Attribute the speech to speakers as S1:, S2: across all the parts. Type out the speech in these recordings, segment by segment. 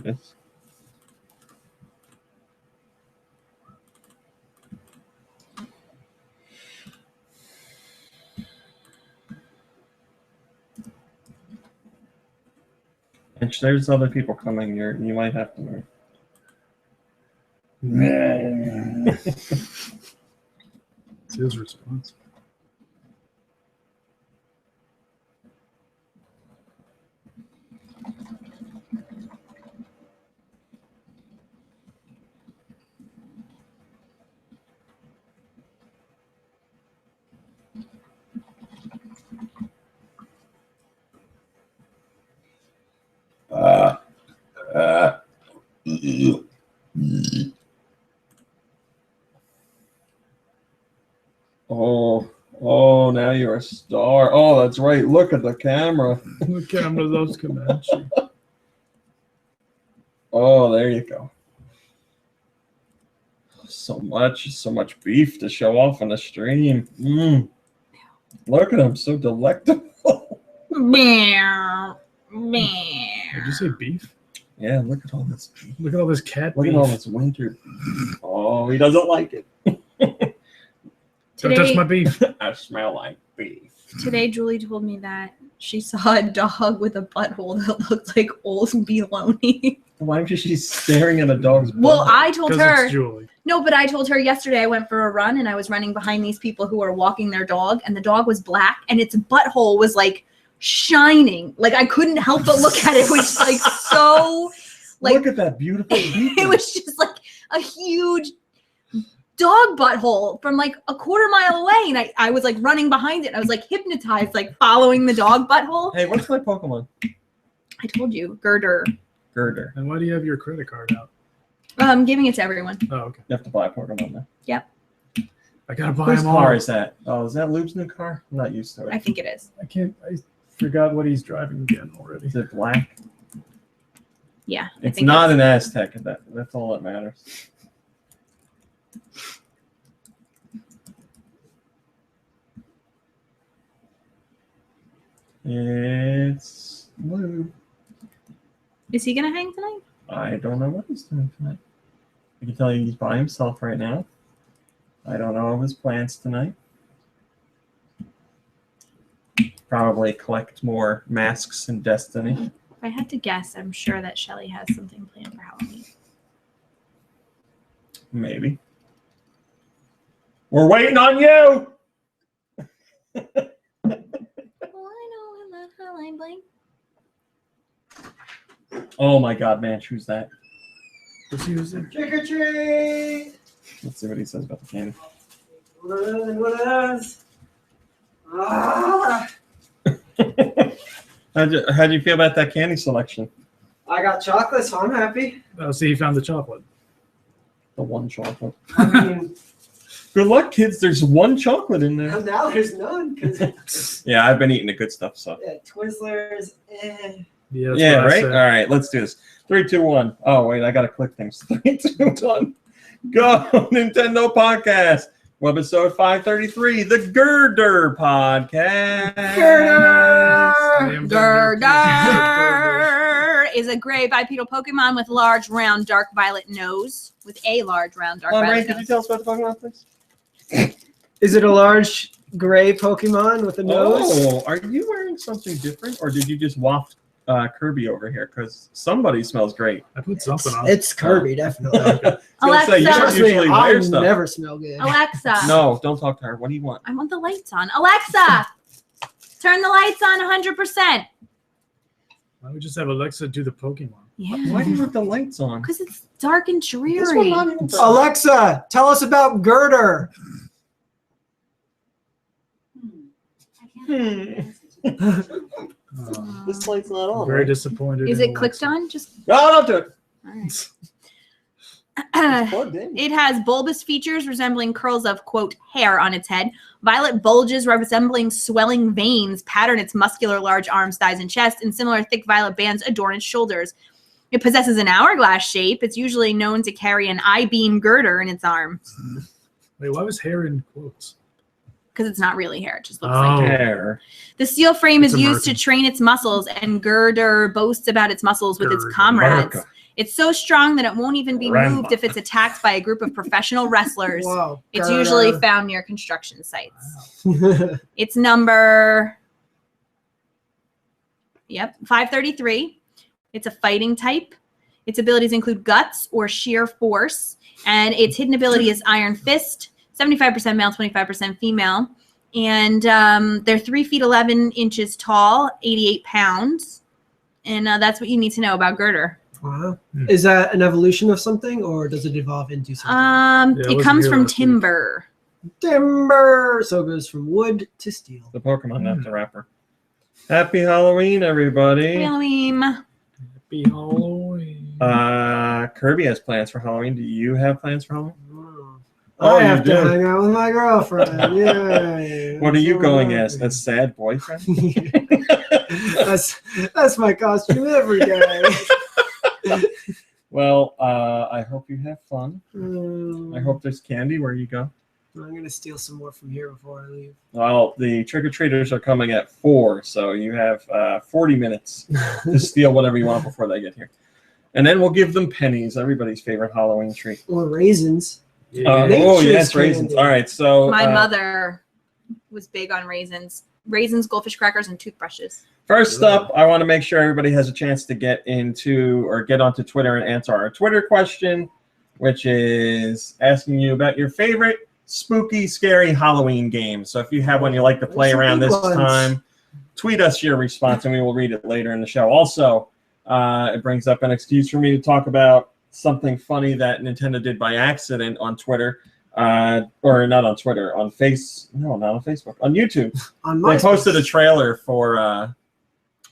S1: There it is. And there's other people coming here. You might have to move.
S2: It's his response.
S1: Oh, now you're a star. Oh, that's right. Look at the camera.
S2: The camera loves Comanche.
S1: Oh, there you go. So much beef to show off on the stream. Look at him, so delectable.
S2: Did you say beef?
S1: Yeah, look at all this beef.
S2: Look at all this cat
S1: Look
S2: beef.
S1: at all this winter beef. Oh, he doesn't like it.
S2: Don't touch my beef.
S1: I smell like beef.
S3: Today, Julie told me that she saw a dog with a butthole that looked like old bologna.
S1: Why is she staring at a dog's butt?
S3: Well, I told her.
S2: It's Julie.
S3: No, but I told her yesterday I went for a run and I was running behind these people who were walking their dog, and the dog was black and its butthole was like shining. Like I couldn't help but look at it. It was like so like
S1: look at that beautiful beef.
S3: it was just like a huge dog butthole from like a quarter mile away, and I was like running behind it. I was like hypnotized, like following the dog butthole.
S1: Hey, what's my Pokemon?
S3: I told you, Gurdurr.
S1: Gurdurr.
S2: And why do you have your credit card out?
S3: I'm giving it to everyone.
S2: Oh, okay.
S1: You have to buy a Pokemon now.
S3: Yep.
S2: I gotta buy
S1: Whose
S2: them all.
S1: car is that? Oh, is that Lube's new car? I'm not used to it.
S3: I think it is.
S2: I forgot what he's driving again already.
S1: Is it black?
S3: Yeah.
S1: It's not an Aztec. That's all that matters. It's Lube.
S3: Is he gonna hang tonight?
S1: I don't know what he's doing tonight. I can tell you he's by himself right now. I don't know of his plans tonight. Probably collect more masks in Destiny.
S3: If I had to guess, I'm sure that Shelly has something planned for Halloween.
S1: Maybe. We're waiting on you!
S3: Well, I know I'm not Halloween bling.
S1: Oh my god, man, who's that?
S2: What's he using?
S4: Trick or treat!
S1: Let's see what he says about the candy.
S4: What is? Ah!
S1: How'd you feel about that candy selection?
S4: I got chocolate, so I'm happy.
S2: Oh, see, he found the chocolate.
S1: The one chocolate.
S4: I mean,
S1: Good luck, kids. There's one chocolate in there.
S4: now there's none. Cause,
S1: Yeah, I've been eating the good stuff, so.
S4: yeah, Twizzlers, eh.
S2: Yeah, that's
S1: Yeah,
S2: what I
S1: right?
S2: said.
S1: All right, let's do this. 3, 2, 1. Oh, wait, I got to click things. 3, 2, 1. Go, Nintendo Podcast. Webisode 533, the Gurdurr Podcast.
S3: Gurdurr is a gray bipedal Pokemon with large, round, dark violet nose. With a large, round, dark
S1: Ray,
S3: violet
S1: could you
S3: nose.
S1: tell us about the Pokemon, please?
S4: Is it a large gray Pokemon with a nose?
S1: Oh, are you wearing something different, or did you just waft Kirby over here? Because somebody smells great.
S2: I put something on.
S4: It's Kirby, definitely.
S3: Alexa,
S1: you don't
S4: Trust me,
S1: usually
S4: I
S1: wear stuff.
S4: never smell good.
S3: Alexa.
S1: No, don't talk to her. What do you want?
S3: I want the lights on. Alexa, turn the lights on 100%.
S2: Why don't we just have Alexa do the Pokemon?
S3: Yeah.
S1: Why do you want the lights on?
S3: Because it's dark and
S1: This one
S3: dreary.
S1: not even
S4: Alexa, tell us about Gurdurr.
S1: This light's not on.
S2: Very
S1: right?
S2: disappointed.
S3: Is
S2: in
S3: it clicked
S2: Alexa.
S3: on? Just
S1: No, don't do it.
S3: all right.
S1: It's plugged in.
S3: It has bulbous features resembling curls of, quote, hair on its head. Violet bulges resembling swelling veins pattern its muscular large arms, thighs, and chest, and similar thick violet bands adorn its shoulders. It possesses an hourglass shape. It's usually known to carry an I-beam Gurdurr in its arm.
S2: Wait, why was hair in quotes?
S3: Because it's not really hair. It just looks
S2: Oh.
S3: like hair.
S1: Hair.
S3: The steel frame
S2: It's
S3: is used to
S2: American.
S3: train its muscles, and Gurdurr boasts about its muscles with its
S2: Gurdurr.
S3: comrades.
S1: America.
S3: It's so strong that it won't even be
S1: Grandma.
S3: moved if it's attacked by a group of professional wrestlers.
S4: Wow.
S3: It's usually found near construction sites. It's number 533. It's a fighting type. Its abilities include guts or sheer force, and its hidden ability is Iron Fist. 75% male, 25% female, and they're 3 feet 11 inches tall, 88 pounds, and that's what you need to know about Gurdurr.
S4: Wow. Is that an evolution of something, or does it evolve into something?
S3: It comes from timber.
S4: Timber. So it goes from wood to steel.
S1: The Pokemon, not the rapper. Happy Halloween, everybody.
S3: Happy Halloween.
S2: Happy Halloween.
S1: Kirby has plans for Halloween. Do you have plans for Halloween?
S4: I have to hang out with my girlfriend. Yay.
S1: What are you going as? A sad boyfriend?
S4: that's my costume every day.
S1: Well, I hope you have fun. I hope there's candy where you go.
S4: I'm going to steal some more from here before I leave.
S1: Well, the trick-or-treaters are coming at 4, so you have 40 minutes to steal whatever you want before they get here. And then we'll give them pennies, everybody's favorite Halloween treat.
S4: Or raisins.
S1: Yes, raisins. All right, so...
S3: My mother was big on raisins. Raisins, goldfish crackers, and toothbrushes.
S1: First up, I want to make sure everybody has a chance to get onto Twitter and answer our Twitter question, which is asking you about your favorite spooky, scary Halloween game. So if you have one you like to play around this time, tweet us your response and we will read it later in the show. Also, it brings up an excuse for me to talk about something funny that Nintendo did by accident on Twitter. Or not on Twitter, not on Facebook, on YouTube. They posted a trailer for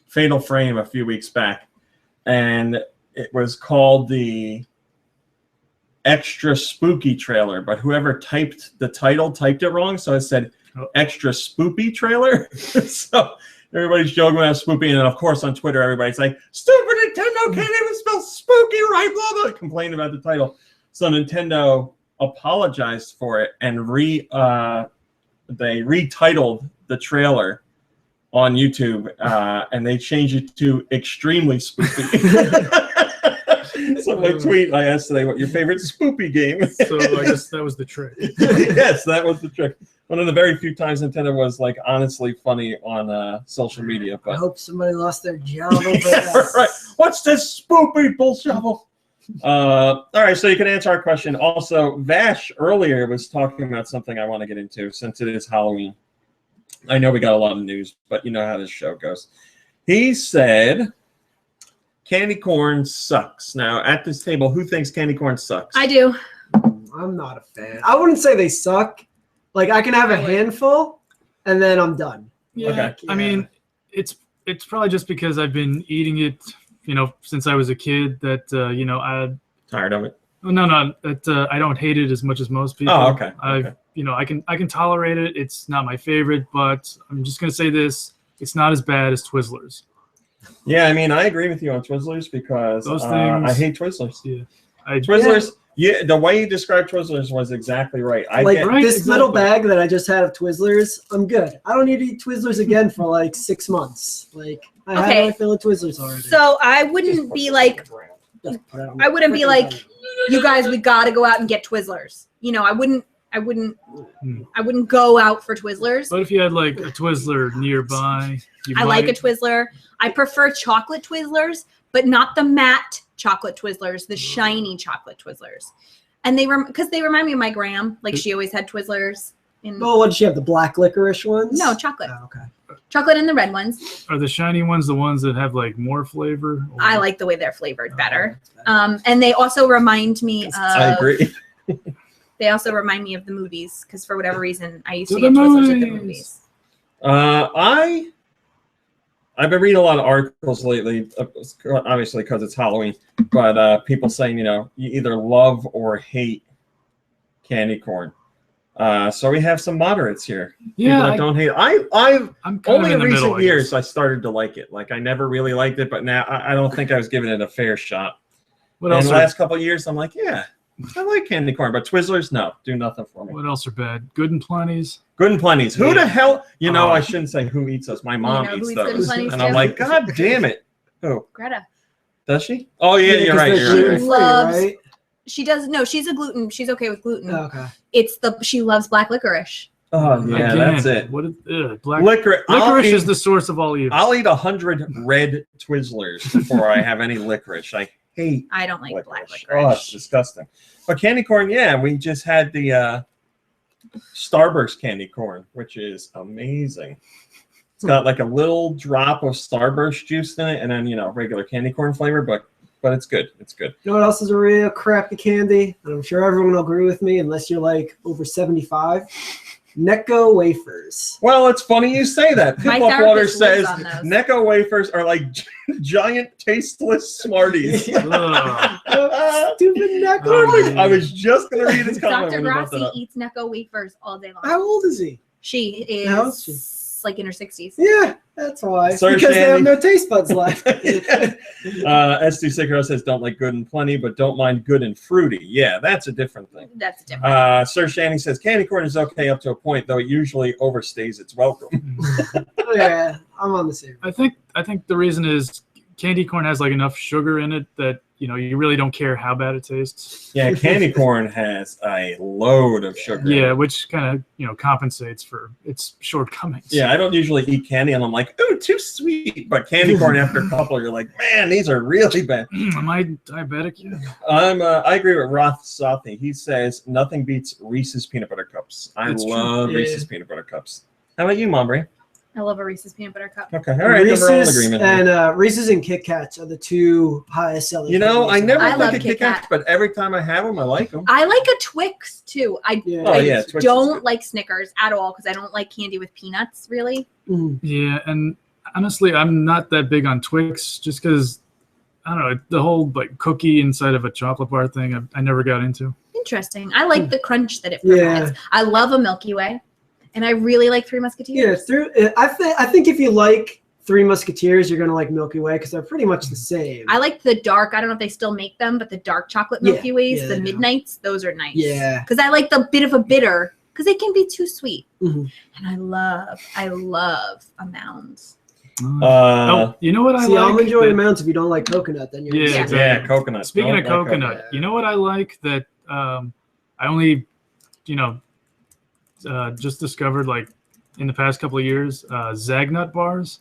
S1: Fatal Frame a few weeks back, and it was called the Extra Spooky Trailer, but whoever typed the title typed it wrong, so it said Extra Spoopy Trailer. So everybody's joking about spoopy, and then of course on Twitter everybody's like, "Stupid Nintendo can't even spell spooky right," blah blah, complaining about the title. So Nintendo apologized for it and they retitled the trailer on YouTube, and they changed it to Extremely Spooky. So my tweet, I asked today what your favorite spoopy game is.
S2: So I guess that was the trick.
S1: Yes, that was the trick. One of the very few times Nintendo was like honestly funny on social media. But
S4: I hope somebody lost their job over
S1: yeah,
S4: that.
S1: right. What's this spoopy bull shovel? All right, so you can answer our question. Also, Vash earlier was talking about something I want to get into since it is Halloween. I know we got a lot of news, but you know how this show goes. He said candy corn sucks. Now, at this table, who thinks candy corn sucks?
S3: I do.
S4: I'm not a fan. I wouldn't say they suck. Like, I can have a handful, and then I'm done.
S2: Yeah,
S1: Okay.
S2: I mean, it's probably just because I've been eating it, since I was a kid. That I
S1: Tired of it?
S2: no, that I don't hate it as much as most people.
S1: Oh, okay.
S2: I can tolerate it. It's not my favorite, but I'm just gonna say this: it's not as bad as Twizzlers.
S1: Yeah, I mean, I agree with you on Twizzlers because
S2: Those
S1: I
S2: things-
S1: hate Twizzlers.
S2: Yeah,
S1: Twizzlers, yeah, the way you described Twizzlers was exactly right.
S4: This little bag that I just had of Twizzlers, I'm good. I don't need to eat Twizzlers again for like 6 months. Like, I had my fill of Twizzlers already.
S3: So I wouldn't be like, you guys, we got to go out and get Twizzlers. I wouldn't go out for Twizzlers.
S2: But if you had like a Twizzler nearby,
S3: like a Twizzler. I prefer chocolate Twizzlers, but not the matte chocolate Twizzlers, the shiny chocolate Twizzlers. And because they remind me of my Gram. Like, she always had Twizzlers.
S4: What did she have? The black licorice ones?
S3: No, chocolate.
S4: Oh, okay.
S3: Chocolate and the red ones.
S2: Are the shiny ones the ones that have like more flavor? Or?
S3: I like the way they're flavored better. And they also remind me of...
S1: I agree.
S3: They also remind me of the movies, because for whatever reason, I used to get Twizzlers at the movies.
S1: I've been reading a lot of articles lately, obviously because it's Halloween, but people saying, you either love or hate candy corn. So we have some moderates here.
S2: Yeah,
S1: people that don't hate it.
S2: I'm kind
S1: only
S2: of in the
S1: recent
S2: middle,
S1: years I started to like it. Like, I never really liked it, but now I don't think I was giving it a fair shot. In the last couple of years, I'm like, yeah, I like candy corn, but Twizzlers, no, do nothing for me.
S2: What else are bad? Good and Plenty's.
S1: Good and Plenty's. Who the hell? I shouldn't say who eats those. My mom eats
S3: Good and
S1: those,
S3: Plenty's
S1: and I'm
S3: too?
S1: like, God damn it! Who?
S3: Greta.
S1: Does she? Oh yeah, you're
S4: 'cause
S1: right.
S4: they're
S1: You're right.
S4: gluten-free,
S3: Loves-
S4: right?
S3: She does. No, she's a gluten. She's okay with gluten.
S4: Okay.
S3: She loves black licorice.
S1: Oh yeah,
S2: Again,
S1: that's it.
S2: What is black
S1: Licorice
S2: is the source of all evil.
S1: I'll eat 100 red Twizzlers before I have any licorice. I hate
S3: I don't like
S1: licorice.
S3: black licorice.
S1: Oh, it's disgusting. But candy corn, yeah, we just had the Starburst candy corn, which is amazing. It's got like a little drop of Starburst juice in it, and then regular candy corn flavor, but it's good. It's good.
S4: You know what else is a real crappy candy? And I'm sure everyone will agree with me, unless you're like over 75. Necco wafers.
S1: Well, it's funny you say that.
S3: My
S1: Pip Up Water
S3: therapist lives
S1: says
S3: on those.
S1: Necco wafers are like giant tasteless Smarties.
S2: Ugh.
S4: Stupid Necco.
S2: Oh,
S1: I was just gonna read his comment.
S3: Dr.
S1: when he brought that
S3: Grassi
S1: up.
S3: eats Necco wafers all day long.
S4: How old is he?
S3: She
S4: How old is
S3: is like in her 60s.
S4: Yeah, that's why.
S1: Sorry,
S4: because they have
S1: Shandy.
S4: no taste buds left.
S1: S2 Sickero says don't like good and plenty, but don't mind good and fruity. Yeah, that's a different thing.
S3: That's different.
S1: Sir Shanny says candy corn is okay up to a point, though it usually overstays its welcome.
S4: Yeah, I'm on the same.
S2: I think the reason is candy corn has like enough sugar in it that you really don't care how bad it tastes.
S1: Yeah, candy corn has a load of sugar.
S2: Yeah, which kind of compensates for its shortcomings.
S1: Yeah, I don't usually eat candy, and I'm like, ooh, too sweet. But candy corn, after a couple, you're like, man, these are really bad.
S2: Am I diabetic? Yeah.
S1: I agree with Roth Sothi. He says nothing beats Reese's peanut butter cups. I
S2: That's true.
S1: love
S4: Yeah.
S1: Reese's peanut butter cups. How about you, Mombri?
S3: I love a Reese's peanut butter cup.
S1: Okay, all right, then we're all in agreement.
S4: and Reese's and Kit Kats are the two highest selling.
S1: I never
S3: I
S1: think
S3: love
S1: of
S3: Kit
S1: Kit Kats,
S3: Kat.
S1: but every time I have them, I like them.
S3: I like a Twix too. I
S1: Oh, yeah, Twix is
S3: don't
S1: good.
S3: like Snickers at all because I don't like candy with peanuts really.
S4: Mhm.
S2: Yeah, and honestly, I'm not that big on Twix just because I don't know the whole like cookie inside of a chocolate bar thing. I never got into.
S3: Interesting. I like the crunch that it
S4: Yeah.
S3: provides. I love a Milky Way, and I really like Three
S4: Yeah,
S3: Musketeers.
S4: I think if you like Three Musketeers, you're gonna like Milky Way because they're pretty much the same.
S3: I like the dark. I don't know if they still make them, but the dark chocolate Milky Ways,
S4: yeah,
S3: the
S4: they do.
S3: midnights, those are nice.
S4: Yeah.
S3: Because I like the bit of a bitter because they can be too sweet.
S4: Mhm.
S3: And I love a Mounds.
S2: You know what I
S4: See,
S2: like?
S4: I'm enjoying
S2: that-
S4: amounts. If you don't like coconut, then you're
S2: Yeah,
S3: Yeah.
S2: exactly.
S1: Yeah, coconut.
S2: Speaking
S1: Don't
S2: of
S1: like
S2: coconut, you know what I like that I only, just discovered like in the past couple of years, Zagnut bars.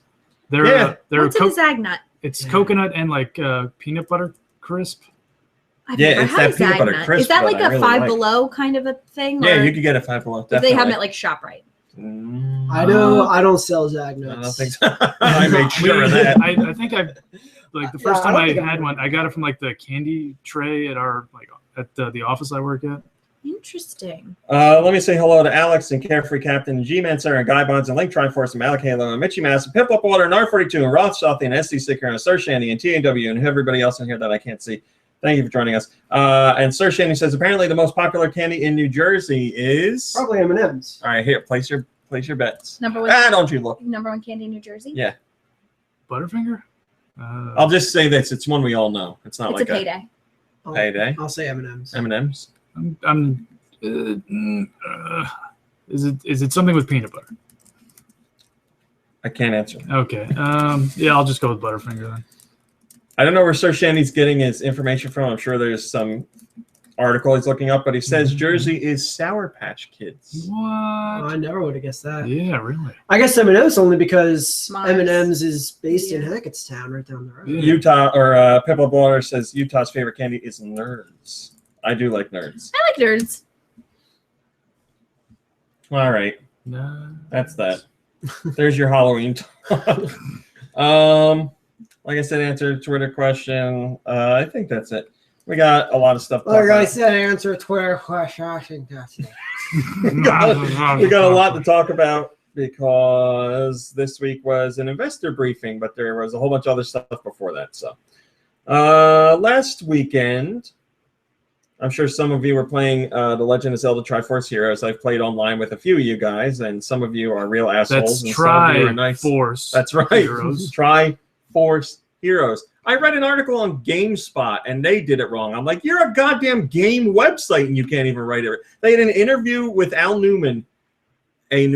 S2: They're
S1: Yeah.
S2: they're
S3: What's in a Zagnut?
S2: it's
S4: Yeah.
S2: coconut and like peanut butter crisp.
S3: I've
S1: Yeah,
S3: never
S1: it's
S3: had
S1: that peanut butter
S3: Zagnut.
S1: crisp
S3: Is that
S1: that
S3: like
S1: I
S3: a
S1: really
S3: Five
S1: like.
S3: Below kind of a thing?
S1: Yeah,
S3: or
S1: you could get a Five Below.
S3: do they have them
S1: definitely.
S3: at like ShopRite?
S4: I don't sell Zagnuts.
S1: I don't think so. I made sure of that.
S2: I think like the first
S4: Yeah, I
S2: time
S4: don't
S2: I
S4: think I've
S2: had
S4: heard
S2: one, I got it from like the candy tray at our the office I work at.
S3: Interesting.
S1: Let me say hello to Alex and Carefree Captain, G-Man, Sarah, and Guy Bonds, and Link Triforce, and Malik Halo, and Mitchy Mass, and Pip Up Water, and R42, and Roth Southy, and SD Sticker, and Sir Shandy, and TAW, and everybody else in here that I can't see. Thank you for joining us. And Sir Shandy says apparently the most popular candy in New Jersey is.
S4: Probably M&M's.
S1: All right, here, place your bets.
S3: Number one
S1: Don't you look?
S3: candy in New Jersey?
S1: Yeah.
S2: Butterfinger?
S1: I'll just say this: it's one we all know. It's not
S3: It's
S1: like
S3: a payday.
S1: payday.
S4: I'll say M&M's.
S1: M&M's.
S2: Is it something with peanut butter?
S1: I can't answer.
S2: Okay. Yeah, I'll just go with Butterfinger then.
S1: I don't know where Sir Shandy's getting his information from. I'm sure there's some article he's looking up, but he says Jersey is Sour Patch Kids.
S2: What?
S4: I never would have guessed that.
S2: Yeah, really.
S4: I guess M&M's only because
S3: Mars.
S4: M&M's is based in
S3: Yeah.
S4: Hackettstown, right down the road.
S2: Yeah.
S1: Utah or Pipple Water says Utah's favorite candy is Nerds. I do like Nerds.
S3: I like nerds.
S1: All right,
S2: No.
S1: that's that. There's your Halloween talk. Like I said, answer Twitter question. I think that's it. We got a lot of stuff. to talk
S4: Like I
S1: about.
S4: said, answer a Twitter question. I think that's it.
S1: we got a lot to talk about because this week was an investor briefing, but there was a whole bunch of other stuff before that. So last weekend, I'm sure some of you were playing The Legend of Zelda Triforce Heroes. I've played online with a few of you guys, and some of you are real assholes.
S2: That's
S1: and some of you are nice.
S2: Triforce.
S1: That's right.
S2: Heroes.
S1: Triforce Heroes. I read an article on GameSpot, and they did it wrong. I'm like, you're a goddamn game website, and you can't even write it. They had an interview with Al Newman, and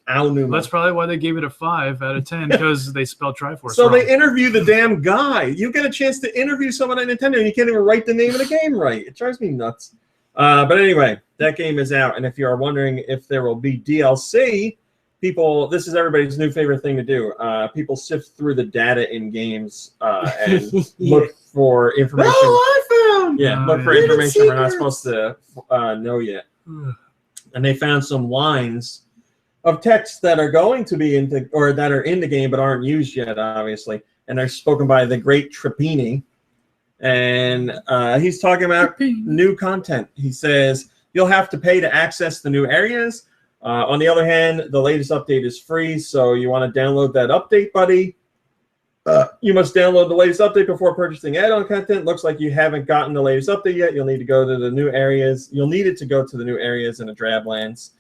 S1: Aonuma.
S2: That's probably why they gave it a 5 out of 10 because they spelled Triforce.
S1: So
S2: wrong.
S1: they interview the damn guy. You get a chance to interview someone at Nintendo, and you can't even write the name of the game right. It drives me nuts. But anyway, that game is out, and if you are wondering if there will be DLC, this is everybody's new favorite thing to do. People sift through the data in games and look for information.
S4: Oh, I found.
S1: Yeah, look for information we're not supposed to know yet. And they found some lines of text that are going to be that are in the game but aren't used yet, obviously. And they're spoken by the great Trapini. And he's talking about new content. He says, you'll have to pay to access the new areas. On the other hand, the latest update is free, so you want to download that update, buddy. You must download the latest update before purchasing add-on content. Looks like you haven't gotten the latest update yet. You'll need to go to the new areas. You'll need it to go to the new areas in the Drablands.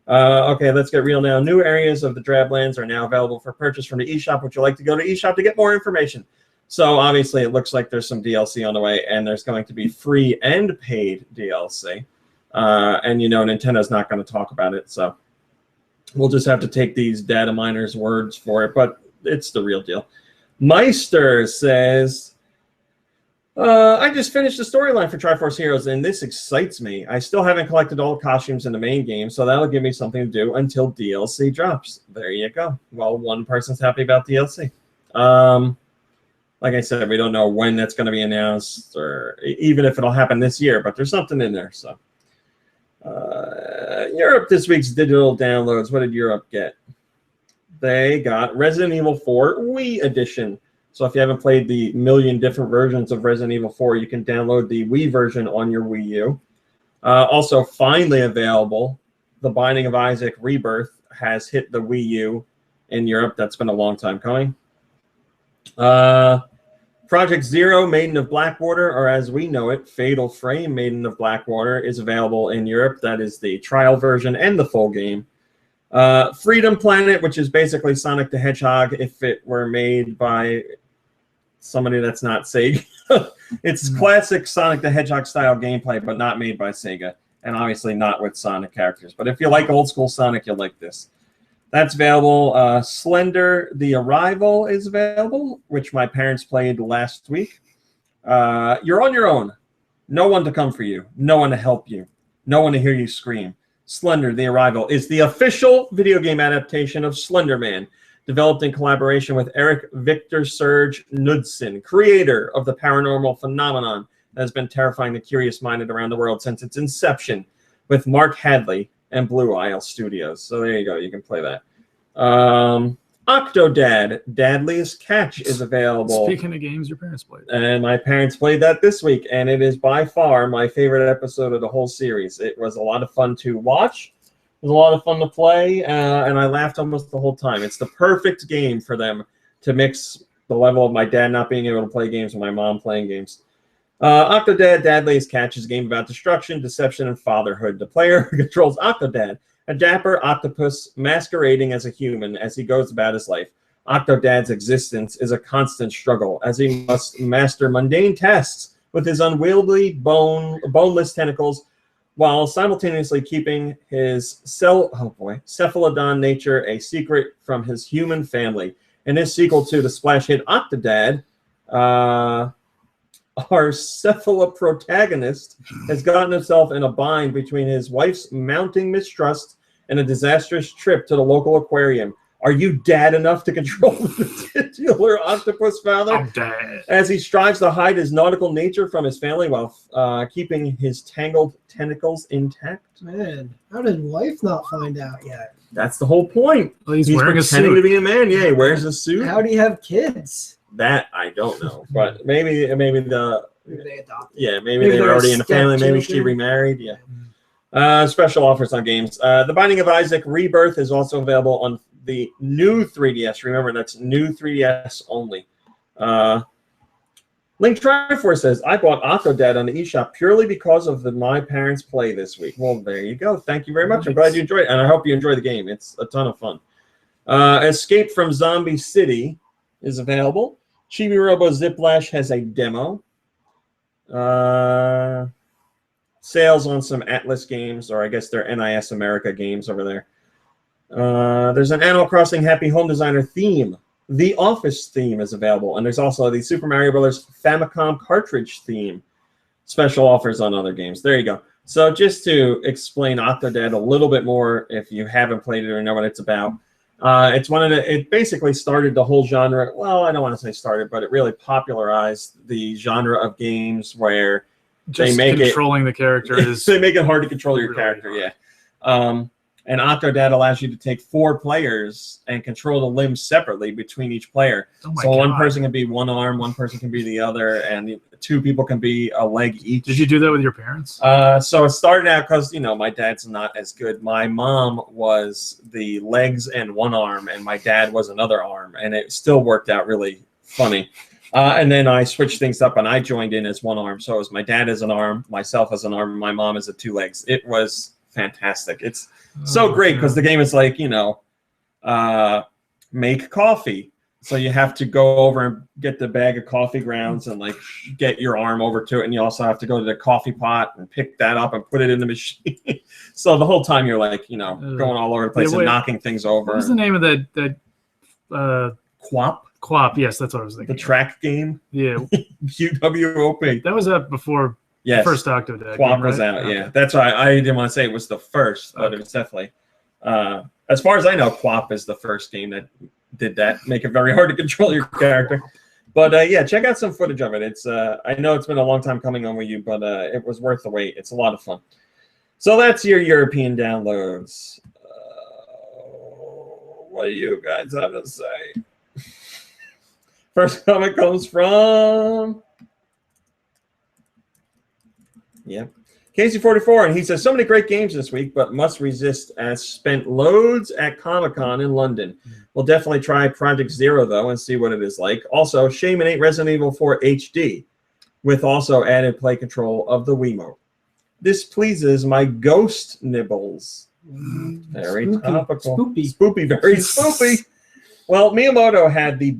S1: Okay, let's get real now. New areas of the Drablands are now available for purchase from the eShop. Would you like to go to eShop to get more information? So obviously, it looks like there's some DLC on the way, and there's going to be free and paid DLC. And Nintendo's not going to talk about it, so we'll just have to take these data miners' words for it. But it's the real deal. Meister says, I just finished the storyline for Triforce Heroes, and this excites me. I still haven't collected all the costumes in the main game, so that'll give me something to do until DLC drops. There you go. Well, one person's happy about DLC. Like I said, we don't know when that's going to be announced, or even if it'll happen this year, but there's something in there. So, Europe this week's digital downloads. What did Europe get? They got Resident Evil 4 Wii Edition. So if you haven't played the million different versions of Resident Evil 4, you can download the Wii version on your Wii U. Also, finally available, The Binding of Isaac Rebirth has hit the Wii U in Europe. That's been a long time coming. Project Zero, Maiden of Blackwater, or as we know it, Fatal Frame, Maiden of Blackwater, is available in Europe. That is the trial version and the full game. Freedom Planet, which is basically Sonic the Hedgehog if it were made by somebody that's not Sega. It's classic Sonic the Hedgehog style gameplay, but not made by Sega, and obviously not with Sonic characters. But if you like old school Sonic, you'll like this. That's available. Slender, The Arrival is available, which my parents played last week. You're on your own. No one to come for you. No one to help you. No one to hear you scream. Slender, The Arrival is the official video game adaptation of Slender Man, developed in collaboration with Eric Victor Serge Knudsen, creator of the paranormal phenomenon that has been terrifying the curious-minded around the world since its inception, with Mark Hadley and Blue Isle Studios. So there you go. You can play that. Octodad, Dadliest Catch is available.
S2: Speaking of games your parents played.
S1: And my parents played that this week, and it is by far my favorite episode of the whole series. It was a lot of fun to watch. It was a lot of fun to play, and I laughed almost the whole time. It's the perfect game for them to mix the level of my dad not being able to play games and my mom playing games. Octodad, Dadliest Catch is a game about destruction, deception, and fatherhood. The player controls Octodad, a dapper octopus masquerading as a human as he goes about his life. Octodad's existence is a constant struggle as he must master mundane tasks with his unwieldy, boneless tentacles while simultaneously keeping his cephalodon nature a secret from his human family. In this sequel to the splash hit Octodad, our cephaloprotagonist has gotten himself in a bind between his wife's mounting mistrust and a disastrous trip to the local aquarium. Are you dad enough to control the titular octopus father?
S2: I'm dad.
S1: As he strives to hide his nautical nature from his family while keeping his tangled tentacles intact.
S4: Man, how did wife not find out yet?
S1: That's the whole point.
S2: Well, he's wearing a
S1: pretending
S2: suit.
S1: to be a man. Yeah, he wears a suit.
S4: How do you have kids?
S1: That I don't know, but maybe
S4: Maybe they adopted.
S1: yeah, maybe they were
S4: they're
S1: already in the family. Maybe she
S4: stepchildren.
S1: remarried. Yeah. Special offers on games. The Binding of Isaac Rebirth is also available on the new 3DS. Remember, that's new 3DS only. Link Triforce says, I bought Octodad on the eShop purely because of my parents' play this week. Well, there you go. Thank you very much. I'm glad you enjoyed it, and I hope you enjoy the game. It's a ton of fun. Escape from Zombie City is available. Chibi Robo Ziplash has a demo. Sales on some Atlas games, or I guess they're NIS America games over there. There's an Animal Crossing Happy Home Designer theme. The Office theme is available, and there's also the Super Mario Bros. Famicom cartridge theme. Special offers on other games. There you go. So just to explain Octodad a little bit more, if you haven't played it or know what it's about, it's it basically started the whole genre. Well, I don't want to say started, but it really popularized the genre of games where
S2: Just controlling the character is
S1: they make it hard to control your
S2: really
S1: character.
S2: hard.
S1: Yeah. And Octodad allows you to take 4 players and control the limbs separately between each player.
S2: Oh my
S1: So
S2: God.
S1: one person can be one arm, one person can be the other, and 2 people can be a leg each.
S2: Did you do that with your parents?
S1: So it started out because, my dad's not as good. My mom was the legs and one arm, and my dad was another arm, and it still worked out really funny. And then I switched things up, and I joined in as one arm. So it was my dad as an arm, myself as an arm, and my mom as a 2 legs. It was fantastic. It's so great because the game is like, make coffee. So you have to go over and get the bag of coffee grounds and like get your arm over to it. And you also have to go to the coffee pot and pick that up and put it in the machine. So the whole time you're like, going all over the place and knocking things over.
S2: What was the name of that
S1: Quap?
S2: Quap, yes, that's what I was thinking.
S1: The track game?
S2: Yeah.
S1: QWOP.
S2: That was up before
S1: Yes.
S2: the first Octodad.
S1: Quap was out,
S2: Okay.
S1: yeah. That's why I didn't want to say it was the first, but it was definitely. As far as I know, Quap is the first game that did that. Make it very hard to control your character. But yeah, check out some footage of it. It's I know it's been a long time coming on Wii U, but it was worth the wait. It's a lot of fun. So that's your European downloads. What do you guys have to say? First comment comes from Casey44, and he says, so many great games this week, but must resist as spent loads at Comic-Con in London. We'll definitely try Project Zero, though, and see what it is like. Also, shame it ain't Resident Evil 4 HD, with also added play control of the Wiimote. This pleases my ghost nibbles. Very
S4: Spooky.
S1: topical.
S4: Spoopy.
S1: Spoopy, very spoopy. Well, Miyamoto had the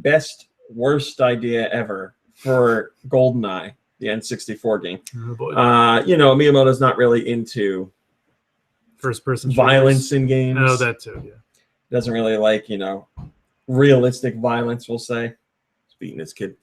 S1: worst idea ever for GoldenEye, the N64 game.
S2: Oh, boy.
S1: Miyamoto's not really into
S2: First-person
S1: violence in games.
S2: Oh, that too, yeah.
S1: Doesn't really like, realistic violence, we'll say. Beating this kid.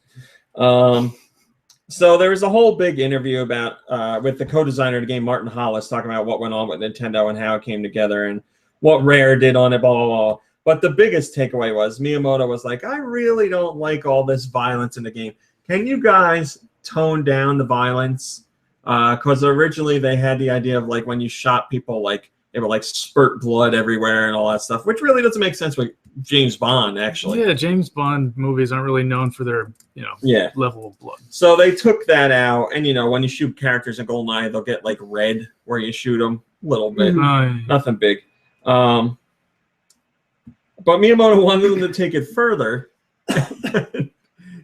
S1: So there was a whole big interview about with the co-designer of the game, Martin Hollis, talking about what went on with Nintendo and how it came together and what Rare did on it, blah, blah, blah. But the biggest takeaway was Miyamoto was like, I really don't like all this violence in the game. Can you guys tone down the violence? Because originally they had the idea of like when you shot people, like it would like spurt blood everywhere and all that stuff, which really doesn't make sense with James Bond, actually.
S2: Yeah, James Bond movies aren't really known for their, level of blood.
S1: So they took that out, and when you shoot characters in GoldenEye, they'll get like red where you shoot them a little bit, nothing big. But Miyamoto wanted them to take it further.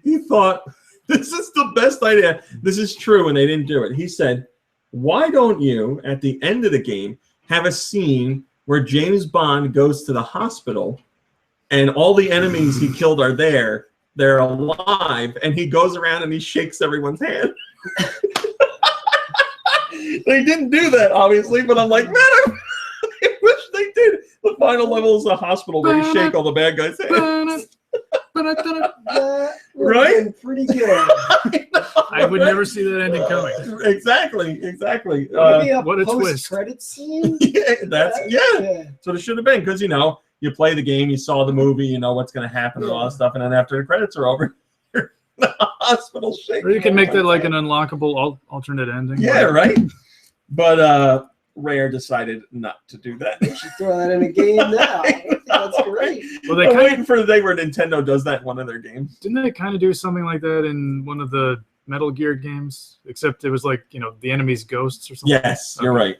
S1: He thought, this is the best idea. This is true, and they didn't do it. He said, why don't you, at the end of the game, have a scene where James Bond goes to the hospital and all the enemies he killed are there. They're alive, and he goes around and he shakes everyone's hand. They didn't do that, obviously, but I'm like, man, I wish they did. The final level is a hospital where you shake all the bad guys' hands.
S4: That
S1: Right?
S4: pretty good.
S2: I would never see that ending coming.
S1: Exactly.
S4: Maybe a
S2: what a twist.
S4: post-credit scene?
S1: That's what it should have been, because you play the game, you saw the movie, you know what's going to happen and all that stuff, and then after the credits are over, you're in the hospital shaking.
S2: Or you can make that like an unlockable alternate ending.
S1: Yeah, right. But Rare decided not to do that.
S4: You should throw that in a game now. I think that's great.
S2: Well,
S1: I'm waiting for the day where Nintendo does that in one of their games.
S2: Didn't they kind of do something like that in one of the Metal Gear games? Except it was like, the enemy's ghosts or something.
S1: Yes, you're right.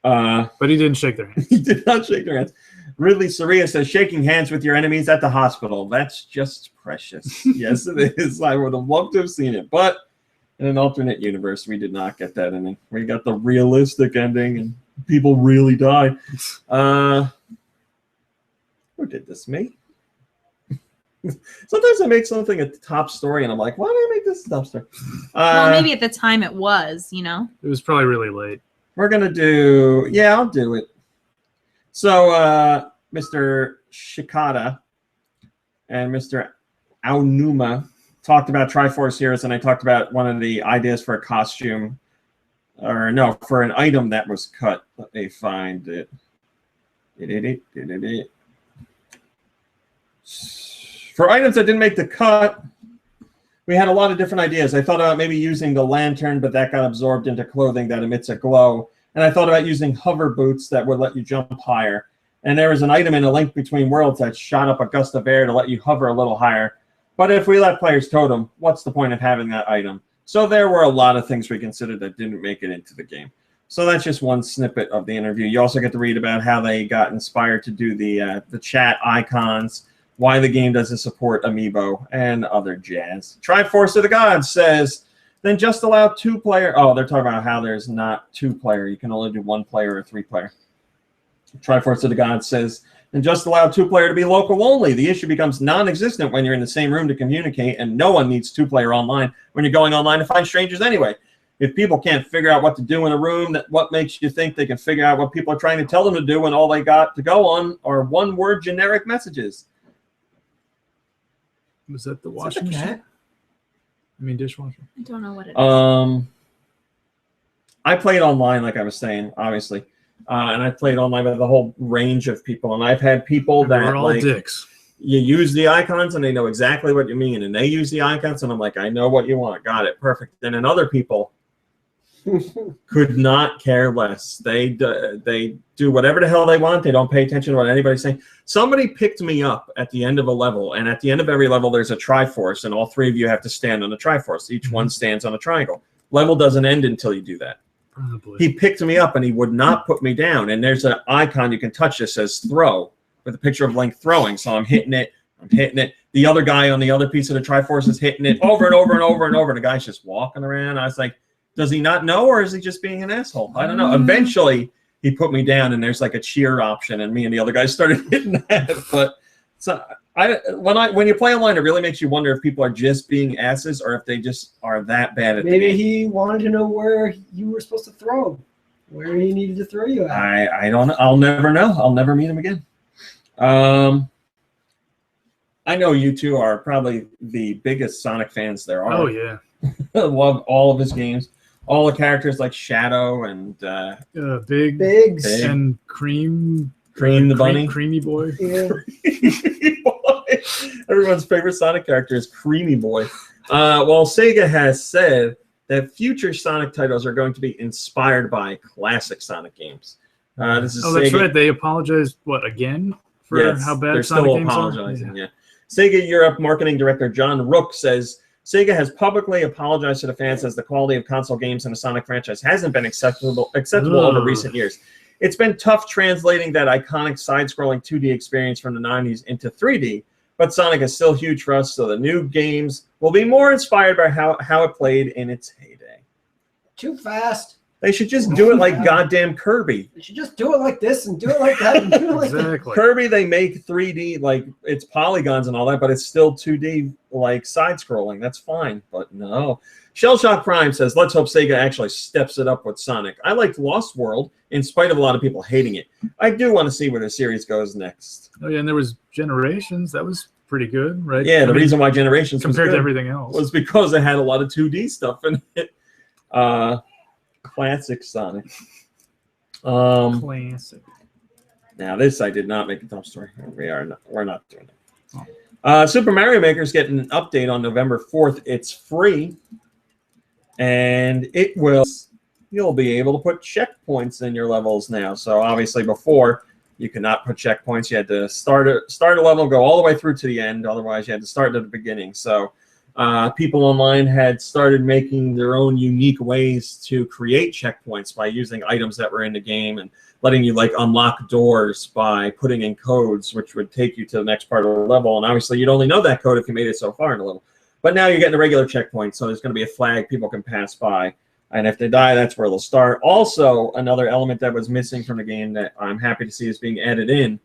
S2: But he didn't shake their hands.
S1: He did not shake their hands. Ridley Soria says, shaking hands with your enemies at the hospital. That's just precious. Yes, it is. I would have loved to have seen it. But in an alternate universe, we did not get that ending. We got the realistic ending, and people really died. Who did this? Me? Sometimes I make something a top story, and I'm like, why did I make this a top story?
S3: Well, maybe at the time it was,
S2: It was probably really late.
S1: We're going to do... Yeah, I'll do it. So, Mr. Shikata and Mr. Aonuma talked about Triforce Heroes, and I talked about one of the ideas for a costume, or no, for an item that was cut. Let me find it. For items that didn't make the cut, we had a lot of different ideas. I thought about maybe using the lantern, but that got absorbed into clothing that emits a glow. And I thought about using hover boots that would let you jump higher. And there was an item in A Link Between Worlds that shot up a gust of air to let you hover a little higher. But if we let players totem, what's the point of having that item? So there were a lot of things we considered that didn't make it into the game. So that's just one snippet of the interview. You also get to read about how they got inspired to do the chat icons, why the game doesn't support Amiibo, and other jazz. Triforce of the Gods says, then just allow 2-player. Oh, they're talking about how there's not 2-player. You can only do 1-player or 3-player. Triforce of the Gods says, and just allow 2-player to be local only. The issue becomes non-existent when you're in the same room to communicate, and no one needs 2-player online when you're going online to find strangers anyway. If people can't figure out what to do in a room, what makes you think they can figure out what people are trying to tell them to do when all they got to go on are one-word generic messages?
S2: Was that the washing machine? I mean, dishwasher.
S3: I don't know what it is.
S1: I played online, like I was saying, obviously. And I played online with a whole range of people. And I've had people that
S2: we're all
S1: like,
S2: dicks.
S1: You use the icons and they know exactly what you mean. And they use the icons and I'm like, I know what you want. Got it. Perfect. And then other people could not care less. They do whatever the hell they want. They don't pay attention to what anybody's saying. Somebody picked me up at the end of a level. And at the end of every level, there's a Triforce. And all 3 of you have to stand on a Triforce. Each one stands on a triangle. Level doesn't end until you do that.
S2: Probably.
S1: He picked me up and he would not put me down. And there's an icon you can touch that says throw with a picture of Link throwing. So I'm hitting it. I'm hitting it. The other guy on the other piece of the Triforce is hitting it over and over and over and over. The guy's just walking around. I was like, does he not know or is he just being an asshole? I don't know. Eventually, he put me down and there's like a cheer option and me and the other guys started hitting that. But so when you play online, it really makes you wonder if people are just being asses or if they just are that bad at the game.
S4: Maybe he wanted to know where you were supposed to throw him, where he needed to throw you at.
S1: I don't know. I'll never know. I'll never meet him again. I know you two are probably the biggest Sonic fans there are.
S2: Oh, yeah.
S1: I love all of his games. All the characters like Shadow and
S4: Biggs
S2: and Cream
S1: the Bunny.
S2: Creamy Boy.
S4: Yeah.
S1: Creamy Boy. Everyone's favorite Sonic character is Creamy Boy. Well, Sega has said that future Sonic titles are going to be inspired by classic Sonic games. This is
S2: that's
S1: Sega.
S2: right. They apologized, again? For how bad
S1: they're
S2: Sonic
S1: still
S2: games
S1: apologizing,
S2: are?
S1: yeah. Sega Europe marketing director John Rook says, Sega has publicly apologized to the fans as the quality of console games in the Sonic franchise hasn't been acceptable over recent years. It's been tough translating that iconic side-scrolling 2D experience from the 90s into 3D, but Sonic is still huge for us, so the new games will be more inspired by how it played in its heyday.
S4: Too fast.
S1: They should just do it like goddamn Kirby.
S4: They should just do it like this and do it like that and do it like that.
S2: Exactly.
S1: Kirby, they make 3D, like it's polygons and all that, but it's still 2D, like side-scrolling. That's fine, but no. Shellshock Prime says, let's hope Sega actually steps it up with Sonic. I liked Lost World, in spite of a lot of people hating it. I do want to see where the series goes next.
S2: Oh, yeah, and there was Generations. That was pretty good, right?
S1: Yeah, the reason why Generations
S2: compared
S1: was good
S2: to everything else
S1: was because it had a lot of 2D stuff in it. Classic Sonic.
S2: Classic.
S1: Now this I did not make a top story. We're not doing it. Super Mario Maker is getting an update on November 4th. It's free, and you'll be able to put checkpoints in your levels now. So obviously before you could not put checkpoints. You had to start a level, go all the way through to the end. Otherwise you had to start at the beginning. So people online had started making their own unique ways to create checkpoints by using items that were in the game and letting you like unlock doors by putting in codes, which would take you to the next part of the level. And obviously you'd only know that code if you made it so far in the level. But now you're getting a regular checkpoint, so there's going to be a flag people can pass by. And if they die, that's where they'll start. Also, another element that was missing from the game that I'm happy to see is being added in.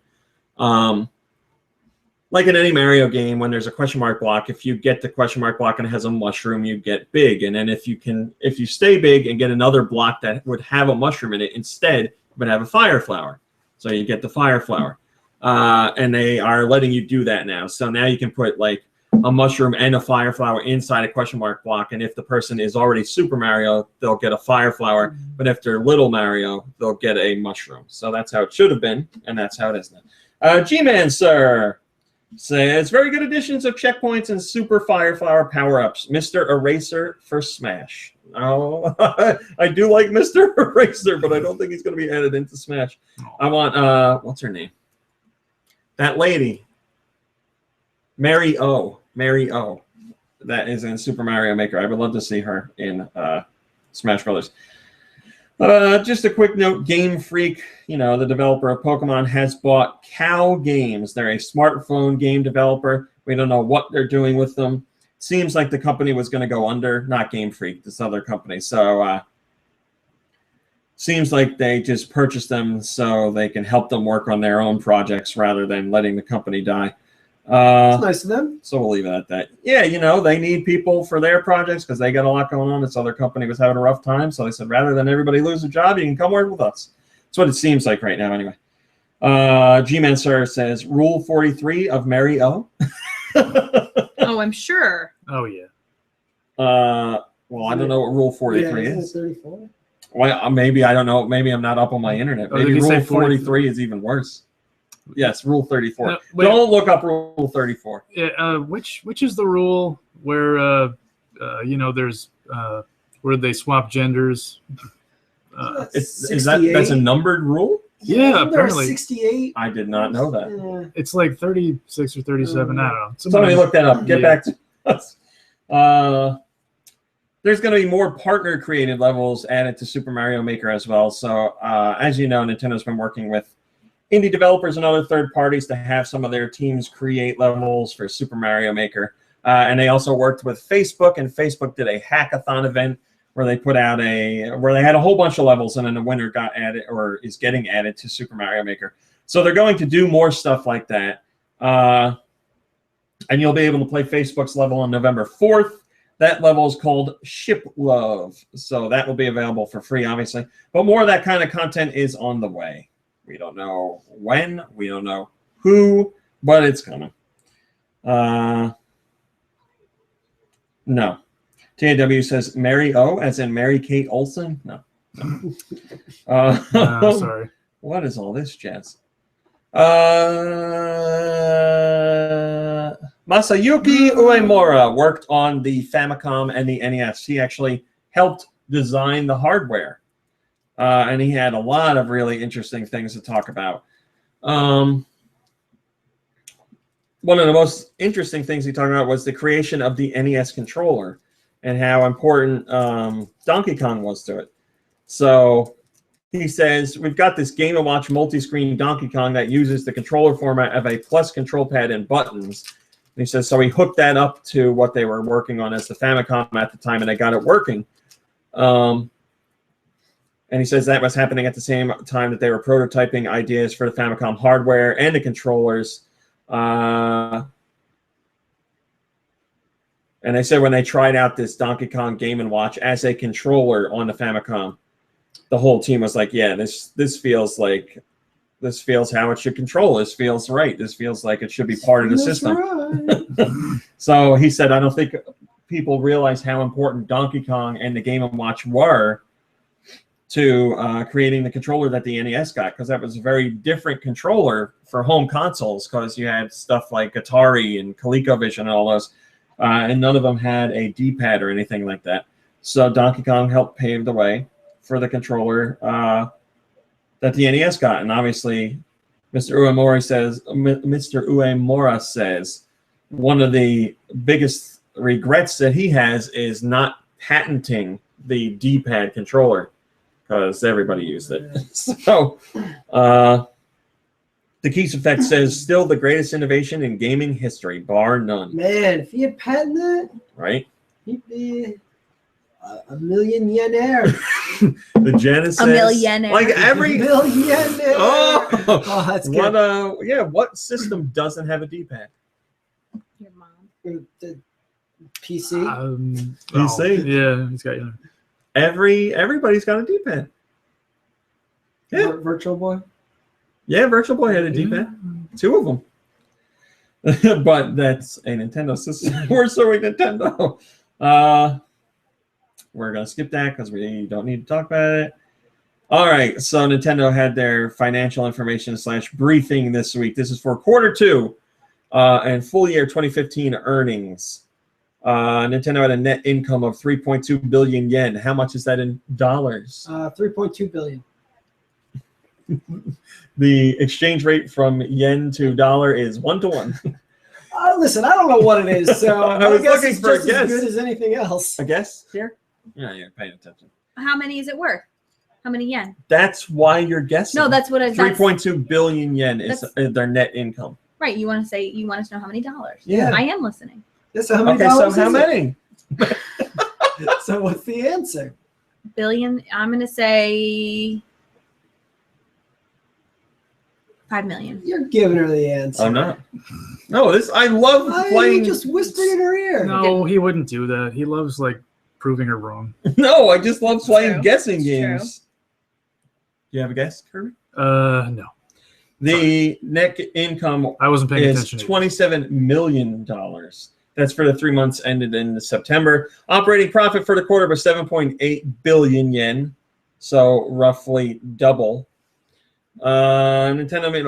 S1: Like in any Mario game, when there's a question mark block, if you get the question mark block and it has a mushroom, you get big. And then if you stay big and get another block that would have a mushroom in it, instead you would have a fire flower. So you get the fire flower. and they are letting you do that now. So now you can put like a mushroom and a fire flower inside a question mark block, and if the person is already Super Mario, they'll get a fire flower, but if they're Little Mario, they'll get a mushroom. So that's how it should have been, and that's how it is now. G-Man Sir says, very good additions of checkpoints and Super Fire Flower power-ups. Mr. Eraser for Smash. Oh, I do like Mr. Eraser, but I don't think he's going to be added into Smash. I want, what's her name? That lady. Mary O. Mary O. That is in Super Mario Maker. I would love to see her in Smash Brothers. Just a quick note, Game Freak, you know, the developer of Pokemon, has bought Cow Games. They're a smartphone game developer. We don't know what they're doing with them. Seems like the company was going to go under, not Game Freak, this other company. So seems like they just purchased them so they can help them work on their own projects rather than letting the company die.
S4: It's nice of them.
S1: So we'll leave it at that. Yeah, you know, they need people for their projects because they got a lot going on. This other company was having a rough time, so they said, rather than everybody lose a job, you can come work with us. That's what it seems like right now, anyway. G-Man Sir says, Rule 43 of Mary O.
S3: Oh, I'm sure.
S2: Oh, yeah.
S1: Well, I don't know what Rule 43 is.
S4: 34?
S1: Well, maybe, I don't know. Maybe I'm not up on my internet.
S2: Oh,
S1: Maybe
S2: did you
S1: Rule
S2: say
S1: 43 is even worse. Yes, Rule 34.
S2: No, wait.
S1: Don't look up Rule 34.
S2: Yeah, which is the rule where you know, there's where they swap genders?
S1: Is that's a numbered rule?
S2: Yeah, apparently.
S4: 68.
S1: I did not know that.
S4: Yeah.
S2: It's like 36 or 37. I don't know.
S1: Somebody look that up. Get
S2: Yeah.
S1: back to us. There's going to be more partner created levels added to Super Mario Maker as well. So as you know, Nintendo's been working with indie developers and other third parties to have some of their teams create levels for Super Mario Maker. And they also worked with Facebook, and Facebook did a hackathon event where they put out where they had a whole bunch of levels, and then the winner got added or is getting added to Super Mario Maker. So they're going to do more stuff like that. And you'll be able to play Facebook's level on November 4th. That level is called Ship Love. So that will be available for free, obviously. But more of that kind of content is on the way. We don't know when, we don't know who, but it's coming. No. TAW says Mary O, as in Mary Kate Olsen? No.
S2: No, sorry.
S1: What is all this, Jess? Masayuki Uemura worked on the Famicom and the NES. He actually helped design the hardware. And he had a lot of really interesting things to talk about. One of the most interesting things he talked about was the creation of the NES controller and how important Donkey Kong was to it. So he says, we've got this Game & Watch multi-screen Donkey Kong that uses the controller format of a plus control pad and buttons. And he says, so he hooked that up to what they were working on as the Famicom at the time, and they got it working. And he says that was happening at the same time that they were prototyping ideas for the Famicom hardware and the controllers. And they said when they tried out this Donkey Kong Game & Watch as a controller on the Famicom, the whole team was like, yeah, this feels how it should control. This feels right. This feels like it should be part of the system. Right. So he said, I don't think people realize how important Donkey Kong and the Game & Watch were to creating the controller that the NES got, because that was a very different controller for home consoles, because you had stuff like Atari and ColecoVision and all those, and none of them had a D-pad or anything like that. So Donkey Kong helped pave the way for the controller that the NES got. And obviously, Mr. Uemura says one of the biggest regrets that he has is not patenting the D-pad controller, because everybody used it. So the Keys Effect says, still the greatest innovation in gaming history, bar none.
S4: Man, if he had patented it,
S1: right?
S4: He'd be a millionaire.
S1: The Genesis.
S3: A millionaire.
S1: Like every
S4: millionaire.
S1: Oh,
S4: that's good.
S1: What system doesn't have a D-pad?
S3: Your mom.
S4: The PC.
S1: PC.
S2: Yeah, he's got you.
S1: Everybody's got a D-pad. Yeah.
S4: Virtual Boy.
S1: Yeah, Virtual Boy had a D-pad. 2 of them. But that's a Nintendo system. We're suing Nintendo. We're going to skip that because we don't need to talk about it. All right, so Nintendo had their financial information / briefing this week. This is for Q2 and full year 2015 earnings. Nintendo had a net income of 3.2 billion yen. How much is that in dollars?
S4: 3.2 billion.
S1: The exchange rate from yen to dollar is 1 to 1.
S4: Listen, I don't know what it is, so
S1: I was
S4: guess
S1: looking
S4: it's
S1: for a
S4: just
S1: guess.
S4: as good as anything else.
S1: A guess here? Yeah, you're paying attention.
S3: How many is it worth? How many yen?
S1: That's why you're guessing.
S3: No, that's what I.
S1: 3.2 billion yen is their net income.
S3: Right. You want to know how many dollars?
S1: Yeah.
S3: I am listening.
S4: Yes, so how many
S1: Okay, so
S4: dollars
S1: how
S4: is
S1: many?
S4: it? So what's the answer?
S3: Billion. I'm gonna say 5 million.
S4: You're giving her the answer.
S1: I'm not. No, I love playing.
S4: You just whispered in her ear.
S2: No, he wouldn't do that. He loves like proving her wrong.
S1: No, I just love playing
S3: True.
S1: guessing
S3: It's
S1: games. Do you have a guess, Kirby?
S2: No.
S1: The net income
S2: I wasn't paying
S1: is
S2: attention.
S1: $27 million. That's for the 3 months ended in September. Operating profit for the quarter was 7.8 billion yen, so roughly double. Nintendo made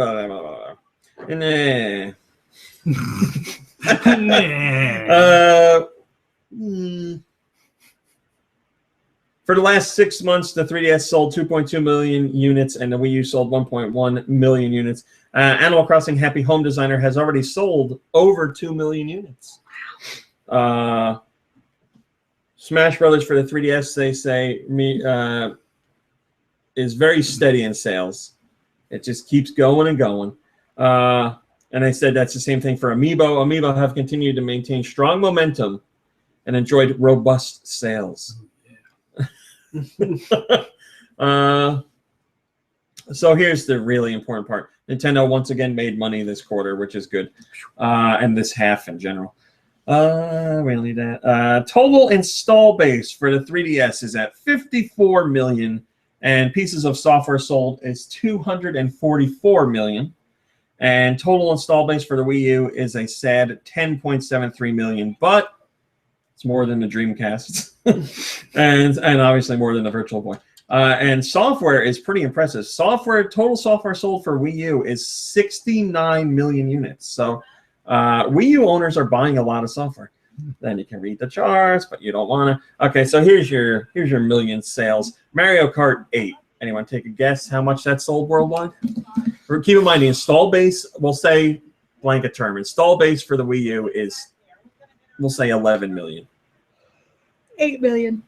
S1: For the last 6 months, the 3DS sold 2.2 million units, and the Wii U sold 1.1 million units. Animal Crossing Happy Home Designer has already sold over 2 million units. Smash Brothers for the 3DS, they say, is very steady in sales. It just keeps going and going. And I said that's the same thing for Amiibo. Amiibo have continued to maintain strong momentum and enjoyed robust sales. So here's the really important part. Nintendo once again made money this quarter, which is good, and this half in general. We don't need that. Total install base for the 3DS is at 54 million, and pieces of software sold is 244 million. And total install base for the Wii U is a sad 10.73 million, but it's more than the Dreamcast, and obviously more than the Virtual Boy. And software is pretty impressive. Total software sold for Wii U is 69 million units. So Wii U owners are buying a lot of software. Then you can read the charts, but you don't want to. Okay, so here's your million sales. Mario Kart 8. Anyone take a guess how much that sold worldwide? Keep in mind the install base. We'll say blanket term. Install base for the Wii U is, we'll say 11 million.
S3: 8 million.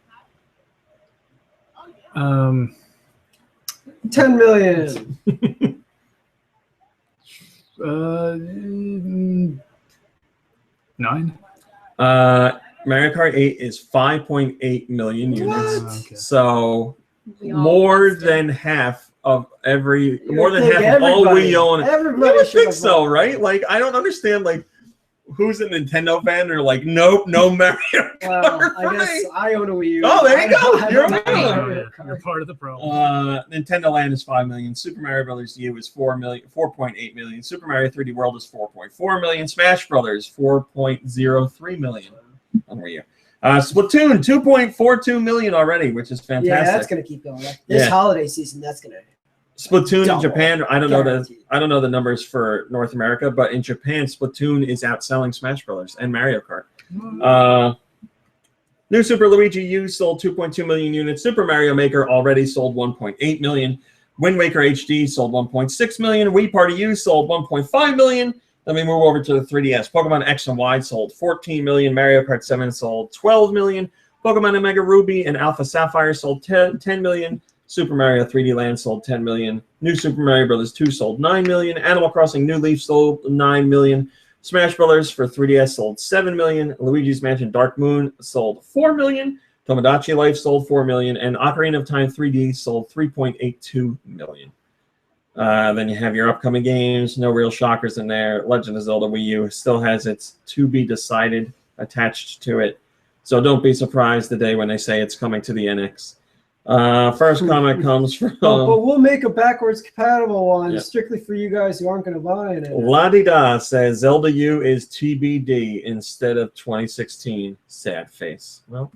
S4: 10 million.
S2: 9.
S1: Mario Kart 8 is 5.8 million units.
S4: What?
S2: Okay.
S1: So
S3: We all
S1: more
S3: guessed it.
S1: than half of
S4: You
S1: more than
S4: think
S1: half of all
S4: everybody-
S1: Wii owners.
S4: Everybody
S1: You would
S4: should
S1: think
S4: have
S1: so,
S4: voted.
S1: right? Like, I don't understand, like, who's a Nintendo fan? They're like, nope, no Mario Kart.
S4: Well, I
S1: for
S4: guess
S1: me.
S4: I own a Wii U.
S1: Oh, there you go.
S4: I
S1: You're
S4: don't
S1: a
S4: own
S1: Wii owner.
S4: Mario
S2: Yeah,
S4: Kart.
S2: you're part of the problem.
S1: Nintendo Land is 5 million. Super Mario Brothers U is 4.8 million. Super Mario 3D World is 4.4 million. Smash Brothers 4.03 million on Wii U. Splatoon 2.42 million already, which is fantastic.
S4: Yeah, that's gonna keep going. This holiday season, that's gonna.
S1: Splatoon in
S4: double.
S1: Japan, I don't know
S4: Guaranteed.
S1: the numbers for North America, but in Japan, Splatoon is outselling Smash Brothers and Mario Kart. New Super Luigi U sold 2.2 million units. Super Mario Maker already sold 1.8 million. Wind Waker HD sold 1.6 million. Wii Party U sold 1.5 million. Let me move over to the 3DS. Pokemon X and Y sold 14 million. Mario Kart 7 sold 12 million. Pokemon Omega Ruby and Alpha Sapphire sold 10 million. Super Mario 3D Land sold 10 million. New Super Mario Bros. 2 sold 9 million. Animal Crossing New Leaf sold 9 million. Smash Brothers for 3DS sold 7 million. Luigi's Mansion Dark Moon sold 4 million. Tomodachi Life sold 4 million. And Ocarina of Time 3D sold 3.82 million. Then you have your upcoming games. No real shockers in there. Legend of Zelda Wii U still has its to be decided attached to it. So don't be surprised the day when they say it's coming to the NX. First comment comes from
S4: but we'll make a backwards compatible one
S1: Yeah.
S4: strictly for you guys who aren't going to buy it.
S1: La-di-da says Zelda U is TBD instead of 2016. Sad face. Well,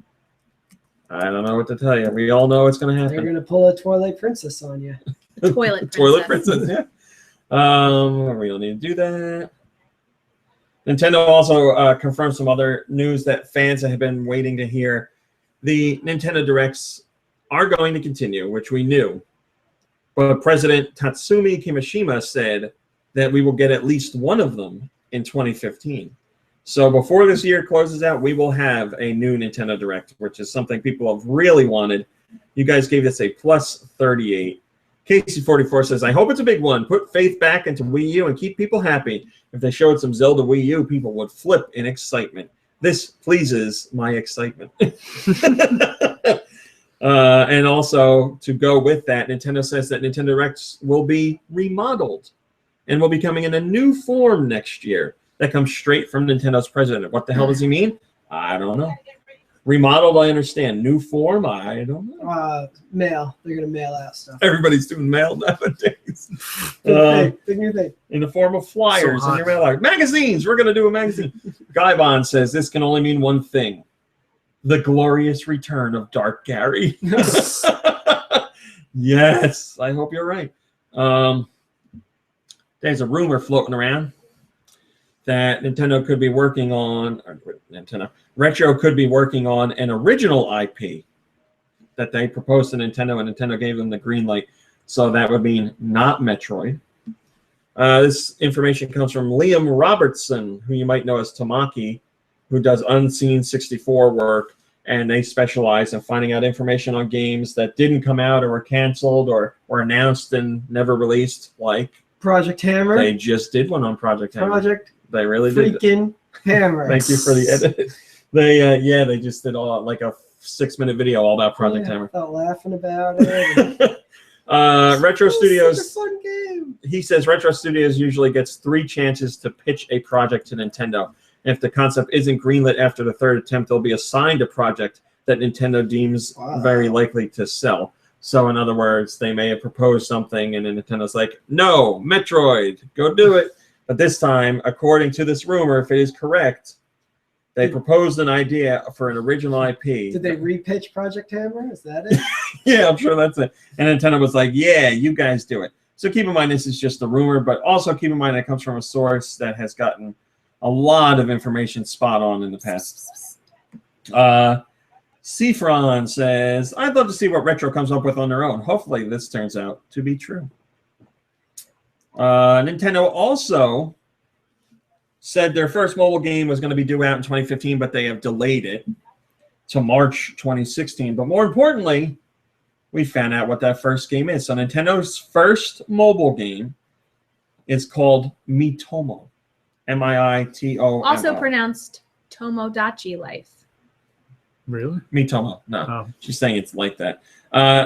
S1: I don't know what to tell you. We all know it's going to
S4: They're
S1: happen.
S4: going to pull a Twilight Princess on you.
S3: Toilet princess.
S1: Toilet princess, yeah. We don't need to do that. Nintendo also confirmed some other news that fans have been waiting to hear. The Nintendo Directs are going to continue, which we knew. But President Tatsumi Kimishima said that we will get at least one of them in 2015. So before this year closes out, we will have a new Nintendo Direct, which is something people have really wanted. You guys gave this a plus 38. Casey44 says, I hope it's a big one. Put faith back into Wii U and keep people happy. If they showed some Zelda Wii U, people would flip in excitement. This pleases my excitement. And also, to go with that, Nintendo says that Nintendo Directs will be remodeled and will be coming in a new form next year that comes straight from Nintendo's president. What the hell does he mean? I don't know. Remodeled, I understand. New form, I don't know.
S4: Mail. They're going to mail out stuff.
S1: Everybody's doing mail nowadays.
S4: Big new thing.
S1: In the form of flyers
S2: So
S1: in your mail. Magazines! We're going to do a magazine. Guybon says this can only mean one thing. The glorious return of Dark Gary. Yes, I hope you're right. There's a rumor floating around that Nintendo could be working on, Retro could be working on an original IP that they proposed to Nintendo, and Nintendo gave them the green light. So that would mean not Metroid. This information comes from Liam Robertson, who you might know as Tamaki, who does Unseen 64 work, and they specialize in finding out information on games that didn't come out or were canceled or were announced and never released, like
S4: Project Hammer.
S1: they just did one on Project Hammer. They really did.
S4: Freaking Hammer.
S1: Thank you for the edit. They just did like a 6-minute video all about Project Hammer.
S4: Felt laughing about it.
S1: Retro Studios.
S4: Such a fun game.
S1: He says Retro Studios usually gets 3 chances to pitch a project to Nintendo. If the concept isn't greenlit after the 3rd attempt, they'll be assigned a project that Nintendo deems very likely to sell. So, in other words, they may have proposed something, and then Nintendo's like, no, Metroid, go do it. But this time, according to this rumor, if it is correct, they proposed an idea for an original IP.
S4: Did they repitch Project Hammer? Is that it?
S1: Yeah, I'm sure that's it. And Nintendo was like, yeah, you guys do it. So keep in mind this is just a rumor, but also keep in mind it comes from a source that has gotten a lot of information spot on in the past. Cifron says, I'd love to see what Retro comes up with on their own. Hopefully this turns out to be true. Nintendo also said their first mobile game was going to be due out in 2015, but they have delayed it to March 2016. But more importantly, we found out what that first game is. So Nintendo's first mobile game is called Miitomo. M-I-I-T-O-M-O.
S3: Also pronounced Tomodachi Life.
S2: Really?
S1: Miitomo. No,
S2: Oh,
S1: she's saying it's like that.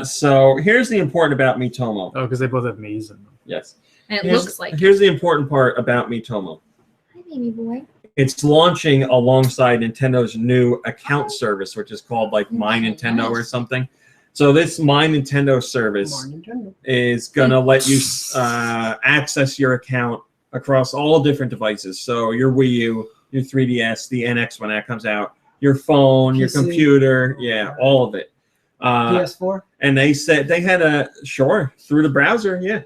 S1: So here's the important about Miitomo.
S2: because they both have Mii's in them.
S1: Yes.
S3: And it looks like
S1: Here's the important part about Miitomo.
S3: Hi, baby boy.
S1: It's launching alongside Nintendo's new account service, which is called like My Nintendo or something. So this My Nintendo service is going to let you access your account across all different devices. So your Wii U, your 3DS, the NX when that comes out, your phone, your
S4: PC.
S1: computer, yeah, all of it.
S4: PS4?
S1: And they said they had through the browser, yeah.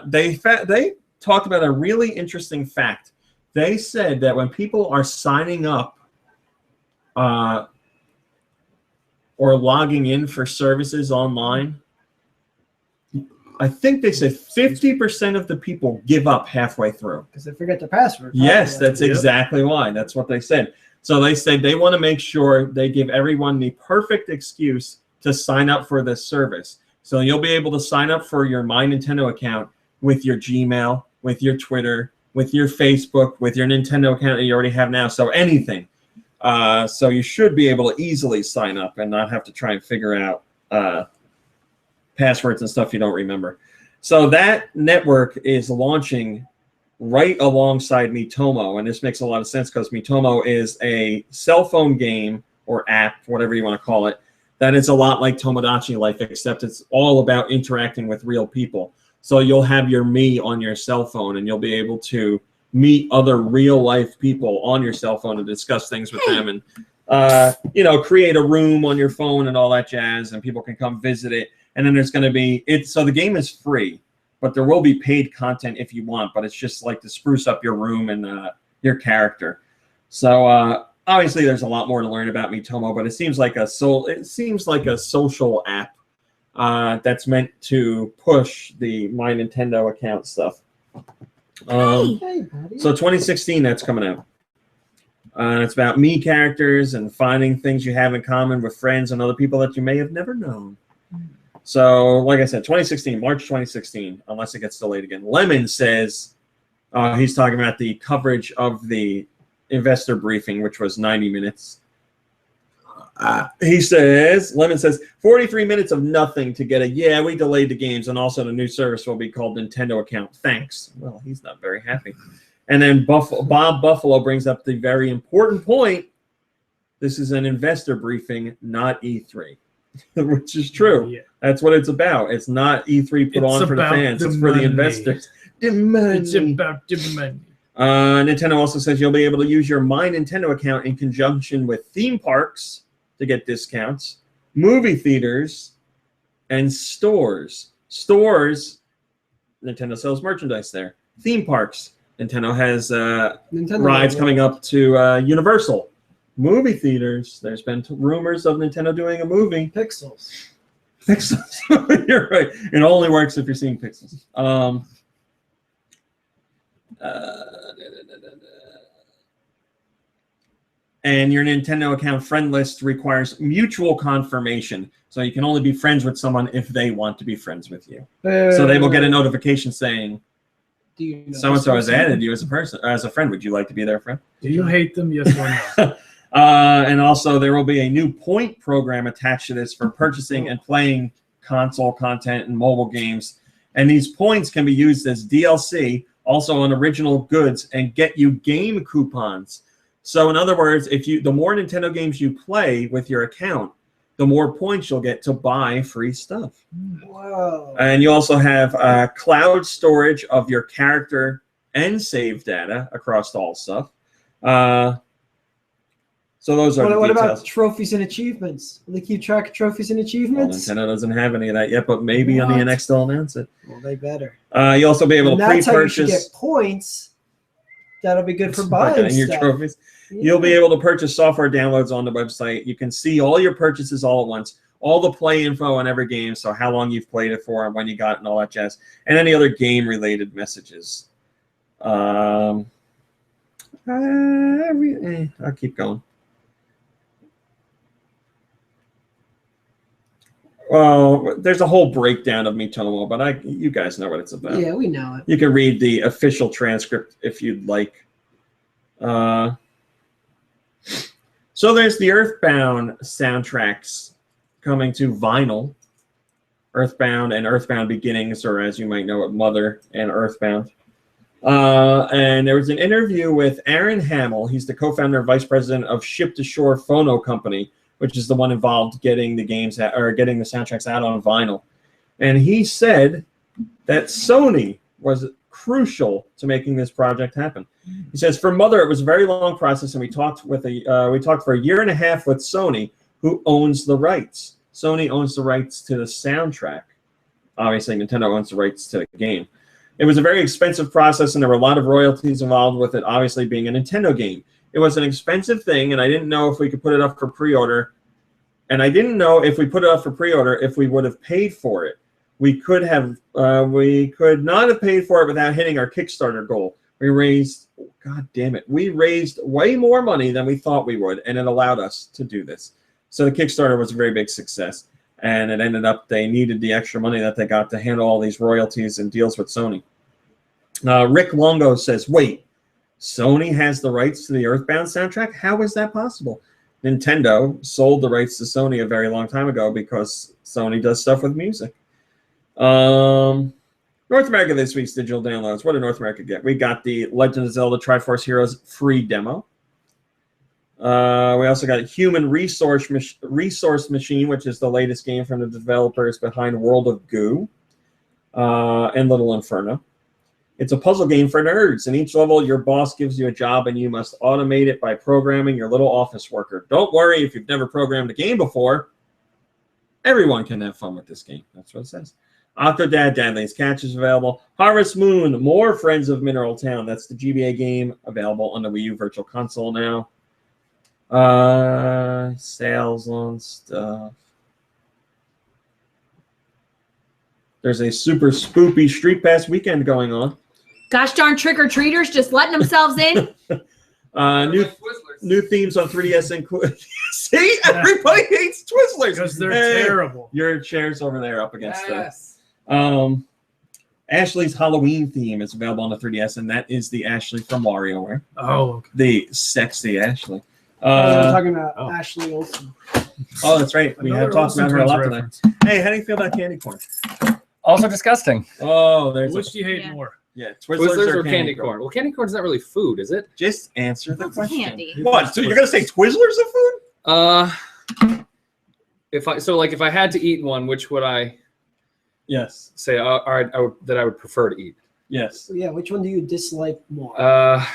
S1: They talked about a really interesting fact. They said that when people are signing up or logging in for services online, I think they said 50% of the people give up halfway through.
S4: Because they forget their password.
S1: Yes, that's exactly why. That's what they said. So they said they want to make sure they give everyone the perfect excuse to sign up for this service. So you'll be able to sign up for your My Nintendo account with your Gmail, with your Twitter, with your Facebook, with your Nintendo account that you already have now. So anything. So you should be able to easily sign up and not have to try and figure out passwords and stuff you don't remember. So that network is launching right alongside Miitomo, and this makes a lot of sense because Miitomo is a cell phone game or app, whatever you want to call it, that it's a lot like Tomodachi Life, except it's all about interacting with real people. So you'll have your me on your cell phone, and you'll be able to meet other real life people on your cell phone and discuss things with them, and create a room on your phone and all that jazz, and people can come visit it. And then there's going to be so the game is free, but there will be paid content if you want. But it's just like to spruce up your room and your character. So obviously, there's a lot more to learn about Miitomo, but it seems like a social app that's meant to push the My Nintendo account stuff.
S4: Hey, buddy.
S1: So 2016, that's coming out. It's about me characters and finding things you have in common with friends and other people that you may have never known. So, like I said, 2016, March 2016, unless it gets delayed again. Lemon says he's talking about the coverage of the investor briefing, which was 90 minutes. Lemon says, 43 minutes of nothing to get we delayed the games, and also the new service will be called Nintendo Account. Thanks. Well, he's not very happy. And then Bob Buffalo brings up the very important point. This is an investor briefing, not E3, which is true. Yeah. That's what it's about. It's not E3 put on for the fans. It's for the investors. The money. It's about the money. Nintendo also says you'll be able to use your My Nintendo account in conjunction with theme parks to get discounts, movie theaters, and stores. Stores, Nintendo sells merchandise there. Theme parks, Nintendo has rides coming up to Universal. Movie theaters, there's been rumors of Nintendo doing a movie.
S4: Pixels.
S1: You're right. It only works if you're seeing pixels. And your Nintendo account friend list requires mutual confirmation. So you can only be friends with someone if they want to be friends with you. So they will get a notification saying, so-and-so has added you as a person, as a friend. Would you like to be their friend?
S2: Do you hate them? Yes or no?
S1: And also, there will be a new point program attached to this for purchasing and playing console content and mobile games. And these points can be used as DLC, also on original goods, and get you game coupons. So in other words, the more Nintendo games you play with your account, the more points you'll get to buy free stuff.
S4: Whoa.
S1: And you also have cloud storage of your character and save data across all stuff. So those are the
S4: what
S1: details.
S4: about trophies and achievements? Will they keep track of trophies and achievements?
S1: Well, Nintendo doesn't have any of that yet, but maybe on the NX they'll announce it.
S4: Well, they better.
S1: You'll also be able to pre-purchase.
S4: That's how you should get points. That'll be good for buying
S1: your
S4: stuff.
S1: Trophies.
S4: Yeah.
S1: You'll be able to purchase software downloads on the website. You can see all your purchases all at once, all the play info on every game, so how long you've played it for and when you got it and all that jazz, and any other game-related messages. I'll keep going. Well, there's a whole breakdown of Miitomo, but you guys know what it's about.
S4: Yeah, we know it.
S1: You can read the official transcript if you'd like. So there's the Earthbound soundtracks coming to vinyl. Earthbound and Earthbound Beginnings, or as you might know it, Mother and Earthbound. And there was an interview with Aaron Hamill. He's the co-founder and vice president of Ship to Shore Phono Company, which is the one involved getting the games getting the soundtracks out on vinyl. And he said that Sony was crucial to making this project happen. He says, for Mother, it was a very long process, and we talked for a year and a half with Sony, who owns the rights. Sony owns the rights to the soundtrack. Obviously, Nintendo owns the rights to the game. It was a very expensive process, and there were a lot of royalties involved with it, obviously being a Nintendo game. It was an expensive thing, and I didn't know if we could put it up for pre-order. And I didn't know if we put it up for pre-order if we would have paid for it. We could not have paid for it without hitting our Kickstarter goal. We raised way more money than we thought we would, and it allowed us to do this. So the Kickstarter was a very big success, and it ended up they needed the extra money that they got to handle all these royalties and deals with Sony. Rick Longo says, wait, Sony has the rights to the Earthbound soundtrack? How is that possible? Nintendo sold the rights to Sony a very long time ago because Sony does stuff with music. North America this week's digital downloads. What did North America get? We got the Legend of Zelda Triforce Heroes free demo. We also got Human Resource Machine, which is the latest game from the developers behind World of Goo and Little Inferno. It's a puzzle game for nerds. In each level, your boss gives you a job, and you must automate it by programming your little office worker. Don't worry if you've never programmed a game before. Everyone can have fun with this game. That's what it says. Octodad Deadlies Catch is available. Harvest Moon, more Friends of Mineral Town. That's the GBA game, available on the Wii U Virtual Console now. Sales on stuff. There's a super spoopy Street Pass weekend going on.
S3: Gosh darn trick-or-treaters just letting themselves in.
S1: New themes on 3DS include. See, everybody hates Twizzlers
S2: because they're terrible.
S1: Your chair's over there up against them. Ashley's Halloween theme is available on the 3DS, and that is the Ashley from WarioWare.
S2: Oh, okay.
S1: The sexy Ashley.
S4: I'm talking about Ashley Olsen.
S1: Oh, that's right. We have talked about her a lot today. Hey, how do you feel about candy corn?
S5: Also disgusting.
S1: Oh, there's.
S2: Which do you hate more?
S1: Yeah,
S5: Twizzlers or candy corn? Well, candy corn's not really food, is it?
S1: Just answer the question.
S3: Candy.
S1: What? So you're gonna say Twizzlers are food?
S5: If I had to eat one, which would I?
S1: Yes.
S5: Say that I would prefer to eat.
S1: Yes.
S4: Yeah, which one do you dislike more?
S5: I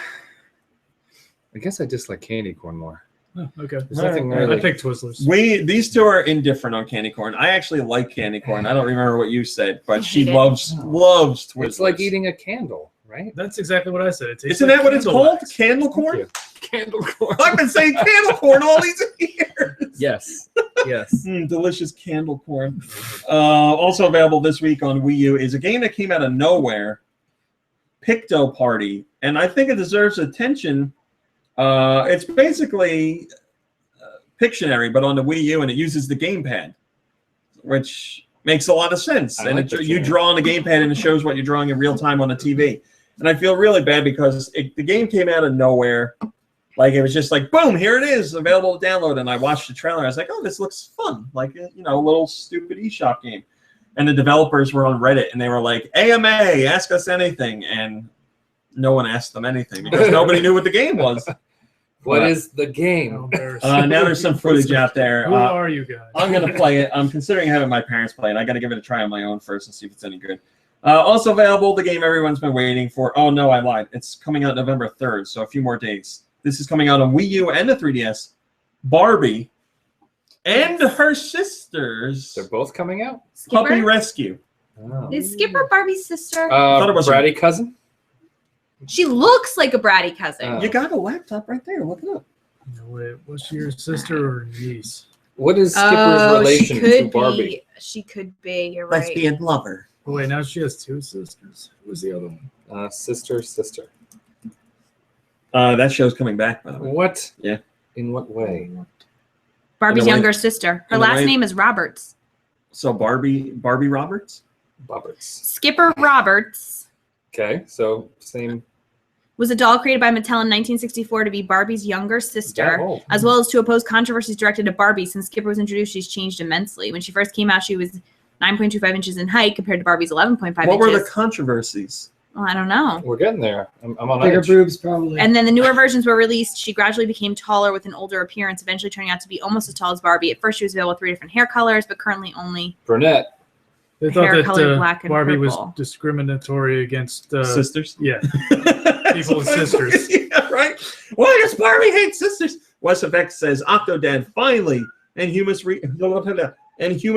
S5: guess I dislike candy corn more.
S2: Oh, okay.
S5: There's nothing really.
S2: I picked Twizzlers.
S1: These two are indifferent on candy corn. I actually like candy corn. I don't remember what you said, but she loves Twizzlers.
S5: It's like eating a candle, right?
S2: That's exactly what I said. It tastes
S1: Isn't
S2: like
S1: that what it's
S2: candle
S1: called?
S2: wax.
S1: Candle corn?
S5: Candle corn.
S1: I've been saying candle corn all these years.
S5: Yes. Yes.
S1: Delicious candle corn. Also available this week on Wii U is a game that came out of nowhere, Picto Party, and I think it deserves attention. It's basically Pictionary, but on the Wii U, and it uses the gamepad, which makes a lot of sense. You draw on the gamepad, and it shows what you're drawing in real time on the TV. And I feel really bad because the game came out of nowhere. Like, it was just like, boom, here it is, available to download. And I watched the trailer. I was like, oh, this looks fun. Like, a little stupid eShop game. And the developers were on Reddit, and they were like, AMA, ask us anything. And no one asked them anything because nobody knew what the game was.
S5: What is the game?
S1: Now there's some footage out there.
S2: Who are you guys?
S1: I'm going to play it. I'm considering having my parents play it. I got to give it a try on my own first and see if it's any good. Also available, the game everyone's been waiting for. Oh, no, I lied. It's coming out November 3rd, so a few more days. This is coming out on Wii U and the 3DS. Barbie and her sisters.
S5: They're both coming out?
S3: Skipper?
S1: Puppy Rescue.
S5: Oh.
S3: Is Skipper Barbie's sister?
S1: thought it was
S5: Bratty cousin?
S3: She looks like a bratty cousin.
S1: You got a laptop right there. Look it up.
S2: No, wait, was she your sister or niece?
S5: What is Skipper's relation to Barbie?
S3: She could be. You're right.
S1: Lesbian lover.
S2: Oh, wait, now she has two sisters. Who was the other one?
S5: Sister.
S1: That show's coming back, by the way.
S5: What?
S1: Yeah.
S5: In what way?
S3: Barbie's younger sister. Her last name is Roberts.
S1: So Barbie Roberts?
S3: Skipper Roberts.
S5: Okay, so same.
S3: Was a doll created by Mattel in 1964 to be Barbie's younger sister, as well as to oppose controversies directed at Barbie. Since Skipper was introduced, she's changed immensely. When she first came out, she was 9.25 inches in height compared to Barbie's 11.5 inches.
S1: What were the controversies?
S3: Well, I don't know.
S5: We're getting there. I'm on
S4: Bigger
S5: edge.
S4: boobs, probably.
S3: And then the newer versions were released. She gradually became taller with an older appearance, eventually turning out to be almost as tall as Barbie. At first, she was available with 3 different hair colors, but currently only
S5: Brunette.
S2: They thought
S3: hair colored black
S2: that
S3: and
S2: Barbie
S3: purple.
S2: was discriminatory against
S1: sisters?
S2: Yeah. People with sisters.
S1: Yeah, right? Why does Barbie hate sisters? Wes Effect says Octodad finally and Human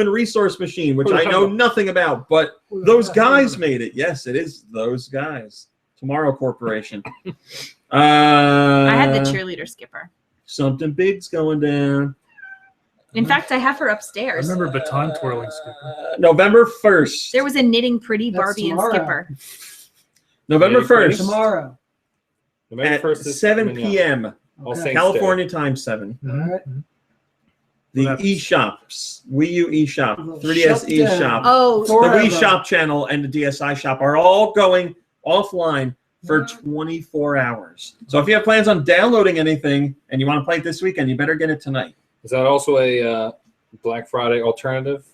S1: Resource Machine, which I know nothing about, but those guys made it. Yes, it is those guys. Tomorrow Corporation.
S3: I had the cheerleader Skipper.
S1: Something big's going down.
S3: In fact, I have her
S2: I
S3: upstairs.
S2: remember baton twirling Skipper.
S1: November 1st.
S3: There was a knitting pretty
S4: That's
S3: Barbie
S4: tomorrow.
S3: and Skipper.
S1: November
S5: Knitting pretty?
S1: 1st.
S4: Tomorrow.
S5: November
S1: At
S5: 1st is
S1: 7
S5: coming up.
S1: p.m.
S5: All
S4: Okay.
S5: Saints
S1: California time 7.
S4: All right.
S1: The
S2: What
S1: eShops, Wii U eShop,
S4: Well,
S1: 3DS
S4: shut down.
S1: eShop,
S3: Oh,
S1: the
S4: Forever.
S1: Wii Shop channel, and the DSi shop are all going offline for 24 hours. So if you have plans on downloading anything and you want to play it this weekend, you better get it tonight.
S5: Is that also a Black Friday alternative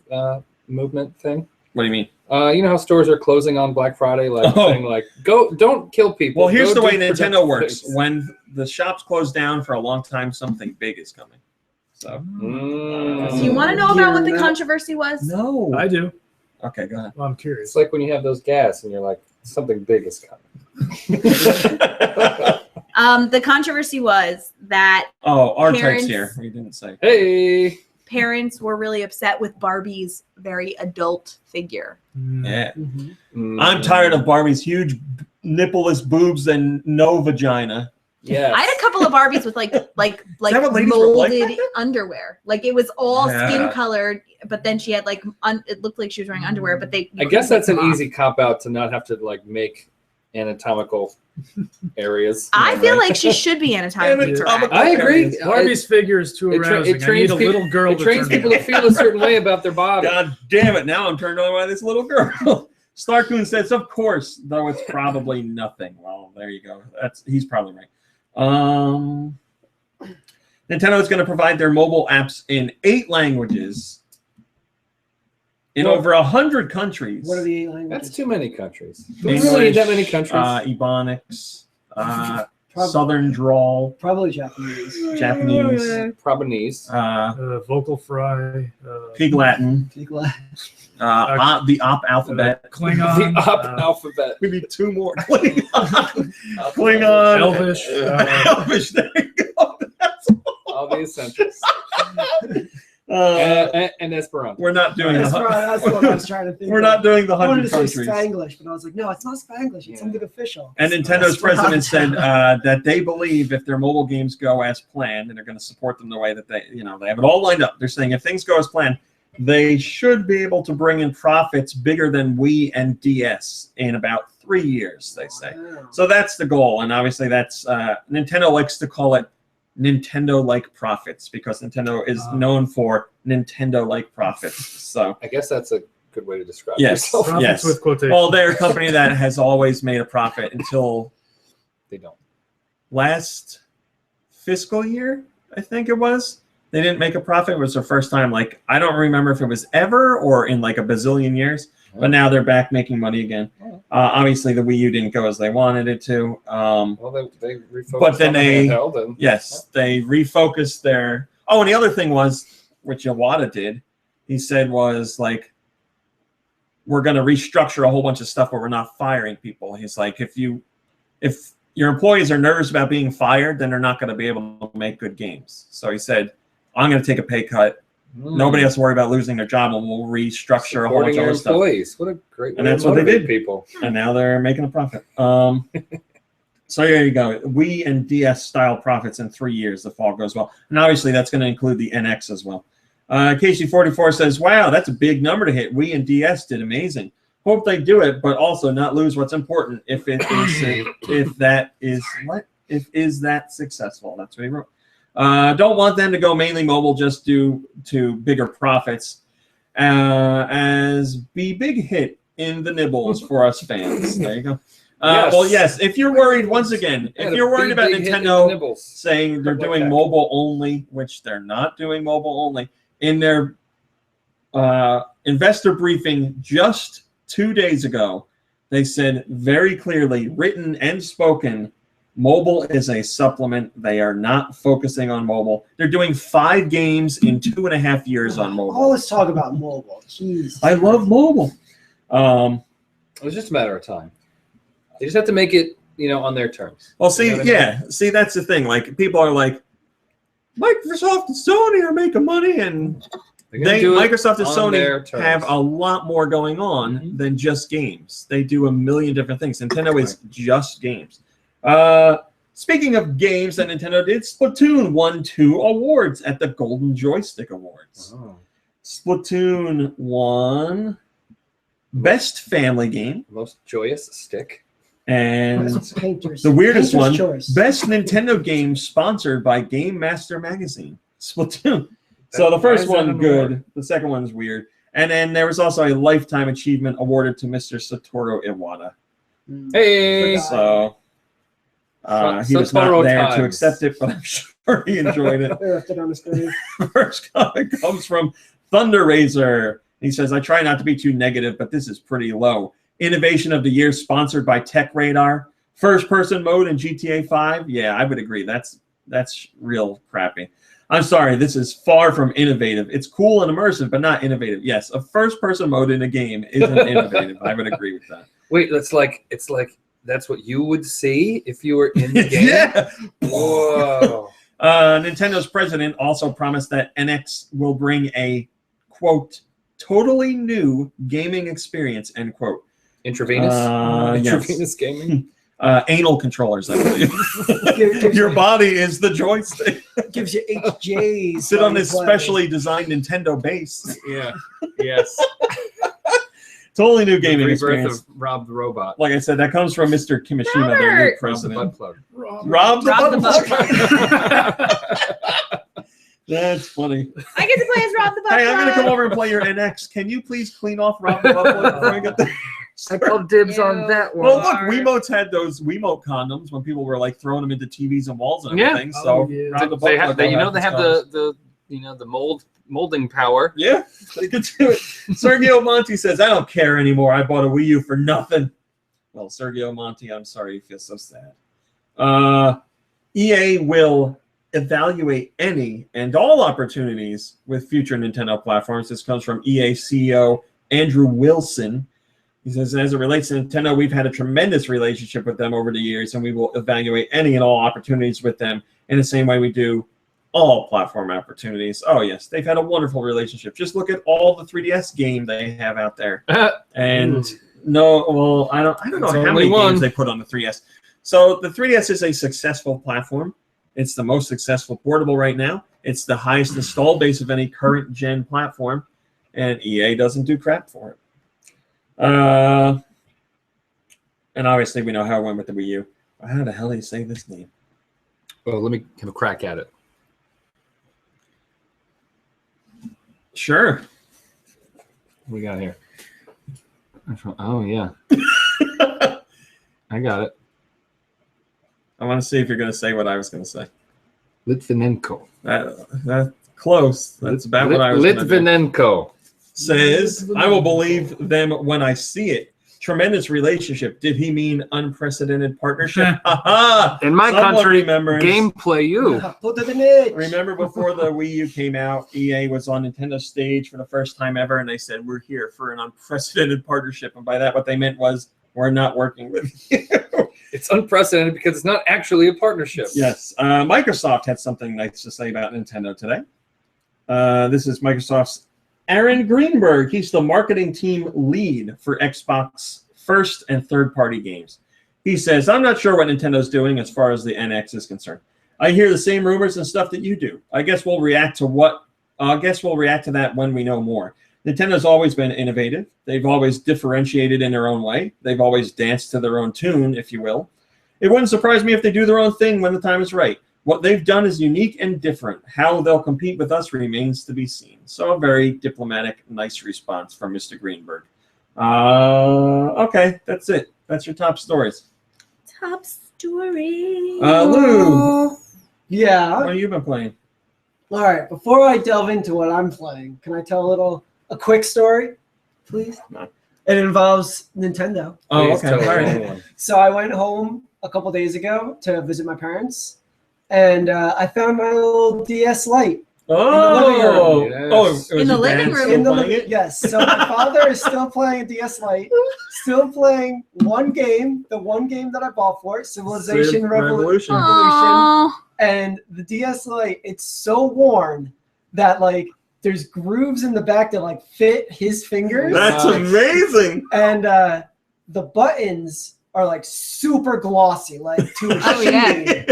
S5: movement thing?
S1: What do you mean?
S5: You know how stores are closing on Black Friday, like saying like, don't kill people.
S1: Well, here's
S5: Go
S1: the way
S5: do
S1: Nintendo
S5: productive
S1: works.
S5: things.
S1: When the shops close down for a long time, something big is coming. So.
S3: Do you want to know about what the controversy was?
S1: No.
S2: I do.
S1: Okay, go ahead.
S2: Well, I'm curious.
S5: It's like when you have those gas and you're like, something big is coming.
S3: The controversy was that
S1: Oh, our
S3: Parents-
S1: type's here. We didn't say.
S5: Hey.
S3: parents were really upset with Barbie's very adult figure.
S1: Yeah.
S4: Mm-hmm.
S1: I'm tired of Barbie's huge nippleless boobs and no vagina.
S5: Yeah.
S3: I had a couple of Barbies with like
S1: that what ladies were like
S3: molded
S1: back then?
S3: underwear. Like it was all
S1: Yeah.
S3: skin colored, but then she had like it looked like she was wearing underwear, but they.
S5: I guess that's an easy cop out to not have to like make anatomical areas.
S3: I feel like she should be anatomically correct.
S1: Anatomical.
S5: I agree.
S2: Barbie's figure is too
S5: it tra-
S2: arousing.
S5: it
S2: I
S5: trains
S2: need a
S5: peop-
S2: little girl
S5: It
S2: to
S5: trains
S2: turn
S5: people
S2: me
S5: to feel a certain way about their body.
S1: God damn it. Now I'm turned on by this little girl. Starcoon says, of course, though it's probably nothing. Well, there you go. He's probably right. Nintendo is going to provide their mobile apps in 8 languages in over 100 countries.
S4: What are the 8 languages?
S5: That's too many countries. Do we
S1: English,
S5: really need that many countries?
S1: Ebonics, Southern Drawl,
S4: Probably Japanese.
S1: Japanese,
S5: Probably.
S2: Vocal fry.
S1: Pig Latin, the Op alphabet.
S2: Klingon.
S5: The up alphabet.
S1: We need 2 more. Klingon.
S2: Elvish.
S1: Elvish. There you go. That's
S5: All the essentials.
S1: all.
S5: And Esperanto.
S1: We're not doing
S4: That's
S1: the.
S4: what I was trying to think.
S1: We're not doing the
S4: I wanted
S1: 100
S4: to say
S1: countries.
S4: Spanglish, but I was like, no, it's not Spanglish. It's something official.
S1: And Nintendo's
S4: Esperanto.
S1: president said that they believe if their mobile games go as planned, and they're going to support them the way that they have it all lined up. They're saying if things go as planned, they should be able to bring in profits bigger than Wii and DS in about 3 years, they say.
S4: Wow.
S1: So that's the goal. And obviously that's Nintendo likes to call it Nintendo-like profits because Nintendo is known for Nintendo-like profits. So
S5: I guess that's a good way to describe
S1: yes,
S5: yourself.
S2: Profits
S1: yes.
S2: with quotation.
S1: Well, they're a company that has always made a profit until
S5: They don't.
S1: last fiscal year, I think it was. They didn't make a profit. It was their first time. Like, I don't remember if it was ever or in like a bazillion years, but now they're back making money again. Obviously, the Wii U didn't go as they wanted it to.
S5: Well, they refocused
S1: But then
S5: on the
S1: they-
S5: handheld and
S1: Yes, they refocused their. Oh, and the other thing was, which Iwata did, he said was like, we're going to restructure a whole bunch of stuff where we're not firing people. He's like, if your employees are nervous about being fired, then they're not going to be able to make good games. So he said, I'm going to take a pay cut. Nobody has to worry about losing their job, and we'll restructure a whole bunch
S5: supporting
S1: of
S5: your
S1: other stuff.
S5: employees. What a great
S1: And
S5: way
S1: that's
S5: to
S1: what they
S5: motivate
S1: did.
S5: people.
S1: And now they're making a profit. So there you go. Wii and DS style profits in 3 years if all goes well. And obviously that's going to include the NX as well. KC44 says, wow, that's a big number to hit. Wii and DS did amazing. Hope they do it, but also not lose what's important if it is if that successful. That's what he wrote. Don't want them to go mainly mobile just due to bigger profits. As be big hit in the nibbles for us fans. There you go.
S5: Yes.
S1: Well, yes. If you're worried, once again,
S5: Yeah,
S1: if you're worried about
S5: big hit in the
S1: Nintendo
S5: nibbles.
S1: saying they're
S5: Like
S1: doing
S5: that.
S1: mobile only, which they're not doing mobile only, in their investor briefing just 2 days ago, they said very clearly, written and spoken, mobile is a supplement. They are not focusing on mobile. They're doing 5 games in 2.5 years on mobile.
S4: Always talk about mobile. Jeez.
S1: I love mobile.
S5: It was just a matter of time. They just have to make it, on their terms.
S1: Well, see,
S5: You know what I mean?
S1: yeah, see, that's the thing. Like, people are like, Microsoft and Sony are making money, and
S5: They're gonna do it
S1: Microsoft and
S5: on their
S1: Sony
S5: terms.
S1: have a lot more going on
S5: Mhm.
S1: than just games. They do a million different things. Nintendo is just games. Speaking of games that Nintendo did, Splatoon won 2 awards at the Golden Joystick Awards.
S5: Oh,
S1: Splatoon won Best Family Game,
S5: most joyous stick.
S1: and
S4: Painters.
S1: the weirdest
S4: Painter's
S1: one,
S4: choice.
S1: Best Nintendo Game sponsored by Game Master Magazine. Splatoon. So the
S5: Why
S1: first
S5: is that
S1: one
S5: an
S1: good,
S5: award?
S1: the second one's weird, and then there was also a lifetime achievement awarded to Mr. Satoru Iwata.
S4: Mm.
S5: Hey,
S4: Forgot.
S1: So he was not
S5: Satoru
S1: there to
S5: times.
S1: accept it, but I'm sure he enjoyed it.
S4: They left it on the screen.
S1: First comment comes from Thunder Razor. He says, I try not to be too negative, but this is pretty low. Innovation of the year sponsored by Tech Radar. First-person mode in GTA 5. Yeah, I would agree. That's real crappy. I'm sorry, this is far from innovative. It's cool and immersive, but not innovative. Yes, a first-person mode in a game isn't innovative. I would agree with that.
S5: Wait, it's like that's what you would see if you were in the game?
S1: Yeah.
S5: Whoa.
S1: Nintendo's president also promised that NX will bring a, quote, totally new gaming experience, end quote.
S5: Intravenous? Intravenous
S1: yes.
S5: gaming?
S1: Anal controllers, I believe. Your body is the joystick.
S4: Gives you HJs.
S1: Sit on this specially designed Nintendo base.
S5: Yeah. Yes.
S1: Totally new gaming
S5: Rebirth
S1: experience.
S5: of Rob the Robot.
S1: Like I said, that comes from Mr. Kimishima, their new
S3: Robert!
S5: Rob the
S1: president.
S5: butt plug.
S1: Rob the
S3: Rob the
S1: butt plug. That's funny.
S3: I get to play as Rob the Butt
S1: Hey, I'm going to
S3: Plug.
S1: come over and play your NX. Can you please clean off Rob the butt plug before I get there?
S5: I called dibs
S3: You
S5: on that one.
S1: Well, look,
S3: are-
S1: Wiimotes had those Wiimote condoms when people were like throwing them into TVs and walls and
S5: Yeah.
S1: everything.
S2: Oh,
S1: So
S2: yeah.
S1: Rob the butt
S5: They
S1: plug
S5: have, they
S1: will
S5: have
S1: its
S5: the molding power.
S1: Yeah, they could do it. Sergio Monti says, I don't care anymore. I bought a Wii U for nothing. Well, Sergio Monti, I'm sorry you feel so sad. EA will evaluate any and all opportunities with future Nintendo platforms. This comes from EA CEO Andrew Wilson. He says, as it relates to Nintendo, we've had a tremendous relationship with them over the years, and we will evaluate any and all opportunities with them in the same way we do all platform opportunities. Oh, yes, they've had a wonderful relationship. Just look at all the 3DS game they have out there. And no, well, I don't know
S5: It's
S1: how
S5: only
S1: many
S5: one.
S1: games they put on the 3DS. So the 3DS is a successful platform. It's the most successful portable right now. It's the highest install base of any current gen platform, and EA doesn't do crap for it. And obviously we know how it went with the Wii U. How the hell do you say this name?
S5: Well, let me have a crack at it.
S1: Sure.
S5: What we got here? Oh, yeah. I got it.
S1: I want to see if you're going to say what I was going to say.
S5: Litvinenko.
S1: That's close. That's about what I was going to do.
S5: Litvinenko.
S1: Says, I will believe them when I see it. Tremendous relationship. Did he mean unprecedented partnership?
S5: In my
S1: Someone
S5: country,
S1: remembers.
S5: gameplay you.
S4: Put it in it.
S1: Remember before the Wii U came out, EA was on Nintendo's stage for the first time ever, and they said, we're here for an unprecedented partnership. And by that, what they meant was, we're not working with you.
S5: It's unprecedented because it's not actually a partnership.
S1: Yes. Microsoft had something nice to say about Nintendo today. This is Microsoft's Aaron Greenberg. He's the marketing team lead for Xbox first and third-party games. He says, I'm not sure what Nintendo's doing as far as the NX is concerned. I hear the same rumors and stuff that you do. I guess we'll react to that when we know more. Nintendo's always been innovative. They've always differentiated in their own way. They've always danced to their own tune, if you will. It wouldn't surprise me if they do their own thing when the time is right. What they've done is unique and different. How they'll compete with us remains to be seen. So a very diplomatic, nice response from Mr. Greenberg. Okay, that's it. That's your top stories.
S3: Top story.
S1: Lou,
S4: Yeah.
S1: what have you been playing?
S4: All right. Before I delve into what I'm playing, can I tell a quick story, please?
S1: No.
S4: It involves Nintendo.
S1: Oh,
S5: Please
S1: okay.
S5: tell
S1: All right.
S5: everyone.
S4: So I went home a couple days ago to visit my parents, and I found my little DS Lite.
S1: Oh,
S5: Yes.
S1: was
S3: In the
S1: your
S3: living
S1: dad
S3: room.
S1: still
S4: In the
S1: playing it?
S4: yes. So my father is still playing a DS Lite, still playing one game, the one game that I bought for it, Civilization Revolution.
S3: Aw.
S4: And the DS Lite, it's so worn that like there's grooves in the back that like fit his fingers.
S1: That's amazing.
S4: And the buttons are like super glossy, like to a
S3: Oh, yeah.
S4: sheen.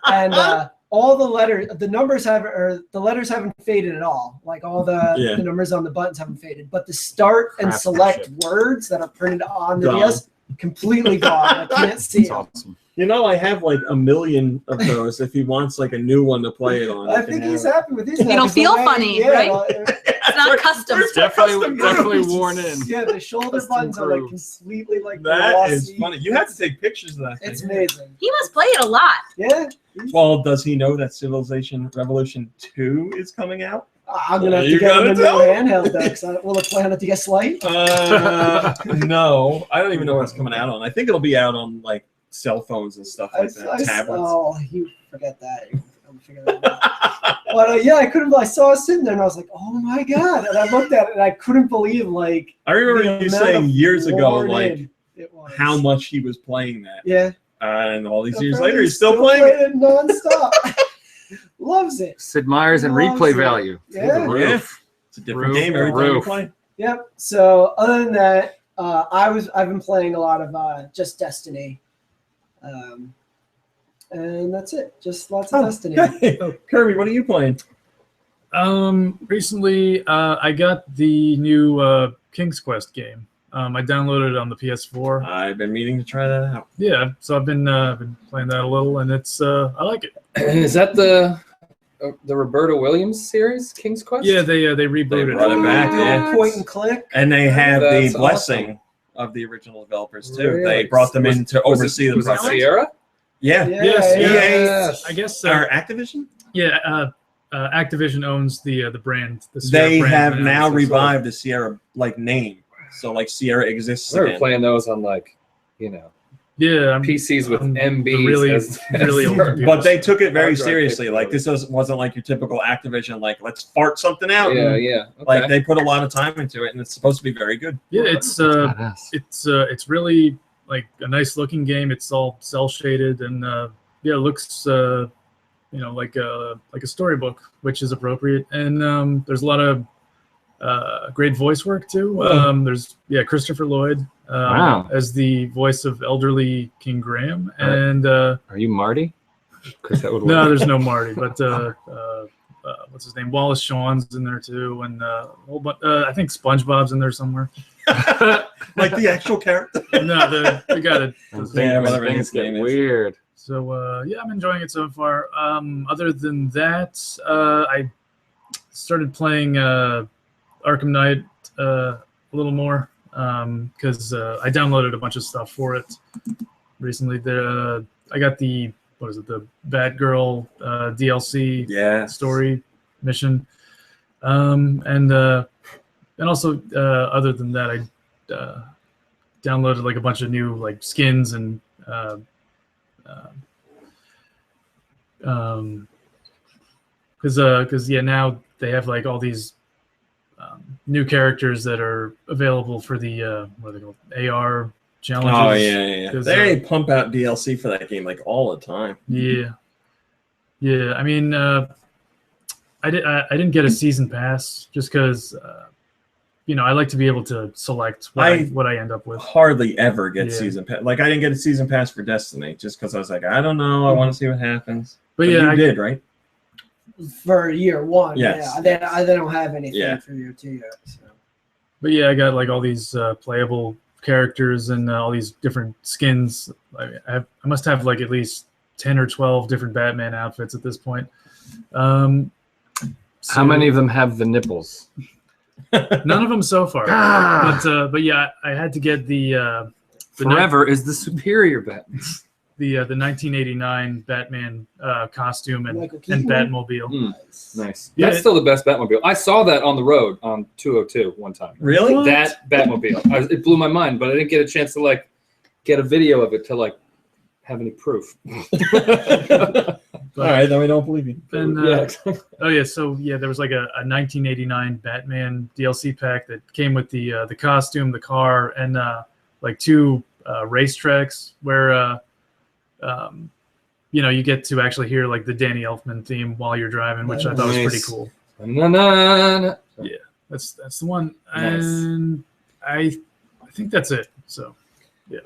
S4: And all the letters, the letters haven't faded at all. Like all the numbers on the buttons haven't faded, but the start and select words that are printed on the
S1: Gone.
S4: DS completely gone. I can't see
S5: That's
S4: them.
S5: awesome.
S1: You know, I have like a million of those. If he wants like a new one to play it on,
S4: I think he's happy with these.
S3: It'll feel funny, right? It's not custom.
S5: Definitely worn in.
S4: Yeah, the shoulder
S5: Custom
S4: buttons are like
S5: grooves.
S4: completely like
S1: That is
S4: glossy.
S1: funny. You have to take pictures of that.
S4: It's
S1: thing.
S4: amazing.
S3: He must play it a lot.
S4: Yeah.
S1: Well, does he know that Civilization Revolution 2 is coming out?
S4: I'm gonna have to get him a new handheld though. Cause will it play on a DS Lite?
S1: No, I don't even know what it's coming out on. I think it'll be out on like cell phones and stuff like that. Tablets.
S4: Oh, you forget that. I'm figuring that out. But yeah, I couldn't. I saw it sitting there, and I was like, "Oh my god!" And I looked at it, and I couldn't believe like.
S1: I remember you saying years ago, like how much he was playing that.
S4: Yeah.
S1: And all these years later, he's still playing
S4: it nonstop. Loves it.
S6: Sid Meier's and replay value.
S4: Yeah.
S1: It's a different game every time you play.
S4: Yep. So other than that, I've been playing a lot of just Destiny. And that's it. Just lots of Destiny.
S1: Okay. Kirby, what are you playing?
S2: Recently, I got the new King's Quest game. I downloaded it on the PS4.
S1: I've been meaning to try that out.
S2: Yeah, so I've been playing that a little, and it's I like it.
S5: Is that the Roberta Williams series, King's Quest?
S2: Yeah, they rebooted
S1: They brought it back. Yeah.
S4: Point and click.
S1: And they have the
S5: That's
S1: blessing of the original developers too.
S5: Really?
S1: They brought them in to oversee the
S5: Was it
S1: project.
S5: Sierra?
S1: Yeah.
S2: Yes. I guess.
S1: Or Activision?
S2: Yeah. Activision owns the brand. The
S1: They
S2: Sierra brand
S1: have now
S2: so-
S1: revived the Sierra name. So Sierra exists
S5: They were
S1: again.
S5: playing those on
S2: Yeah,
S5: PCs with MBs.
S2: really old computers.
S1: But they took it very
S5: Hard drive
S1: seriously. Like
S5: capability.
S1: this wasn't like your typical Activision, like let's fart something out.
S5: Yeah,
S1: and,
S5: yeah. Okay.
S1: Like they put a lot of time into it, and it's supposed to be very good.
S2: Yeah, it's really like a nice looking game. It's all cell shaded, and it looks like a storybook, which is appropriate. And there's a lot of great voice work too. There's Christopher Lloyd as the voice of elderly King Graham, and
S6: are you Marty? Because that would work.
S2: no, there's no Marty, but what's his name? Wallace Shawn's in there too, and I think SpongeBob's in there somewhere.
S1: Like the actual character.
S2: No, the guy that does
S1: Yeah,
S2: it.
S1: whatever
S6: Things
S1: his name
S6: get
S1: is.
S6: weird.
S2: So I'm enjoying it so far. Other than that, I started playing Arkham Knight a little more because I downloaded a bunch of stuff for it recently. I got the Batgirl DLC story mission, and also other than that, I downloaded like a bunch of new like skins and because now they have like all these new characters that are available for the what are they called, AR challenges.
S1: Oh yeah.
S2: 'Cause,
S1: They pump out DLC for that game like all the time.
S2: Yeah. I mean, I didn't get a season pass just because I like to be able to select what I end up with.
S1: Hardly ever get season pass. Like I didn't get a season pass for Destiny just because I was like, I don't know, I want to see what happens. But
S2: yeah,
S1: you did, right?
S4: For year one,
S1: Yes.
S4: yeah. I don't have anything for year two yet. So.
S2: But yeah, I got like all these playable characters and all these different skins. I must have like at least 10 or 12 different Batman outfits at this point.
S6: How many of them have the nipples?
S2: None of them so far. But yeah, I had to get the
S6: Forever is the superior Batman.
S2: the 1989 Batman costume and
S4: Michael Keaton?
S2: Batmobile.
S5: Nice.
S2: Yeah.
S5: That's still the best Batmobile. I saw that on the road on 202 one time.
S1: Really?
S2: What?
S5: That Batmobile. It blew my mind, but I didn't get a chance to get a video of it to have any proof.
S1: All right, then we don't believe you.
S2: And,
S5: Yeah.
S2: so there was like a 1989 Batman DLC pack that came with the costume, the car, and like two racetracks where you get to actually hear like the Danny Elfman theme while you're driving, which I thought was pretty cool.
S5: Na-na-na.
S2: Yeah, that's the one,
S5: Nice.
S2: and I think that's it. So yeah.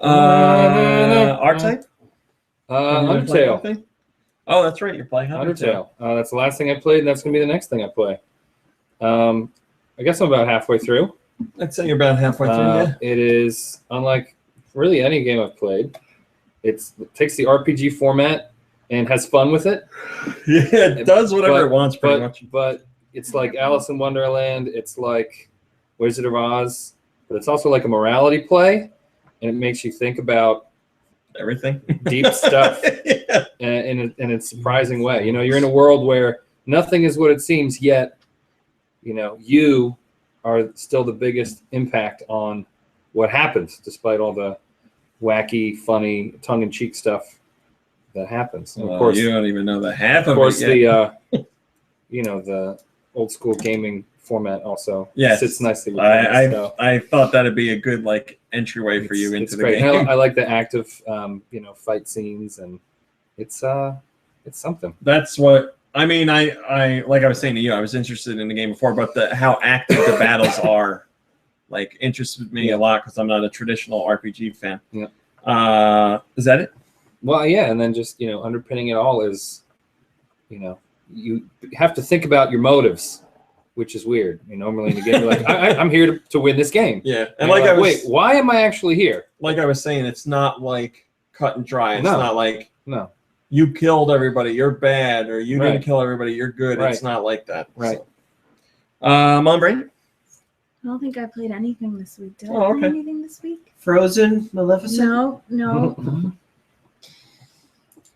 S1: Archetype?
S5: Undertale.
S1: Oh, that's right. You're playing Undertale.
S5: Undertale. That's the last thing I played, and that's going to be the next thing I play. I guess I'm about halfway through.
S1: I'd say you're about halfway through.
S5: It is unlike really any game I've played. It takes the RPG format and has fun with it.
S1: Yeah, it does whatever it wants, pretty much.
S5: But it's like Alice in Wonderland. It's like Wizard of Oz. But it's also like a morality play, and it makes you think about
S1: Everything.
S5: deep stuff
S1: Yeah.
S5: in a surprising way. You're in a world where nothing is what it seems, yet you are still the biggest impact on what happens, despite all the wacky, funny, tongue-in-cheek stuff that happens. And
S1: of course, you don't even know the half of it. Of course,
S5: the old school gaming format also
S1: yes.
S5: sits nicely with
S1: I thought that'd be a good entryway for you into the game.
S5: I like the active fight scenes, and it's something.
S1: That's what I mean. I like I was saying to you, I was interested in the game before, but how active the battles are interested me a lot because I'm not a traditional RPG fan.
S5: Yeah.
S1: Is that it?
S5: Well, yeah, and then just underpinning it all is you have to think about your motives, which is weird. Normally in the game, you're like, I'm here to win this game.
S1: Yeah,
S5: and wait, why am I actually here?
S1: Like I was saying, it's not cut and dry. It's not
S5: no.
S1: You killed everybody, you're bad, or you didn't kill everybody, you're good. Right. It's not like that.
S5: Right.
S1: So. Mom, Brain?
S3: I don't think I played anything this week. Did I play anything this week?
S4: Frozen, Maleficent?
S3: No.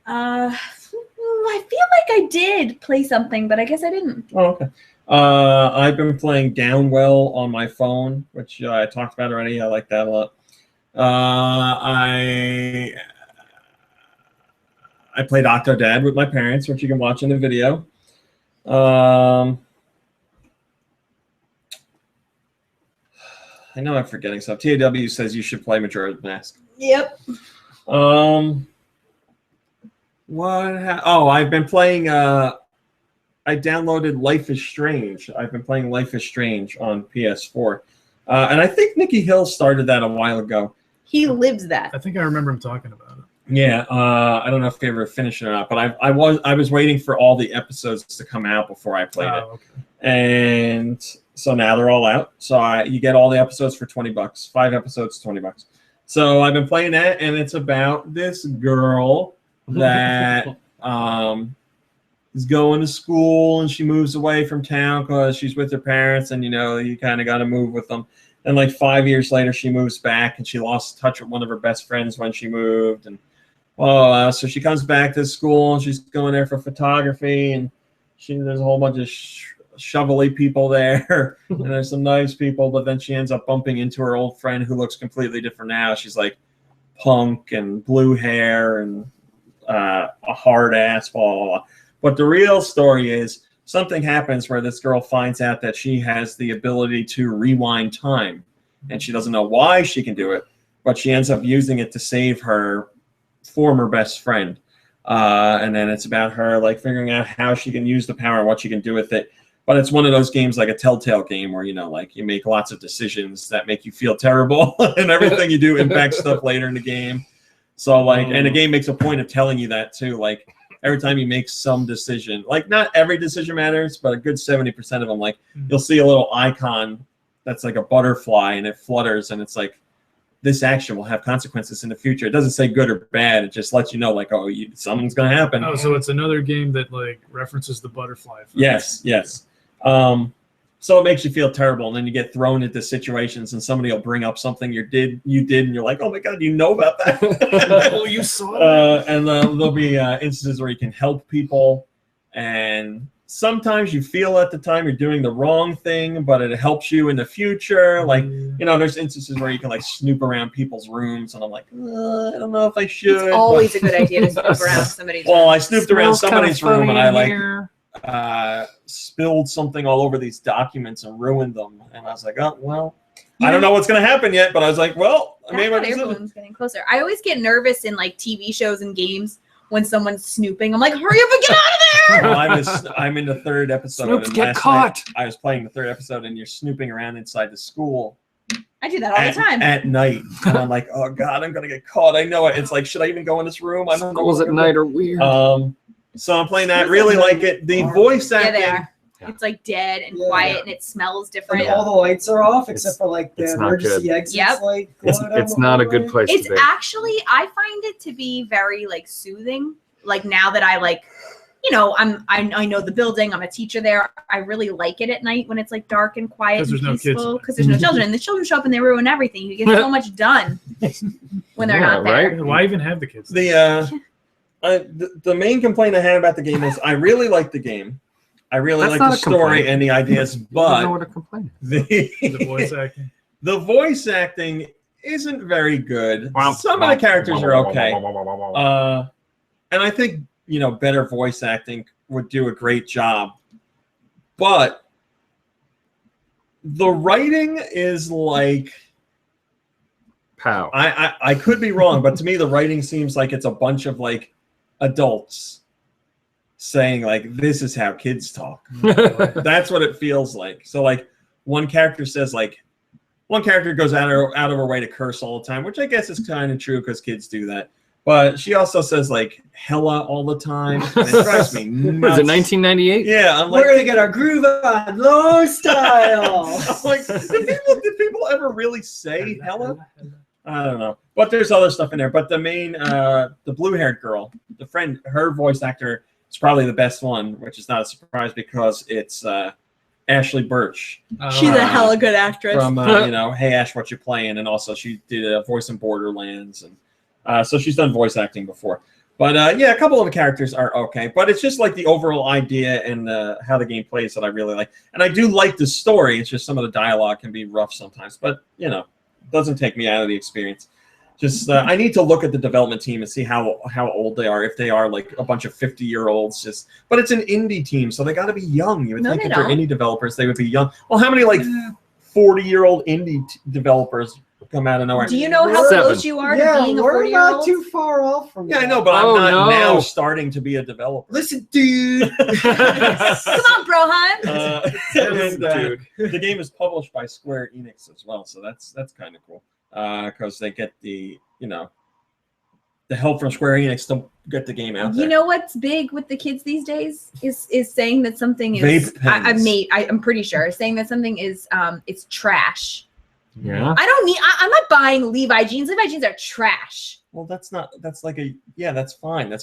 S3: I feel like I did play something, but I guess I didn't.
S1: Oh, okay. I've been playing Downwell on my phone, which I talked about already. I like that a lot. I played Octodad with my parents, which you can watch in the video. I know I'm forgetting stuff. TAW says you should play Majora's Mask.
S3: Yep.
S1: I've been playing. I downloaded Life is Strange. I've been playing Life is Strange on PS4, and I think Nikki Hill started that a while ago.
S3: He lives that.
S2: I think I remember him talking about it.
S1: Yeah, I don't know if he ever finished it or not, but I was waiting for all the episodes to come out before I played it,
S2: okay.
S1: And so now they're all out. So you get all the episodes for $20. 5 episodes, $20. So I've been playing that, and it's about this girl that is going to school, and she moves away from town because she's with her parents, and you kind of got to move with them. And 5 years later, she moves back, and she lost touch with one of her best friends when she moved, and so she comes back to school, and she's going there for photography, and there's a whole bunch of shovelly people there, and there's some nice people, but then she ends up bumping into her old friend who looks completely different now. She's punk and blue hair and a hard ass, blah, blah, blah. But the real story is something happens where this girl finds out that she has the ability to rewind time, and she doesn't know why she can do it, but she ends up using it to save her former best friend. And then it's about her figuring out how she can use the power and what she can do with it. But it's one of those games like a Telltale game where, you make lots of decisions that make you feel terrible and everything you do impacts stuff later in the game. So, and the game makes a point of telling you that, too. Every time you make some decision, not every decision matters, but a good 70% of them, you'll see a little icon that's like a butterfly, and it flutters, and it's this action will have consequences in the future. It doesn't say good or bad. It just lets you know, something's going to happen.
S2: Oh, so it's another game that, references the butterfly effect.
S1: Yes. So it makes you feel terrible, and then you get thrown into situations, and somebody will bring up something you did, and you're like, oh my God, you know about that?
S2: Oh, you saw that?
S1: And there'll be instances where you can help people, and sometimes you feel at the time you're doing the wrong thing, but it helps you in the future. There's instances where you can snoop around people's rooms, and I'm like, I don't know if I should.
S3: It's always a good idea to snoop around somebody's room.
S1: Well, I snooped around somebody's room, and I spilled something all over these documents and ruined them, and I was like, oh well, I don't know what's going to happen yet, but I was like, well, I made my decision.
S3: Everyone's getting closer. I always get nervous in TV shows and games when someone's snooping. I'm like, hurry up and get out of there!
S1: Well, I'm in the 3rd episode.
S6: Snoops get caught.
S1: I was playing the 3rd episode, and you're snooping around inside the school.
S3: I do that all the time.
S1: At night. And I'm like, oh God, I'm going to get caught. I know it. It's should I even go in this room? I don't know.
S6: Schools at night are weird.
S1: So I'm playing that. Really like it. The voice acting.
S3: Yeah, they are. It's dead and quiet, and it smells different.
S4: And all the lights are off except for the emergency exits.
S3: Yep.
S6: It's not a good place to be.
S3: It's actually, I find it to be very soothing. Now that I I know the building. I'm a teacher there. I really like it at night when it's like dark and quiet and peaceful because there's no children. And the children show up and they ruin everything. You get so much done when they're not there.
S2: Right? Why even have the kids?
S1: The main complaint I have about the game is I really like the game. I really
S6: That's
S1: like
S6: not
S1: the
S6: a
S1: story
S6: complaint.
S1: and the ideas,
S6: I don't
S1: but
S6: know what a complaint.
S2: The voice acting.
S1: The voice acting isn't very good. Some of the characters are okay. And I think, better voice acting would do a great job. But the writing is like...
S6: Pow.
S1: I could be wrong, but to me the writing seems like it's a bunch of like adults saying like, this is how kids talk. That's what it feels like. So like one character says like, one character goes out of her way to curse all the time, which I guess is kind of true because kids do that. But she also says like hella all the time. And it drives me nuts.
S6: Was it 1998?
S1: Yeah, I'm like,
S4: we're gonna get our groove on, low style.
S1: I'm like, did people ever really say hella? I don't know. But there's other stuff in there. But the main, the blue-haired girl, the friend, her voice actor is probably the best one, which is not a surprise because it's Ashley Birch.
S3: She's a hella good actress.
S1: From, Hey Ash, What You Playing? And also she did a voice in Borderlands. And so she's done voice acting before. But yeah, a couple of the characters are okay. But it's just like the overall idea and how the game plays that I really like. And I do like the story. It's just some of the dialogue can be rough sometimes. But, doesn't take me out of the experience. Just I need to look at the development team and see how old they are. If they are like a bunch of 50-year-olds, but it's an indie team, so they got to be young. You would think if they're indie developers, they would be young. Well, how many like 40-year-old indie developers come out of nowhere?
S3: Do you know how close you are to being a 40-year-old?
S4: We're not too far off from that.
S1: I know, but I'm not now starting to be a developer.
S4: Listen, dude.
S3: Come on, Brohan.
S1: The game is published by Square Enix as well, so that's kind of cool. Because they get the help from Square Enix to get the game out there.
S3: You know what's big with the kids these days is saying that something is I'm pretty sure saying that something is it's trash.
S6: Yeah.
S3: I'm not buying Levi jeans. Levi jeans are trash.
S1: Well, that's fine. That's a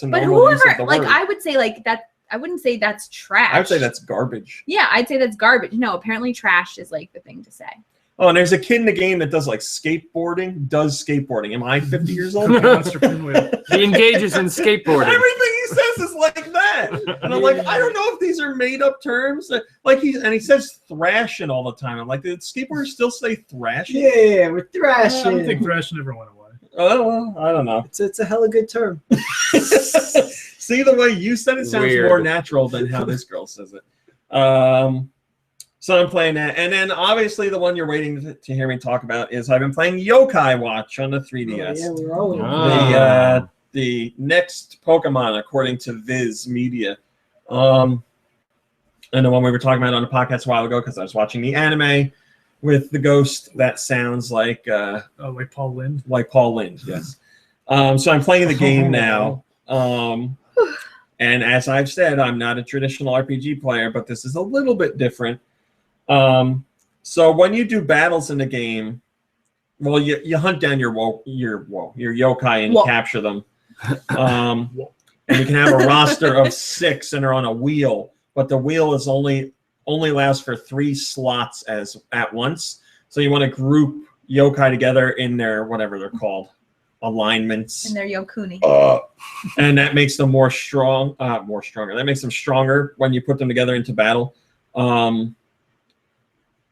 S3: but
S1: normal use of the
S3: like
S1: word.
S3: I would say like that. I wouldn't say that's trash.
S1: I would say that's garbage.
S3: Yeah, I'd say that's garbage. No, apparently trash is like the thing to say.
S1: Oh, and there's a kid in the game that does like skateboarding. Am I 50 years old?
S6: He engages in skateboarding.
S1: Everything he says is like that. And I'm like, I don't know if these are made up terms. Like he says thrashing all the time. I'm like, did skateboarders still say thrashing?
S4: Yeah, we're thrashing.
S2: I don't think thrashing ever went away.
S1: Oh, well, I don't know.
S4: It's a hella good term.
S1: See, the way you said it sounds more natural than how this girl says it. So I'm playing that. And then obviously the one you're waiting to hear me talk about is I've been playing Yokai Watch on the 3DS.
S4: Oh, yeah, we're all
S1: the next Pokemon, according to Viz Media. And the one we were talking about on the podcast a while ago because I was watching the anime with the ghost that sounds like...
S2: like Paul Lind?
S1: Like Paul Lind, yes. So I'm playing the game now. And as I've said, I'm not a traditional RPG player, but this is a little bit different. So when you do battles in the game, well, you hunt down your yokai and capture them. And you can have a roster of 6 and they're on a wheel, but the wheel is only allows for 3 slots at once. So you want to group yokai together in their whatever they're called, alignments.
S3: And they're Yokuni.
S1: And that makes them stronger. That makes them stronger when you put them together into battle.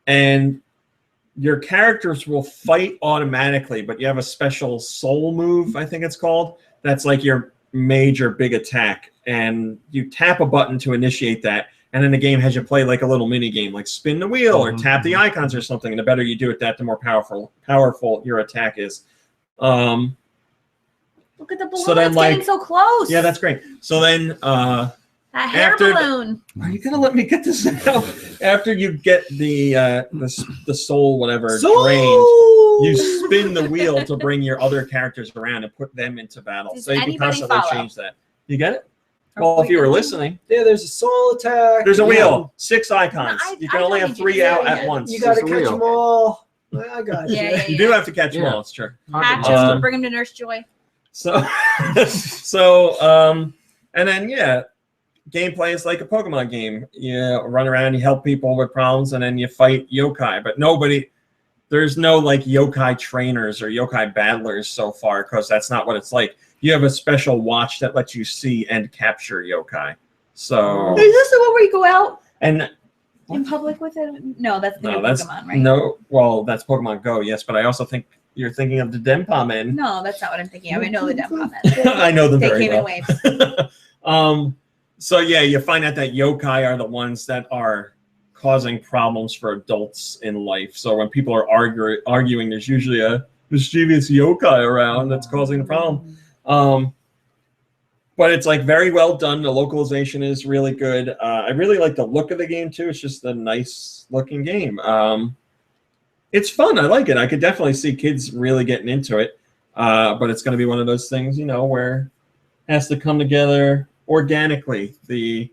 S1: And your characters will fight automatically, but you have a special soul move, I think it's called. That's like your major big attack. And you tap a button to initiate that. And then the game has you play like a little mini game, like spin the wheel or tap the icons or something. And the better you do it, the more powerful your attack is.
S3: Look at the balloon. It's getting so close.
S1: Yeah, that's great. So then...
S3: that hair balloon.
S1: Are you gonna let me get this out? After you get the soul, whatever, drained, you spin the wheel to bring your other characters around and put them into battle. So you can constantly change that. You get it? Well, if you were listening.
S4: Yeah, there's a soul attack.
S1: There's a wheel. 6 icons. You can only have 3 out at once.
S4: You gotta catch them all. I got you.
S3: Yeah.
S1: You do have to catch them all. It's true.
S3: Hatches, bring him to Nurse Joy.
S1: So, and then gameplay is like a Pokemon game. You run around, you help people with problems, and then you fight yokai. But there's no like yokai trainers or yokai battlers so far because that's not what it's like. You have a special watch that lets you see and capture yokai. So
S3: is this the one where you go out
S1: And
S3: In public with it? No, that's the new
S1: that's
S3: Pokemon, right?
S1: no. Well, that's Pokemon Go, yes, but I also think you're thinking of the Denpa Men.
S3: No, that's not what I'm thinking of. I know the Denpa
S1: I know them
S3: They
S1: very
S3: came in
S1: well.
S3: waves.
S1: So yeah, you find out that yokai are the ones that are causing problems for adults in life. So when people are arguing, there's usually a mischievous yokai around that's causing the problem. But it's like very well done. The localization is really good. I really like the look of the game too. It's just a nice looking game. It's fun. I like it. I could definitely see kids really getting into it. But it's going to be one of those things, where it has to come together organically. The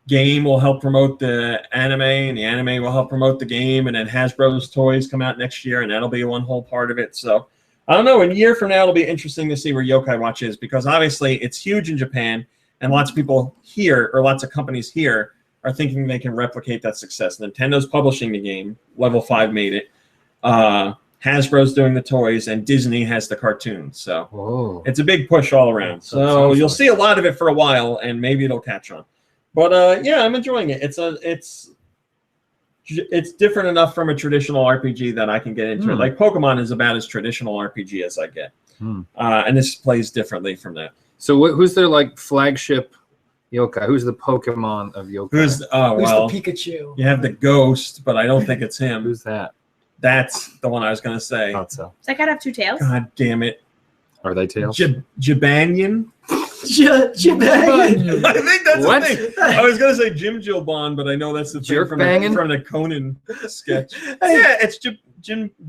S1: game will help promote the anime, and the anime will help promote the game, and then Hasbro's toys come out next year, and that'll be one whole part of it. So I don't know. A year from now, it'll be interesting to see where Yokai Watch is, because obviously it's huge in Japan, and lots of people here, or lots of companies here, are thinking they can replicate that success. Nintendo's publishing the game. Level 5 made it. Hasbro's doing the toys, and Disney has the cartoons. So it's a big push all around. So you'll see a lot of it for a while, and maybe it'll catch on. But yeah, I'm enjoying it. It's different enough from a traditional RPG that I can get into it. Like Pokemon is about as traditional RPG as I get, and this plays differently from that.
S6: So who's their like flagship yokai? Who's the Pokemon of yokai?
S4: Who's the Pikachu?
S1: You have the Ghost, but I don't think it's him.
S6: Who's that?
S1: That's the one I was gonna say.
S6: Thought so.
S3: Does that guy have 2 tails?
S1: God damn it!
S6: Are they tails?
S1: Jabanian.
S4: Jabanian.
S1: I think that's
S6: What?
S1: the thing. I was gonna say Jim Jilbon, but I know that's the thing from the Conan sketch. Yeah, it's Jim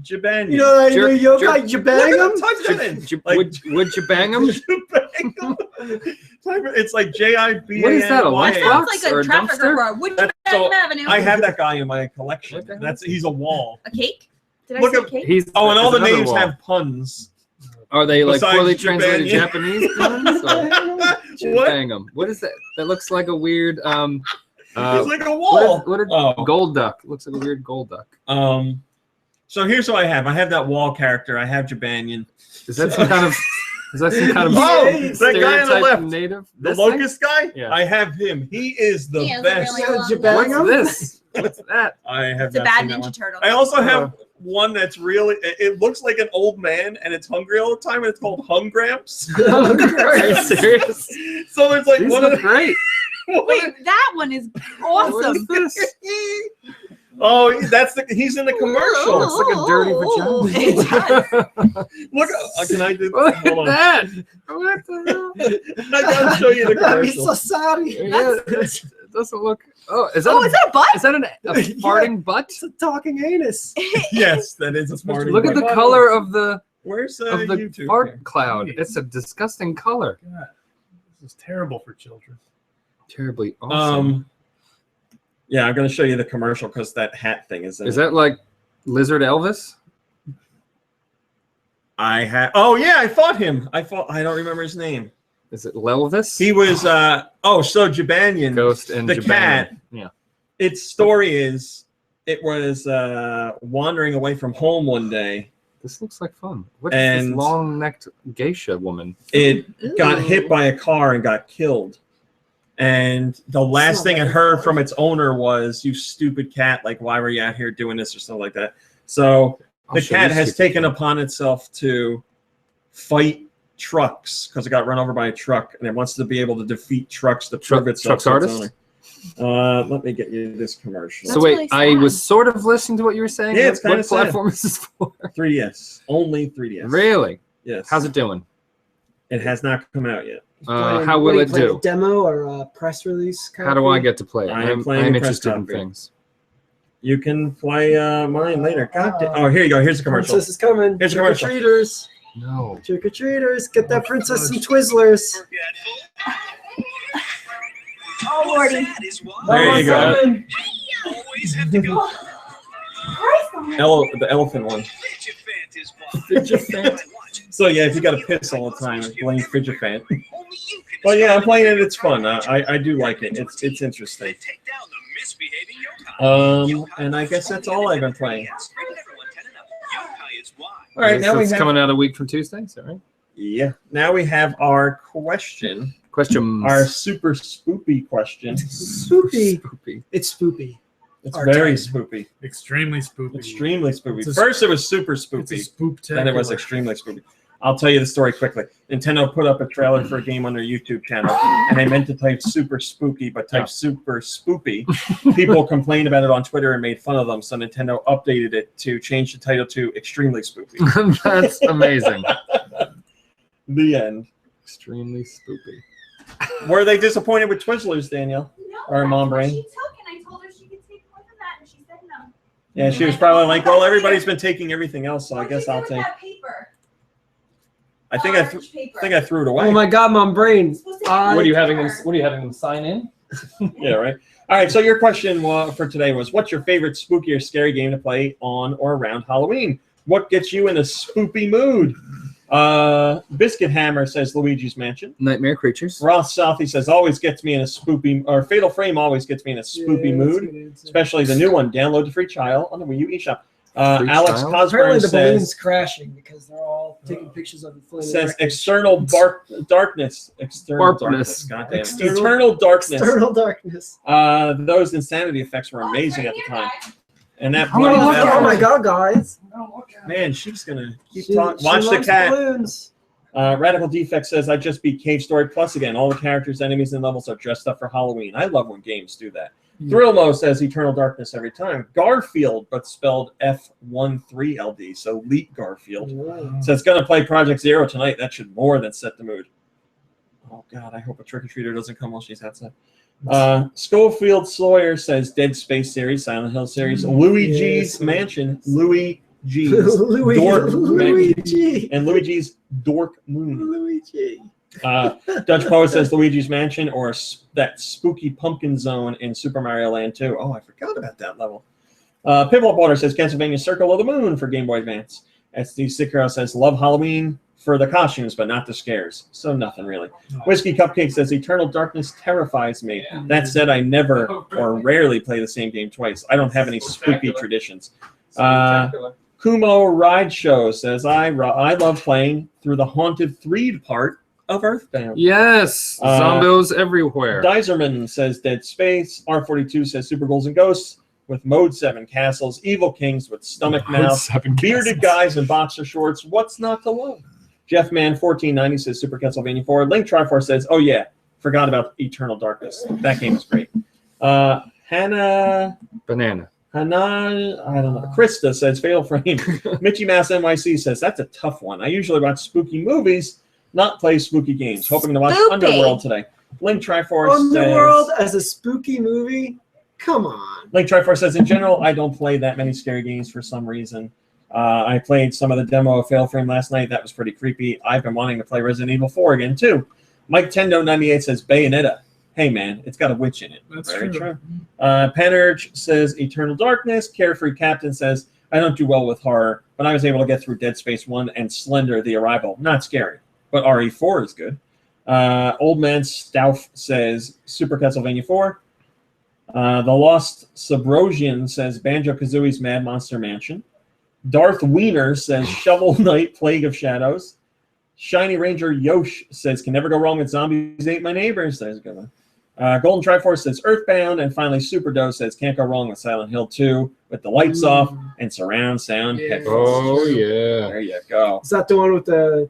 S1: Jabanian.
S4: You know that new yokai, Jabangum?
S1: Type that in.
S6: Would you bang him?
S1: It's like J-I-B-A-N-Y.
S6: What is that, a
S3: That
S6: lunchbox?
S3: sounds like
S6: or
S3: a
S6: a
S3: trafficker
S6: dumpster?
S3: for Wood
S1: So,
S3: Avenue.
S1: I have that guy in my collection.
S6: What the hell?
S1: He's a wall.
S3: A cake? Did I
S1: Look
S3: say
S1: at-
S3: cake?
S6: He's
S1: And all
S6: there's
S1: the
S6: another
S1: names
S6: wall.
S1: have puns.
S6: Are they like
S1: Besides
S6: poorly translated
S1: Jabanian.
S6: Japanese puns?
S1: What?
S6: Bang 'em. What is that? That looks like a weird
S1: He's like a wall.
S6: Gold duck. Looks like a weird gold duck.
S1: So here's what I have. I have that wall character. I have Jabanian.
S6: Is that some kind of
S1: that guy on the left,
S6: native?
S1: the
S6: This
S1: locust guy.
S6: Yeah.
S1: I have him. He is the
S3: He has a
S1: best.
S3: really
S6: thing?
S3: long
S6: What's this? What's that?
S1: I have
S3: It's a
S1: not
S3: bad
S1: seen that
S3: Ninja
S1: one.
S3: Turtle.
S1: I also have one that's really. It looks like an old man, and it's hungry all the time, and it's called Hungramps.
S6: Are you serious?
S1: So there's like
S6: These
S1: one
S6: look
S1: of the.
S6: great.
S3: Wait, that one is
S6: What
S3: awesome.
S6: is this?
S1: Oh, he's in the commercial.
S6: It's like a dirty vagina.
S1: Look, can I do?
S6: Look
S1: Hold
S6: at
S1: on.
S6: that. What the hell?
S1: I gotta show you the
S4: I'm so
S1: commercial.
S4: sorry.
S6: Yeah, it doesn't look. Oh, is that?
S3: Oh, is that a butt?
S6: Is that a farting butt?
S4: It's a talking anus.
S1: Yes, that is a smart.
S6: Look at the color of the
S1: Where's
S6: of the
S1: YouTube
S6: fart
S1: here?
S6: cloud. It's a disgusting color.
S2: God, this is terrible for children.
S6: Terribly awesome.
S1: Yeah, I'm gonna show you the commercial because that hat thing is.
S6: Is that like Lizard Elvis?
S1: I had. Oh yeah, I fought him. I don't remember his name.
S6: Is it Lelvis?
S1: He was. So Jabanian,
S6: Ghost and
S1: the
S6: Jabanian.
S1: cat.
S6: Yeah.
S1: Its story is, it was wandering away from home one day.
S6: This looks like fun. What is this long-necked geisha woman?
S1: It got hit by a car and got killed. And the last thing it heard from its owner was, "You stupid cat! Like, why were you out here doing this?" or something like that. So the cat has taken upon itself to fight trucks because it got run over by a truck, and it wants to be able to defeat trucks to prove itself.
S6: Truck's artist?
S1: Let me get you this commercial.
S6: So wait, I was sort of listening to what you were saying.
S1: Yeah, it's kinda
S6: what
S1: sad.
S6: platform is this for?
S1: 3DS, only 3DS.
S6: Really?
S1: Yes.
S6: How's it doing?
S1: It has not come out yet.
S6: How will it do?
S4: A demo or a press release?
S6: How do I get to play it?
S1: I'm
S6: I'm interested in things.
S1: You can play mine later. God damn. Oh, here you go. Here's the commercial.
S4: Princess is coming.
S1: Here's a
S4: Trick or
S1: commercial.
S4: treaters.
S6: No.
S4: Trick or treaters. Get that princess some Twizzlers.
S3: Oh, Lordy.
S1: There you go.
S4: Coming.
S1: The elephant one. So yeah, if you got to piss all the time, blame Fidget-Fan. But yeah, I'm playing it. It's fun. I do like it. It's interesting. And I guess that's all I've been playing. All right, now
S6: it's coming out a week from Tuesday. Is that right?
S1: Yeah. Now we have our question
S6: Questions.
S1: Our super spoopy question.
S4: Spoopy.
S6: Spoopy.
S4: It's spoopy.
S1: It's
S4: Our
S1: very
S4: time.
S1: spoopy.
S2: Extremely spoopy.
S1: Extremely spoopy.
S2: It's a-
S1: First, it was super
S2: It's a
S1: spoopy.
S2: spooptacular.
S1: Then it was extremely spoopy. I'll tell you the story quickly. Nintendo put up a trailer for a game on their YouTube channel, and they meant to type super spooky, but typed super spoopy. People complained about it on Twitter and made fun of them, so Nintendo updated it to change the title to extremely spoopy.
S6: That's amazing.
S1: The end.
S6: Extremely spoopy.
S1: Were they disappointed with Twizzlers, Danielle?
S3: No,
S1: Or
S3: that's
S1: Mom
S3: what
S1: Brain?
S3: she took, and I told her she could take more than that, and she said no.
S1: Yeah, she was probably like, well, everybody's been taking everything else, so I guess I'll take.
S3: That paper?
S1: I think I threw it away.
S4: Oh my God, Mom Brain.
S5: What are you having them? What are you having them sign in?
S1: Yeah, right. All right. So your question for today was, what's your favorite spooky or scary game to play on or around Halloween? What gets you in a spoopy mood? Biscuit Hammer says Luigi's Mansion.
S6: Nightmare Creatures.
S1: Ross Southey says always gets me in a spoopy, or Fatal Frame always gets me in a spoopy mood, especially the new one. Download the free trial on the Wii U eShop. Alex
S4: Apparently
S1: Cosburn
S4: the balloon's
S1: says
S4: crashing because they're all taking pictures of the flaming wreckage.
S1: external darkness. External darkness. Goddamn. Eternal darkness.
S4: External darkness.
S1: Those insanity effects were amazing at the time. And that
S4: Oh my God, guys.
S1: man, she's gonna keep
S4: She
S1: talking. Watch the
S4: loves
S1: cat.
S4: balloons.
S1: Radical Defect says, I just beat Cave Story Plus again. All the characters, enemies, and levels are dressed up for Halloween. I love when games do that. Thrillo says Eternal Darkness every time. Garfield, but spelled F13LD, so Leet Garfield. Says, gonna play Project Zero tonight. That should more than set the mood. Oh, God, I hope a trick-or-treater doesn't come while she's outside. Schofield Sawyer says Dead Space series, Silent Hill series, Luigi's Mansion, Luigi's Dork
S4: Luigi.
S1: and Luigi's Dork Moon.
S4: Luigi.
S1: Dutch Poet says Luigi's Mansion or that spooky pumpkin zone in Super Mario Land 2. Oh, I forgot about that level. Pivot Water says Castlevania Circle of the Moon for Game Boy Advance. SD Sickero says love Halloween for the costumes, but not the scares. So nothing really. Whiskey Cupcake says Eternal Darkness terrifies me.
S5: Yeah.
S1: That said, I never or rarely play the same game twice. I don't have any spooky traditions. Kumo Ride Show says I love playing through the Haunted 3 part of Earthbound.
S6: Yes. Zombos everywhere.
S1: Dizerman says Dead Space. R42 says Super Ghouls and Ghosts with Mode 7 Castles. Evil Kings with Stomach Mouth. Bearded guys in boxer shorts. What's not to love? Jeff Man 1490 says Super Castlevania 4. Link Triforce says, oh yeah, forgot about Eternal Darkness. That game is great. Hannah, I don't know. Krista says Fatal Frame. Mickey Mouse NYC says that's a tough one. I usually watch spooky movies, not play spooky games. Hoping to watch
S3: Spoopy.
S1: Underworld today. Link Triforce
S4: Underworld
S1: says,
S4: as a spooky movie? Come on.
S1: Link Triforce says, in general, I don't play that many scary games for some reason. I played some of the demo of Fatal Frame last night. That was pretty creepy. I've been wanting to play Resident Evil 4 again, too. Mike Tendo 98 says Bayonetta. Hey, man, it's got a witch in it.
S2: That's
S1: Very
S2: true.
S1: true. Panerge says Eternal Darkness. Carefree Captain says, I don't do well with horror, but I was able to get through Dead Space 1 and Slender the Arrival. Not scary, but RE4 is good. Old Man Stauff says Super Castlevania 4. The Lost Subrosian says Banjo-Kazooie's Mad Monster Mansion. Darth Wiener says Shovel Knight Plague of Shadows. Shiny Ranger Yosh says can never go wrong with Zombies Ate My Neighbors. There's a good one. Golden Triforce says Earthbound. And finally Super Doe says can't go wrong with Silent Hill 2 with the lights off and surround sound headphones.
S6: Oh, yeah.
S1: There you go.
S4: Is that the one with the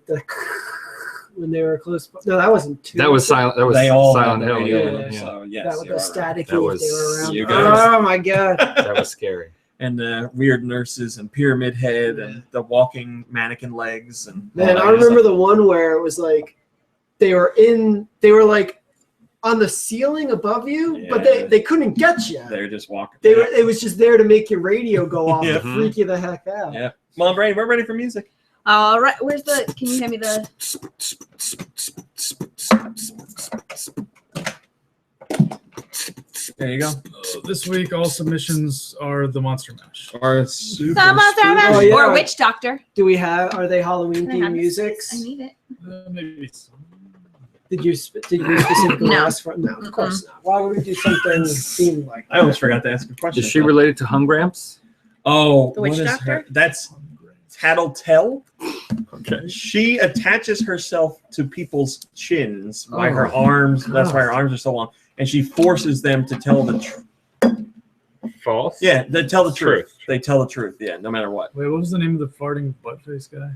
S4: when they were close? No, that wasn't 2.
S6: That was Silent. That was
S1: They all
S6: Silent
S1: have the
S6: Hill.
S1: radio,
S6: Yeah.
S1: so yes,
S4: that with
S1: you're
S4: the
S1: all right.
S4: staticky
S6: That was-
S4: they were around.
S1: you guys-
S4: Oh my God.
S6: That was scary.
S1: And the weird nurses and pyramid head and the walking mannequin legs and
S4: Man, I remember the one where it was like they were like on the ceiling above you, but
S1: Yeah.
S4: they couldn't get you.
S1: they're just walking.
S4: It was just there to make your radio go off
S1: Yeah.
S4: to freak you the heck out.
S1: Yeah. Mom Brain, we're ready for music.
S3: All right, where's the? Can you hand me the?
S1: There you go.
S2: This week, all submissions are the Monster Mash.
S1: Our super
S3: Some other
S1: spooky-
S3: match
S4: Oh, yeah.
S3: or Witch Doctor.
S4: Do we have? Are they Halloween
S3: Can I have
S4: themed
S3: this,
S4: musics?
S3: please? I need it.
S2: Maybe.
S4: Did you specifically
S3: No.
S4: ask for? No, of course not. Why would we do something themed like
S1: I almost forgot to ask a question.
S6: Is she related to Hungramps?
S1: Oh,
S3: The Witch
S1: what is
S3: Doctor?
S1: her? That's Tattletale. Okay. She attaches herself to people's chins by her arms. That's why her arms are so long, and she forces them to tell the truth.
S6: False?
S1: Yeah, they tell the truth. They tell the truth. Yeah, no matter what.
S2: Wait, what was the name of the farting butt face guy?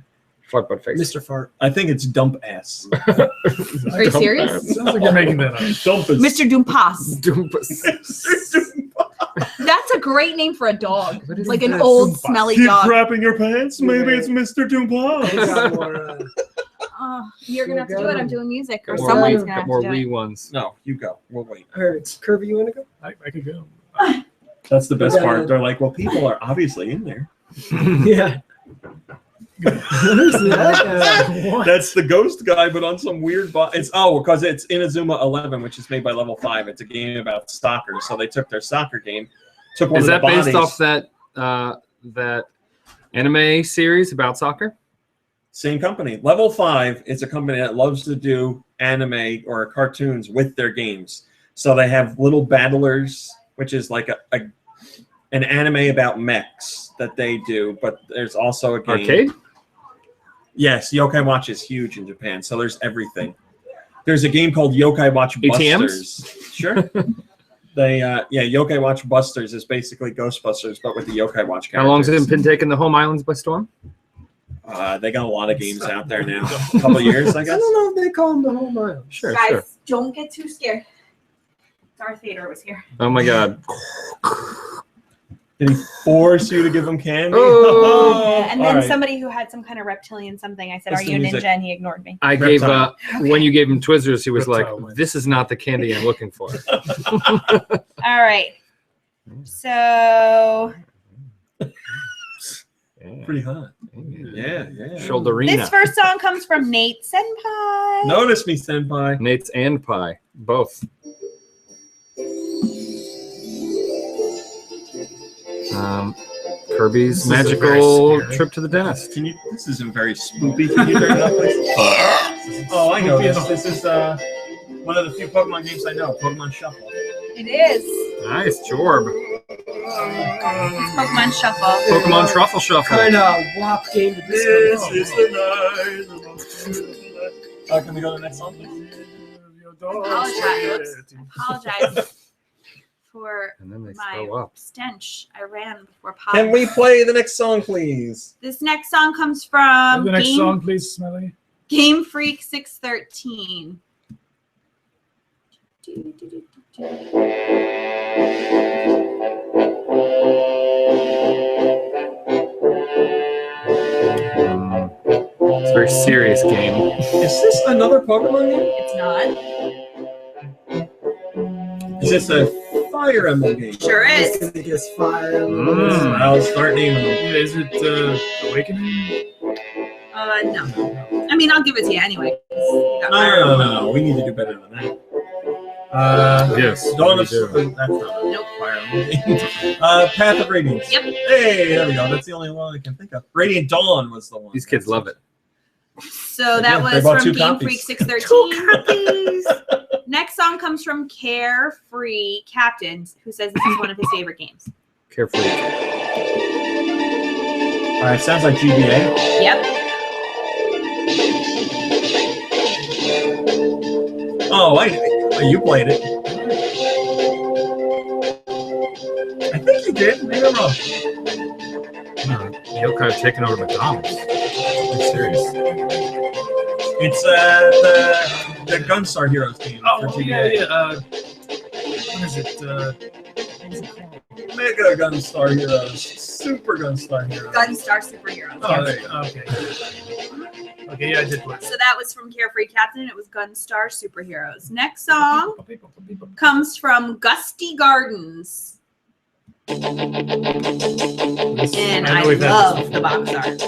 S6: Fart butt face.
S4: Mr. Fart.
S1: I think it's Dump Ass.
S3: Are you serious?
S2: Sounds like you're making that up.
S1: Dump Ass.
S3: Mr. Doompas.
S6: Doompas.
S3: That's a great name for a dog.
S6: What is
S3: Like an
S2: that?
S3: old,
S2: Doompas.
S3: smelly
S1: Keep
S3: dog.
S1: crapping your pants? Maybe
S4: Yeah.
S1: it's Mr. Dumpas.
S4: They got more,
S3: Oh, you're going to have to do it. I'm doing music. Or
S6: Got
S3: someone's
S6: more,
S3: going to have
S6: more
S3: to do it.
S6: ones.
S1: No, you go. We'll wait.
S4: all right, Kirby, you want to go?
S2: I could go.
S1: That's the best
S4: Yeah.
S1: part. They're like, well, people are obviously in there.
S4: Yeah. Who's that?
S2: What?
S1: That's the ghost guy, but on some weird it's because it's Inazuma 11, which is made by Level 5. It's a game about soccer. So they took their soccer game, took one
S6: Is
S1: of
S6: that
S1: the bodies.
S6: based off that anime series about soccer?
S1: Same company. Level 5 is a company that loves to do anime or cartoons with their games. So they have Little Battlers, which is like an anime about mechs that they do, but there's also a game.
S6: Arcade?
S1: Yes, Yokai Watch is huge in Japan, so there's everything. There's a game called Yokai Watch
S6: ATMs?
S1: Busters. Sure. Yokai Watch Busters is basically Ghostbusters, but with the Yokai Watch characters.
S6: How long has it been taking the home islands by storm?
S1: They got a lot of games out there now. A couple of years, I
S4: I
S1: guess.
S4: don't know if they call him the whole mile.
S6: Sure,
S3: Guys,
S6: sure.
S3: don't get too scared. Darth Vader was here.
S6: Oh my god.
S1: Did he force you to give him candy?
S6: Oh.
S3: And
S1: All
S3: then
S1: right.
S3: somebody who had some kind of reptilian something, I said,
S1: That's
S3: are
S1: the
S3: you a
S1: music.
S3: ninja? And he ignored me.
S6: I gave
S1: Reptile.
S6: when you gave him Twizzlers, he was
S2: Reptile
S6: like,
S2: wins.
S6: "This is not the candy I'm looking for."
S3: All right. So
S6: Yeah.
S1: Pretty hot.
S6: Yeah.
S1: Yeah.
S6: Shoulderina.
S3: this first song comes from Nate Senpai.
S1: Notice me, senpai.
S6: Nate's and pie, both. Kirby's
S2: This is a
S6: magical
S2: very scary-
S6: trip to the dentist.
S1: Can you? This isn't very spoopy. Can you turn it up, please? Oh, I know this. This is one of the few Pokemon games I know. Pokemon Shuffle.
S3: It is.
S6: Nice, Jorb.
S3: It's Pokemon Shuffle.
S6: Pokemon Truffle Shuffle.
S4: Kind of WAP game to
S1: This
S4: this.
S1: is the night. the most beautiful night. Can we go to the next song, please?
S3: Apologize for
S6: And then they
S3: my
S6: throw up.
S3: stench. I ran before pop.
S1: Can we play the next song, please?
S3: This next song comes from
S2: the next
S3: Game,
S2: song, please, Smelly.
S3: Game Freak 613.
S6: It's a very serious game.
S1: Is this another Pokemon game?
S3: It's not.
S1: Is this a Fire Emblem game?
S3: Sure is.
S4: It gets fire.
S1: I'll start naming them.
S2: Yeah, is it Awakening?
S3: No. I mean, I'll give it to you anyway. You got Fire
S1: No.
S3: Emblem.
S1: We need to do better than that.
S6: Yes,
S1: Dawn
S6: we
S1: of
S6: do.
S1: That's not
S3: Nope.
S1: Fire Emblem game. Path of Radiance.
S3: Yep.
S1: Hey, there we go. That's the only one I can think of. Radiant Dawn was the one.
S6: These kids love it.
S3: So
S1: They
S3: that
S1: did. They
S3: was
S1: bought
S3: from
S1: two
S3: Game
S1: copies.
S3: Freak 613. Next song comes from Carefree Captain, who says this is one of his favorite games.
S6: Carefree.
S1: All right, sounds like GBA.
S3: Yep.
S1: Oh, you played it. I think you did. Maybe I'm wrong.
S6: Yokai taking over McDonald's. I'm serious.
S1: It's the Gunstar Heroes game for
S2: Oh,
S1: GBA.
S2: yeah. What is it?
S1: Mega Gunstar Heroes, Super Gunstar Heroes.
S3: Gunstar Superheroes.
S1: Oh, there you go.
S2: Okay. Okay, yeah, I did play.
S3: So that was from Carefree Captain. It was Gunstar Superheroes. Next song comes from Gusty Gardens. And
S2: I
S3: I
S2: know we've had
S3: love the box art.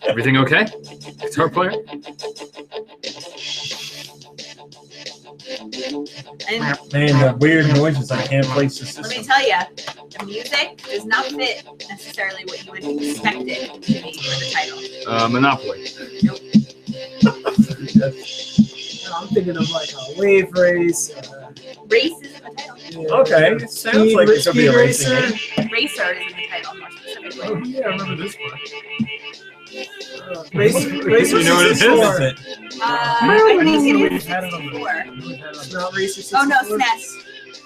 S6: Everything okay? Guitar player?
S3: And
S1: Man, the weird noises. I can't place the
S3: let me
S1: system.
S3: tell you, the music does not fit necessarily what you would expect it to be for the title.
S6: Monopoly.
S4: I'm thinking of like a wave race.
S3: Race is in the title.
S1: Okay, it sounds like it could be a racing game.
S3: Racer is in the title, more specifically. specifically.
S2: Oh yeah, I remember this one.
S4: Racer
S1: You know what it is?
S4: 64.
S1: Is it?
S3: I think it
S2: We've
S3: is
S2: had it on
S3: 64.
S4: It's not Racer 64.
S3: Oh no, SNES.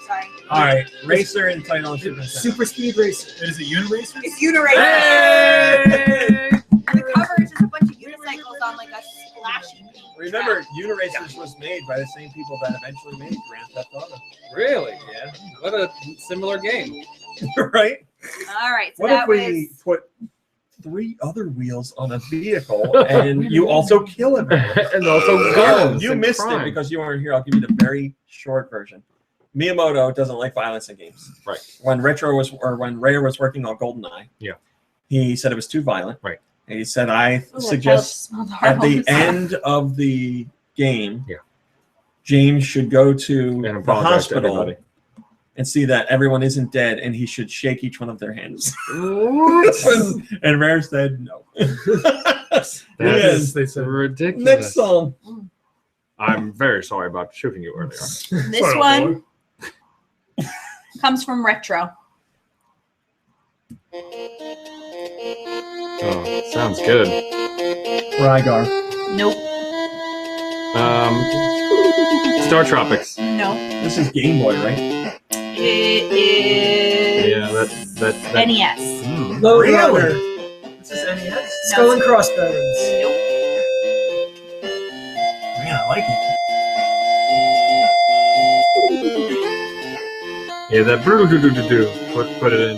S3: Sorry.
S1: All right, Racer and title of Super Nintendo.
S4: Super Speed Racer.
S2: Is it Uniracer?
S3: It's Uniracer.
S2: Hey!
S3: And the cover is just a bunch of unicycles on like a splashy pink
S1: Remember, Uniracers was made by the same people that eventually made Grand Theft Auto.
S5: Really?
S1: Yeah.
S5: What a similar game.
S1: Right?
S3: track. All right. So
S1: What
S3: that
S1: if we
S3: was
S1: put 3 other wheels on a vehicle and you also kill him?
S6: And also
S1: Oh,
S6: guns
S1: you
S6: and
S1: missed
S6: crime.
S1: it because you weren't here. I'll give you the very short version. Miyamoto doesn't like violence in games.
S6: Right.
S1: When when Rare was working on GoldenEye,
S6: Yeah.
S1: he said it was too violent.
S6: Right.
S1: And he said, I
S3: Ooh,
S1: suggest
S3: I felt
S1: at the
S3: hormones.
S1: end of the game,
S6: Yeah.
S1: James should go to
S6: And
S1: the
S6: apologize to
S1: hospital
S6: everybody.
S1: and see that everyone isn't dead, and he should shake each one of their hands. And Rare said no.
S6: That
S1: Yes.
S6: is
S2: They said.
S6: ridiculous.
S1: Next song.
S6: I'm very sorry about shooting you earlier.
S3: This one comes from Retro.
S6: Oh, sounds good.
S1: Rygar.
S3: Nope.
S6: Star Tropics.
S3: No.
S1: This is Game Boy, right?
S3: It is
S6: Yeah, that.
S3: NES.
S6: Hmm.
S4: Load
S1: Really?
S4: Runner.
S2: This is NES.
S4: Skull and Crossbones.
S3: Nope.
S1: Man, I like it.
S6: Yeah, that do put it in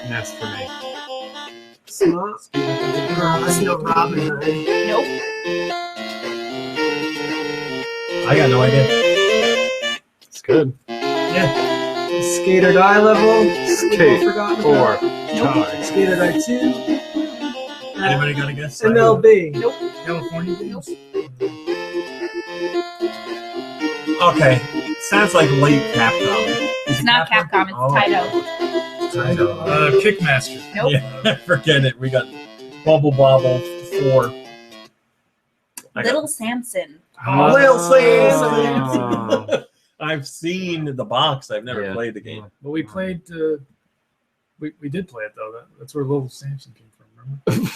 S6: nest for me.
S4: Smart. That's no Robin Hood.
S3: Nope.
S1: I got no idea.
S6: It's good.
S4: Skater Die level.
S6: Skate
S4: Forgotten
S6: or
S3: Nope.
S6: tie.
S4: Skater Die 2.
S1: Anybody got a guess?
S4: MLB.
S2: California games.
S1: Okay. Sounds like late Capcom.
S3: It's not Capcom. It's
S1: Oh.
S3: Taito.
S2: Kickmaster.
S3: Nope.
S1: Yeah, forget it. We got Bubble Bobble 4.
S3: Little Samson.
S1: Oh, Lil Samson.
S6: Oh.
S1: I've seen the box. I've never
S6: Yeah.
S1: played the game.
S2: But we played. We did play it though. That's where Little Samson came from. Remember?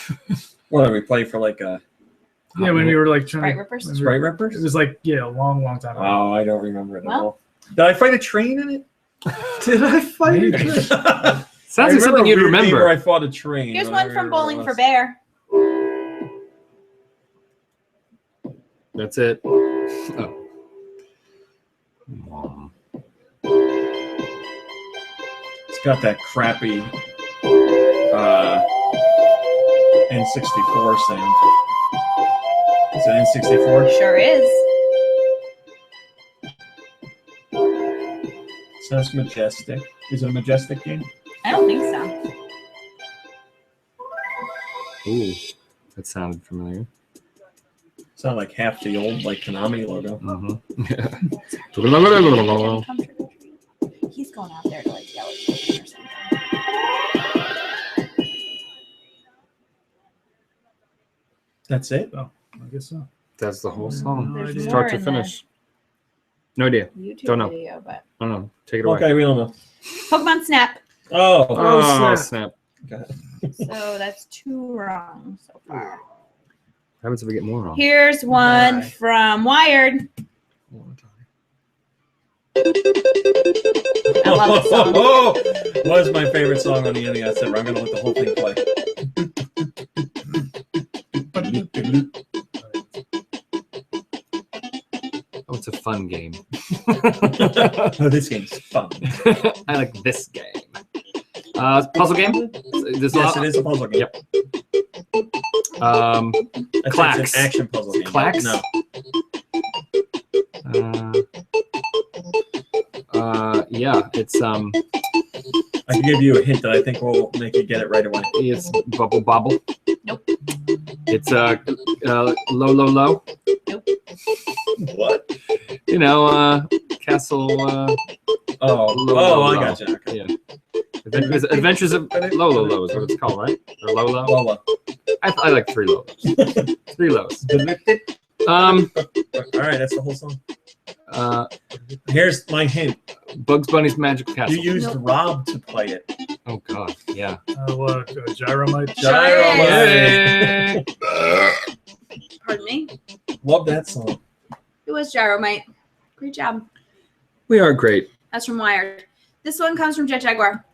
S1: What did we play for like a
S2: Yeah, when we were like trying.
S3: Sprite Rippers?
S2: when we were-
S1: Sprite
S2: It
S1: Rippers?
S2: was like a long time ago.
S1: Oh, I don't remember it at
S3: Well.
S1: all. Did I fight a train in it?
S4: Did I fight
S2: Maybe.
S4: it?
S6: Sounds like something you'd remember.
S1: Where I fought a train.
S3: Here's
S1: but I
S3: one
S1: don't
S3: from
S1: remember what
S3: Bowling
S1: it
S3: for
S1: was.
S3: Bear.
S6: That's it. Oh. Mom.
S1: It's got that crappy N64 sound. Is it N64?
S3: Sure is.
S1: Sounds majestic. Is it a majestic game?
S3: I don't think so.
S6: Ooh, that sounded familiar.
S1: Sound like half the old like Konami logo.
S6: Mm-hmm.
S3: Come trick or treat. He's going out there to like yell at children or something.
S1: That's it.
S2: I guess so.
S6: That's the whole song,
S3: There's more
S6: start to
S3: in
S6: finish. No idea.
S3: YouTube
S6: Don't know.
S3: video, but
S6: I don't know. Take it away.
S1: Okay, we don't know.
S3: Pokemon Snap.
S1: Oh,
S6: Oh,
S4: Oh,
S6: snap.
S3: So that's 2 wrong so far.
S6: What happens if we get more wrong?
S3: Here's one
S1: Bye.
S3: from Wired. I love this song.
S1: Was my favorite song on the NES ever. I'm gonna let the whole thing play.
S6: Oh, it's a fun game.
S1: Oh, this game's fun.
S6: I like this game. Puzzle game?
S1: Yes, it is a puzzle game.
S6: Yep.
S1: That's
S6: Clax.
S1: an action puzzle game.
S6: Clax?
S1: No.
S6: Yeah, it's
S1: I can give you a hint that I think will make you get it right away.
S6: it's Bubble Bobble.
S3: Nope.
S6: It's low.
S1: What?
S6: You know, Castle.
S1: Oh, I got you. Okay.
S6: Yeah. Adventures of Low is what it's called, right? Or Lola.
S1: Lola.
S6: I like 3 lows. 3 lows.
S1: All
S6: Um,
S1: right, that's the whole song. Here's my hint.
S6: Bugs Bunny's Magic Castle.
S1: You used Rob to play it.
S6: Oh God, yeah.
S2: What? Gyromite?
S1: Gyromite.
S3: Pardon me?
S1: Love that song.
S3: It was Gyromite. Great job.
S6: We are great.
S3: That's from Wired. This one comes from Jet Jaguar.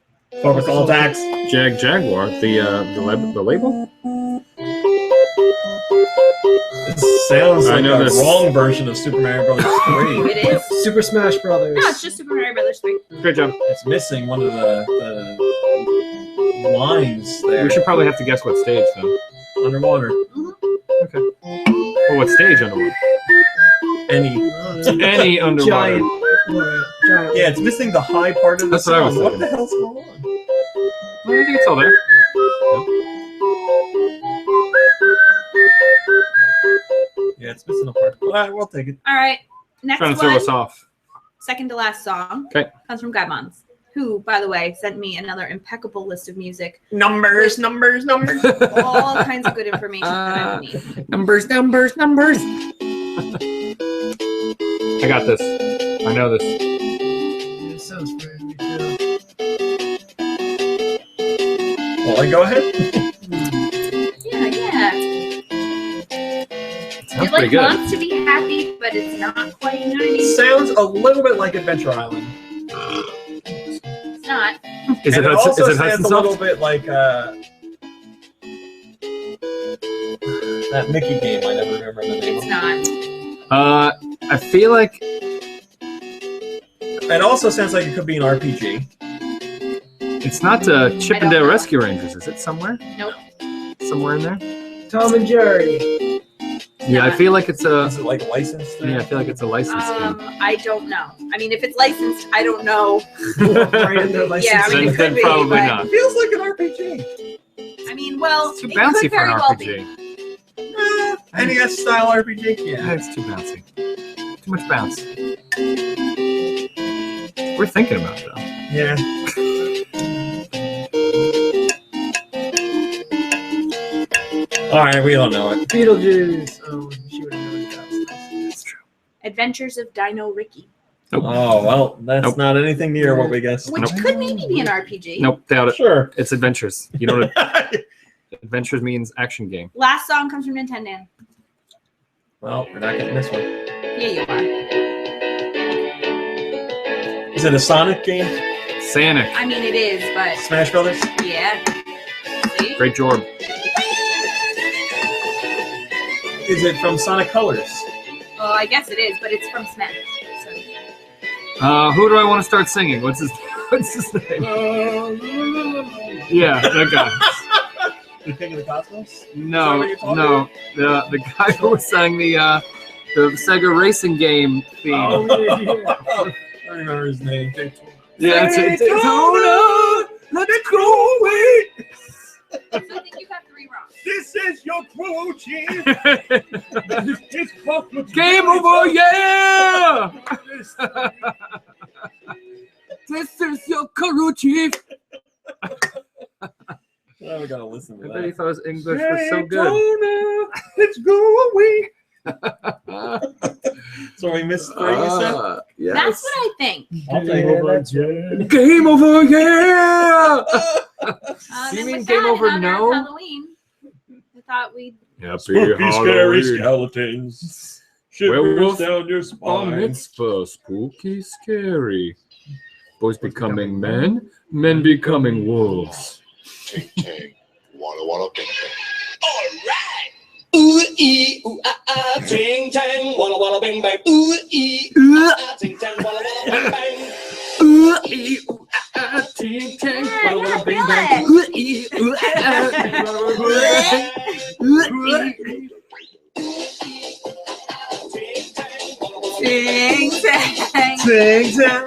S1: Focus all attacks.
S6: Jaguar. The label.
S1: This sounds like
S6: know
S1: a
S6: this.
S1: wrong version of Super Mario Bros. 3.
S3: It is?
S4: Super Smash Brothers.
S3: No, it's just Super Mario Brothers 3.
S6: Great job.
S1: It's missing one of the lines there.
S6: We should probably have to guess what stage though.
S1: Underwater.
S6: Okay. Well, what stage underwater? Any underwater.
S4: Giant.
S1: Yeah, it's missing the high part of the
S6: That's what I was
S1: song. What
S6: thinking.
S1: the hell's going on?
S6: Well, I think it's all there.
S1: Yeah, it's missing a part. All right, we'll take it.
S3: All right. Next
S6: Trying to throw
S3: one,
S6: us off.
S3: second to last song,
S6: Okay.
S3: comes from Gaimons, who, by the way, sent me another impeccable list of music.
S1: Numbers.
S3: All kinds of good information that I would need.
S6: Numbers. I got this. I know this.
S4: It sounds pretty cool.
S1: Well, go ahead.
S3: Yeah.
S6: Sounds
S3: It
S6: pretty good.
S3: wants to be happy, but it's not quite. You know what I mean?
S1: Sounds a little bit like Adventure Island.
S3: It's not.
S6: Is
S1: And
S6: it
S1: also
S6: Hudson
S1: sounds a little
S6: Soft?
S1: bit like that Mickey game. I never remember the name
S3: It's
S1: of.
S3: not.
S6: I feel like
S1: It also sounds like it could be an RPG.
S6: it's not Chip and Dale Rescue Rangers. Is it somewhere?
S3: Nope.
S6: Somewhere in there?
S4: Tom and Jerry.
S6: Yeah, I feel like it's a.
S1: Is it like licensed?
S6: Yeah, I feel like it's a license game.
S3: I don't know. I mean, if it's licensed, I don't know.
S4: Right in their license.
S3: Yeah, I mean, it
S6: Then
S3: could be,
S6: probably
S3: but-
S6: not.
S1: It feels like an RPG.
S3: I mean, well,
S6: It's too
S3: it
S6: bouncy
S3: could
S6: for an
S3: very well
S6: RPG.
S3: be.
S1: NES style RPG.
S6: Yeah, it's too bouncy. Too much bounce. We're thinking about it, though.
S1: Yeah. All right, we don't know it.
S4: Beetlejuice. Oh, she would have known that.
S6: That's true.
S3: Adventures of Dino Ricky,
S6: Nope.
S1: Oh well, that's
S6: Nope.
S1: not anything near what we guessed.
S3: which could maybe be an RPG.
S6: Nope, doubt it.
S1: Sure.
S6: It's adventures. You know what adventures means? Action game.
S3: Last song comes from Nintendo.
S1: Well, we're not getting this one.
S3: Yeah, you are.
S1: Is it a Sonic game?
S6: Sonic.
S3: I mean, it is, but
S1: Smash Brothers?
S3: yeah. See?
S6: Great job.
S1: Is it from Sonic Colors?
S3: Well, I guess it is, but it's from Smash. So.
S6: Who do I want to start singing? What's his name? Yeah, that guy.
S1: The King of the Cosmos?
S6: No,
S1: what you're talking
S6: no. The guy who sang the Sega racing game theme.
S1: Oh, I remember his name.
S6: Yeah, it's Daytona. Let's go away.
S3: So I think you got 3 wrong.
S1: This is your crew, chief.
S6: Game over, yeah! This is your crew, chief.
S1: Oh, we gotta listen to
S6: I bet he
S1: that.
S6: thought his English was so good.
S1: Daytona, let's go away. So we missed 3, you said?
S6: Yes.
S3: That's what I think.
S1: I'll take it.
S6: Game over, yeah!
S3: Then
S6: You mean
S3: with
S6: game
S3: that,
S6: over,
S3: in honor of
S6: no?
S3: Halloween, I thought we'd.
S1: Spooky, scary skeletons. Shivers
S6: Werewolf
S1: down your
S6: Bar
S1: spine.
S6: mitzvah, spooky, scary. Boys becoming men, men becoming wolves.
S7: Ting ting, walla walla bing bing.
S8: Ooh ee ooh ah ah, ting tang, walla walla bang bang. Ooh ee ooh ah ah, ting tang, walla walla bang bang.
S6: Ooh ee ooh ah ting tang,
S3: Yeah,
S6: walla walla
S3: yeah,
S6: bing
S3: feel
S6: bang.
S3: it.
S6: Ooh ee ooh
S3: Ting tang.
S1: Ting tang.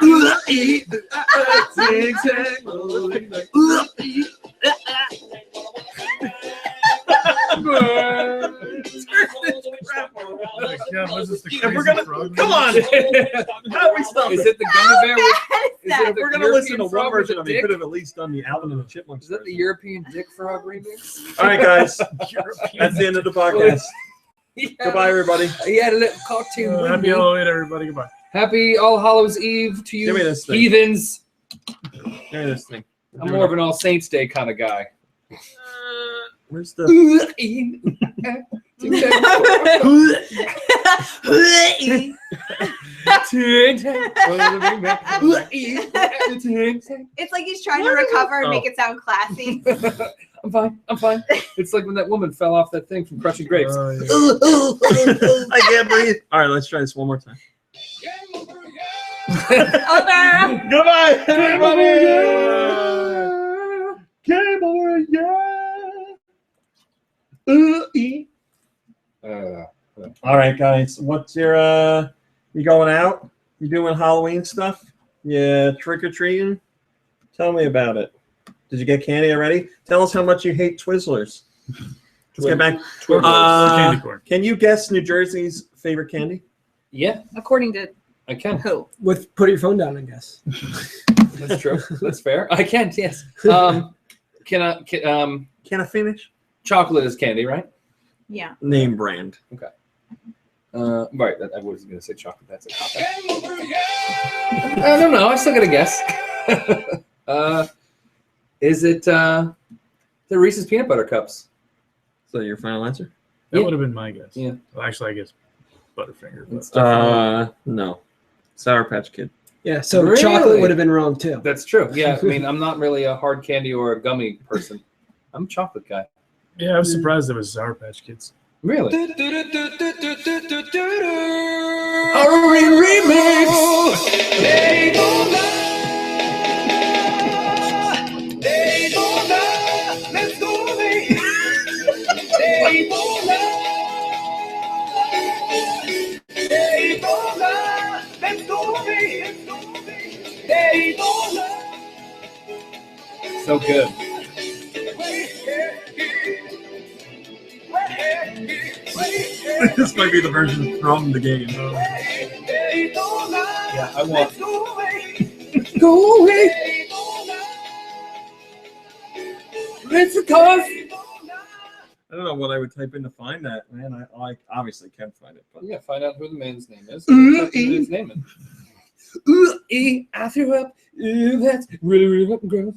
S6: ooh ee
S1: Ting tang.
S6: ooh ee.
S2: God, was this the
S1: If we're
S2: crazy
S1: gonna,
S2: frog?
S1: come on. How we stop
S6: Is
S1: it?
S6: it the gummy bear? Is
S3: that?
S6: it the
S1: We're gonna listen to
S6: European
S1: one
S6: frog with
S1: version
S6: the
S1: of it. We
S6: dick?
S1: could have at least done the Alvin and the Chipmunks.
S6: Is that the
S1: version.
S6: European dick frog remix?
S1: All right, guys. That's the end of the podcast. Goodbye, everybody.
S5: He had a little cartoon. with
S2: Happy
S5: me.
S2: Halloween, everybody. Goodbye.
S5: Happy All Hallows Eve to you,
S1: Give me this thing.
S5: heathens.
S1: Give me this thing.
S5: I'm more of an All Saints Day kind of guy.
S1: Where's the?
S3: It's like he's trying to recover and make it sound classy.
S5: I'm fine. I'm fine. It's like when that woman fell off that thing from crushing grapes.
S1: I can't breathe. All right, let's try this one more time.
S3: Over.
S1: Goodbye, everybody. Game over, yeah. All right, guys. What's your you going out? You doing Halloween stuff? Yeah, trick or treating? Tell me about it. Did you get candy already? Tell us how much you hate Twizzlers. Let's get back.
S2: Candy corn.
S1: Can you guess New Jersey's favorite candy?
S5: Yeah,
S3: According to
S5: I can.
S3: who?
S4: With put your phone down, I guess.
S5: That's true. That's fair. I can. Yes. Can I
S1: finish?
S5: Chocolate is candy, right?
S3: Yeah.
S1: Name brand.
S5: Right. I was going to say chocolate. That's a cop. I don't know. I still got to guess. Is it the Reese's peanut butter cups?
S1: So your final answer?
S2: That would have been my guess.
S5: Yeah.
S2: Well, actually, I guess Butterfinger. But
S1: No. Sour Patch Kid.
S4: Yeah, so
S5: Really?
S4: chocolate would have been wrong too.
S5: That's true. Yeah. I mean, I'm not really a hard candy or a gummy person. I'm a chocolate guy.
S2: yeah, I was surprised it was Sour Patch Kids.
S5: Really?
S8: Halloween remix. Let's go, baby. Let's go,
S5: So good.
S1: This might be the version from the game.
S5: Yeah, I want.
S8: Go away. Let's go.
S1: I don't know what I would type in to find that, man. I obviously can find it, but
S5: Yeah, find out who the man's name is. Type in his name in. I threw up. That's really, really fucking gross.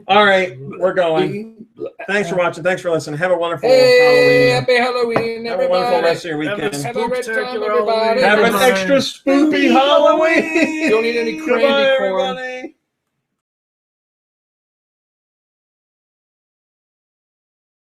S1: all right, we're going. Thanks for watching. Thanks for listening. Have a wonderful
S5: Hey,
S1: Halloween.
S5: happy Halloween,
S1: Have a wonderful
S5: everybody.
S1: rest of your weekend.
S2: Have
S5: Have a great time,
S2: Spooktacular
S5: everybody.
S1: Have an
S2: Halloween.
S1: extra spooky Halloween.
S5: Don't eat any
S1: Goodbye,
S5: candy corn.
S1: everybody.